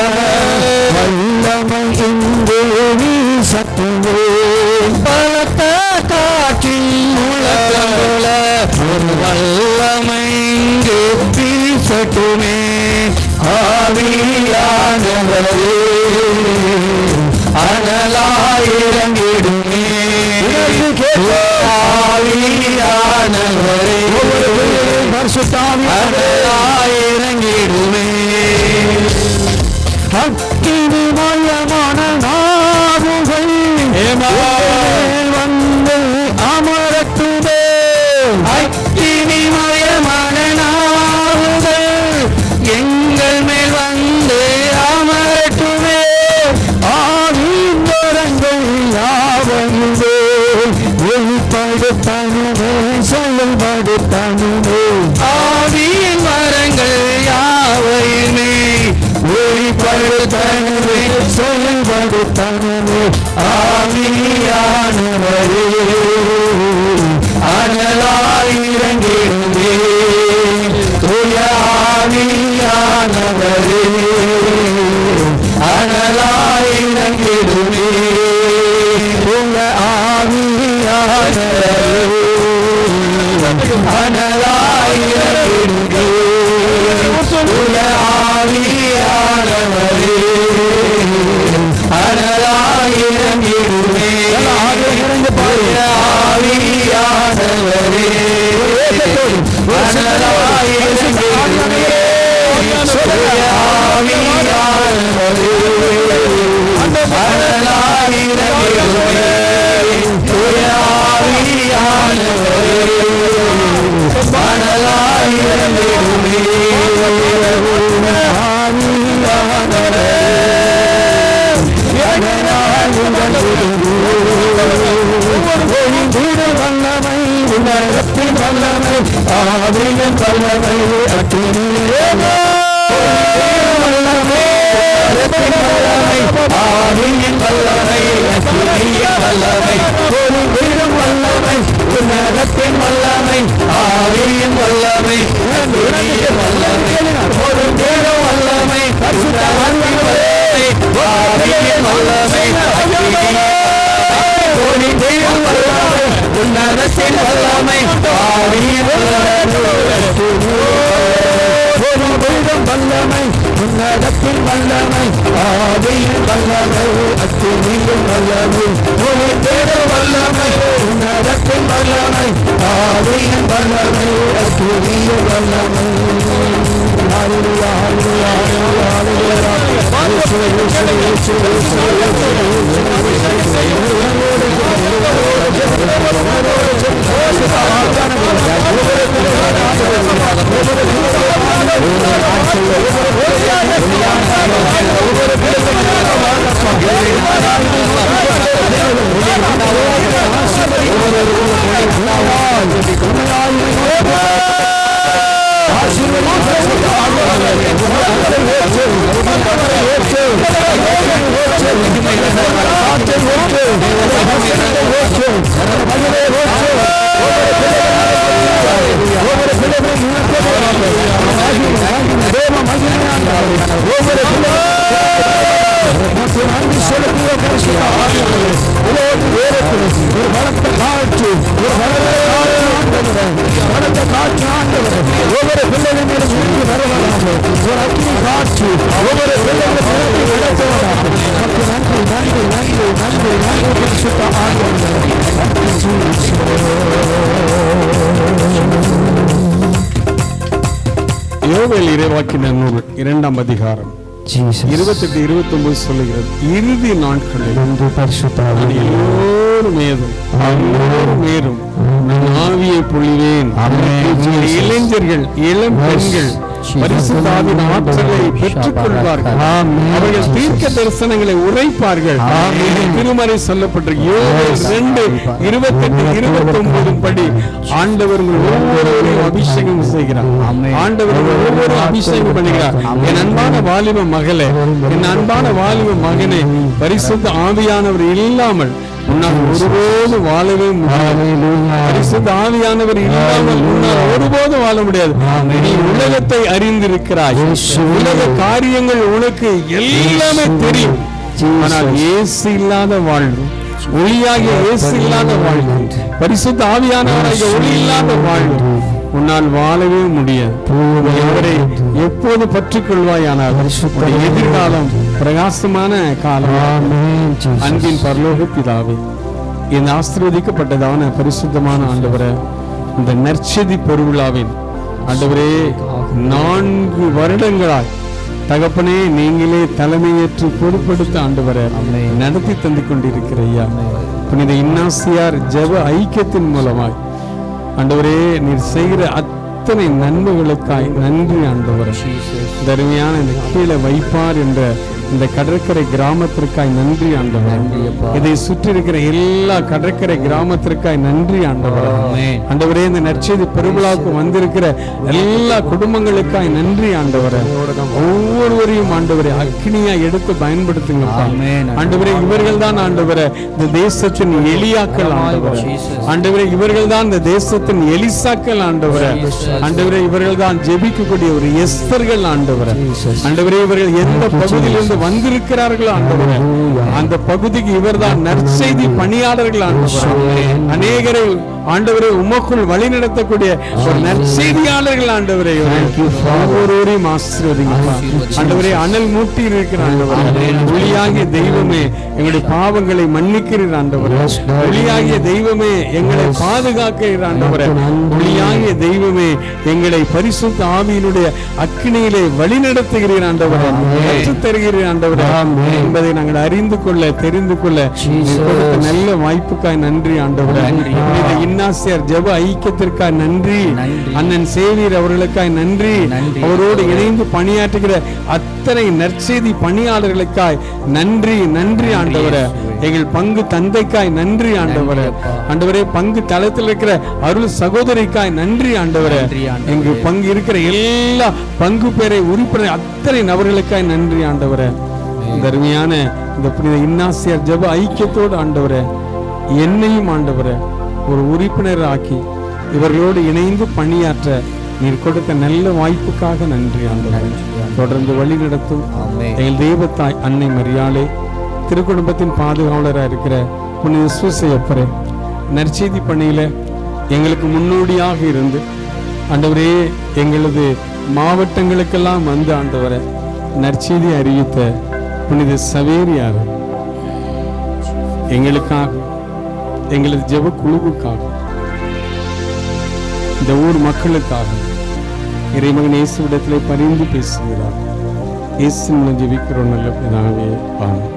Speaker 1: வல்லமை இன்று வீசட்டுமே, பலத்த காற்றின் முழக்கம் போல ஒரு வல்லமை இங்கு வீசட்டுமே, ஆவியானவரே அனலாயிரங்கிடுமே, ஆவியானவரே அனலாயிரங்கிடுமே, அக்கினிமயமான நாவுகள் வந்து அமரட்டுமே, அக்கினிமயமான நாவுகள் எங்கள் மேல் வந்து அமரட்டுமே, ஆவியின் வரங்கள் யாவையுமே வெளிப்படுத்தணுமே, செயல்படுத்தணுமே, ஆவியின் வரங்கள் யாவையுமே வெளிப்படுத்தணுமே, செயல்படுத்தணுமே, ஆவியானவரே அனலாயிரங்கிடுமே, தூய ஆவியானவரே அனலாயிரங்கிடுமே, தூய ஆவியானவரே அனலாயிரங்கிடுமே, தூய ஆவியானவரே யோவேல் இறைவாக்கினர் நூல் 2ஆம் அதிகாரம் 28-29 சொல்லுகிறது, இறுதி நாட்களில் எல்லோரும் மேலும் ஆவியை பொழிவேன். இளைஞர்கள், இளம் பெண்கள் பரிசுத்த ஆவியின் ஆற்றலை பெற்றுக் கொள்வார்கள். அவர்கள் தீர்க்க தரிசனங்களை உரைப்பார்கள். திருமறை சொல்லப்பட்ட யோவேல் 2:28-29 படி ஆண்டவர் ஒவ்வொருவரையும் அபிஷேகம் செய்கிறார். ஆண்டவர் ஒவ்வொரு அபிஷேகம் பண்ணுகிறார். என் அன்பான வாலிப மகளே, என் அன்பான வாலிப மகனே, பரிசுத்த ஆவியானவர் இல்லாமல் உன்னால் ஒருபோது வாழவே முடியாது. பரிசுத்த ஆவியானவர் இல்லாமல் உன்னால் ஒருபோது வாழ முடியாது. நீ உலகத்தை அறிந்திருக்கிறாய், உலக காரியங்கள் உனக்கு எல்லாமே தெரியும். ஆனால் இயேசு இல்லாத வாழ்வு, ஒளியாகிய இயேசு இல்லாத வாழ்வு, பரிசுத்த ஆவியானவராகிய ஒளி இல்லாத வாழ்வு உன்னால் வாழவே முடியாது. அவரை எப்போது பற்றிக் கொள்வாயானால் எதிர்காலம் பிரகாசமான காலம். அன்பின் பரலோக பிதாவே, இந்த ஆசீர்வதிக்கப்பட்டதான பரிசுத்தமான ஆண்டவரே, இந்த நற்செய்தி பெருவிழாவின் ஆண்டவரே 4 வருடங்களாய் தகப்பனே நீங்களே தலைமையேற்று பொறுப்படுத்த ஆண்டவரே நடத்தி தந்து கொண்டிருக்கிற ஐயா புனித இன்னாசியார் ஜெப ஐக்கியத்தின் மூலமாய் ஆண்டவரே நீர் செய்கிற அத்தனை நன்மைகளுக்காய் நன்றி ஆண்டவரே. தருமையான இந்த கீழே வைப்பார் என்ற இந்த கடற்கரை கிராமத்திற்காய் நன்றி ஆண்டவரே. இதை சுற்றி இருக்கிற எல்லா கடற்கரை கிராமத்திற்காய் நன்றி ஆண்டவரே. ஆண்டவரே, இந்த நற்செய்தி பெருவிழாவுக்கு வந்திருக்கிற எல்லா குடும்பங்களுக்காய் நன்றி ஆண்டவரே. ஒவ்வொருவரையும் ஆண்டவரே அக்னியா எடுத்து பயன்படுத்துங்கப்பா ஆண்டவரே. இவர்கள் தான் ஆண்டவரே இந்த தேசத்தின் எலியாக்கள் ஆண்டவரே. ஆண்டவரே, இவர்கள் தான் இந்த தேசத்தின் எலிசாக்கள் ஆண்டவரே. ஆண்டவரே, இவர்கள் தான் ஜெபிக்கக்கூடிய ஒரு எஸ்தர்கள் ஆண்டவரே. ஆண்டவரே, இவர்கள் எந்த பகுதியிலிருந்து வந்திருக்கிறார்கள் ஆண்டவரே, அந்த பகுதிக்கு இவர்தான் நற்செய்தி பணியாளர்கள் ஆண்டவரே. அநேகரை ஆண்டவரே உமக்குள் வழி நடத்தக்கூடிய ஒரு நற்செய்தியாளர்கள் ஆண்டவரே. ஒவ்வொருவரையும் ஆசீர்வதிங்க ஆண்டவரே. அனல் மூட்டி இருக்கிற ஆண்டவரே, ஒளியாகிய தெய்வமே எங்களுடைய பாவங்களை மன்னிக்கிறீர் ஆண்டவரே. ஒளியாகிய தெய்வமே எங்களை பாதுகாக்கிறீர் ஆண்டவரே. ஒளியாகிய தெய்வமே எங்களை பரிசுத்த ஆவியினுடைய அக்கினியிலே வழி நடத்துகிறீர் ஆண்டவரே, கற்றுத் தருகிறீர் ஆண்டவரே என்பதை நாங்கள் அறிந்து கொள்ள தெரிந்து கொள்ள நல்ல வாய்ப்புக்காய் நன்றி ஆண்டவரே. இன்னாசியார் ஜெப ஐக்கியத்திற்காக நன்றி.
Speaker 3: நன்றி.
Speaker 1: அண்ணன் சேவியர் அவர்களுக்காய் நன்றி.
Speaker 3: நன்றி.
Speaker 1: அவரோடு இணைந்து பணியாற்றுகிற அத்தனை நற்செய்தி பணியாளர்களுக்காய் நன்றி. நன்றி ஆண்டவரே. எங்கள் பங்கு தந்தைக்காய் நன்றி ஆண்டவரே. ஆண்டவரே, பங்கு தளத்தில் இருக்கிற அருள் சகோதரிக்காய் நன்றி ஆண்டவரே. எங்கு பங்கு இருக்கிற எல்லா பங்கு பேரை உறுப்பினர் அத்தனை நபர்களுக்காய் நன்றி ஆண்டவரே. இந்த அருமையான இந்த புனித இன்னாசியார் ஜெப ஐக்கியத்தோடு ஆண்டவரே, என்னையும் ஆண்டவரே ஒரு உறுப்பினர் ஆக்கி இவர்களோடு இணைந்து பணியாற்ற நீர் கொடுத்த நல்ல வாய்ப்புக்காக நன்றி ஆண்டவரே. தொடர்ந்து வழி நடத்தும் எங்கள் தெய்வத்தாய் அன்னை மரியாளே, திருக்குடும்பத்தின் பாதுகாவலராக இருக்கிற புனித சூசையப்பரே, நற்செய்தி பணியில எங்களுக்கு முன்னோடியாக இருந்து ஆண்டவரே எங்களது மாவட்டங்களுக்கெல்லாம் வந்து ஆண்டவரே நற்செய்தி அறிவித்த புனித சவேரியார் எங்களுக்காக, எங்களது ஜெப குழுவுக்காக, இந்த ஊர் மக்களுக்காக இறைமகன் இயேசுவிடத்திலே பரிந்து பேசுகிறார். இயேசு மூலம் ஜெபிக்கிறோம் நல்ல பிதாவே, ஆமென்.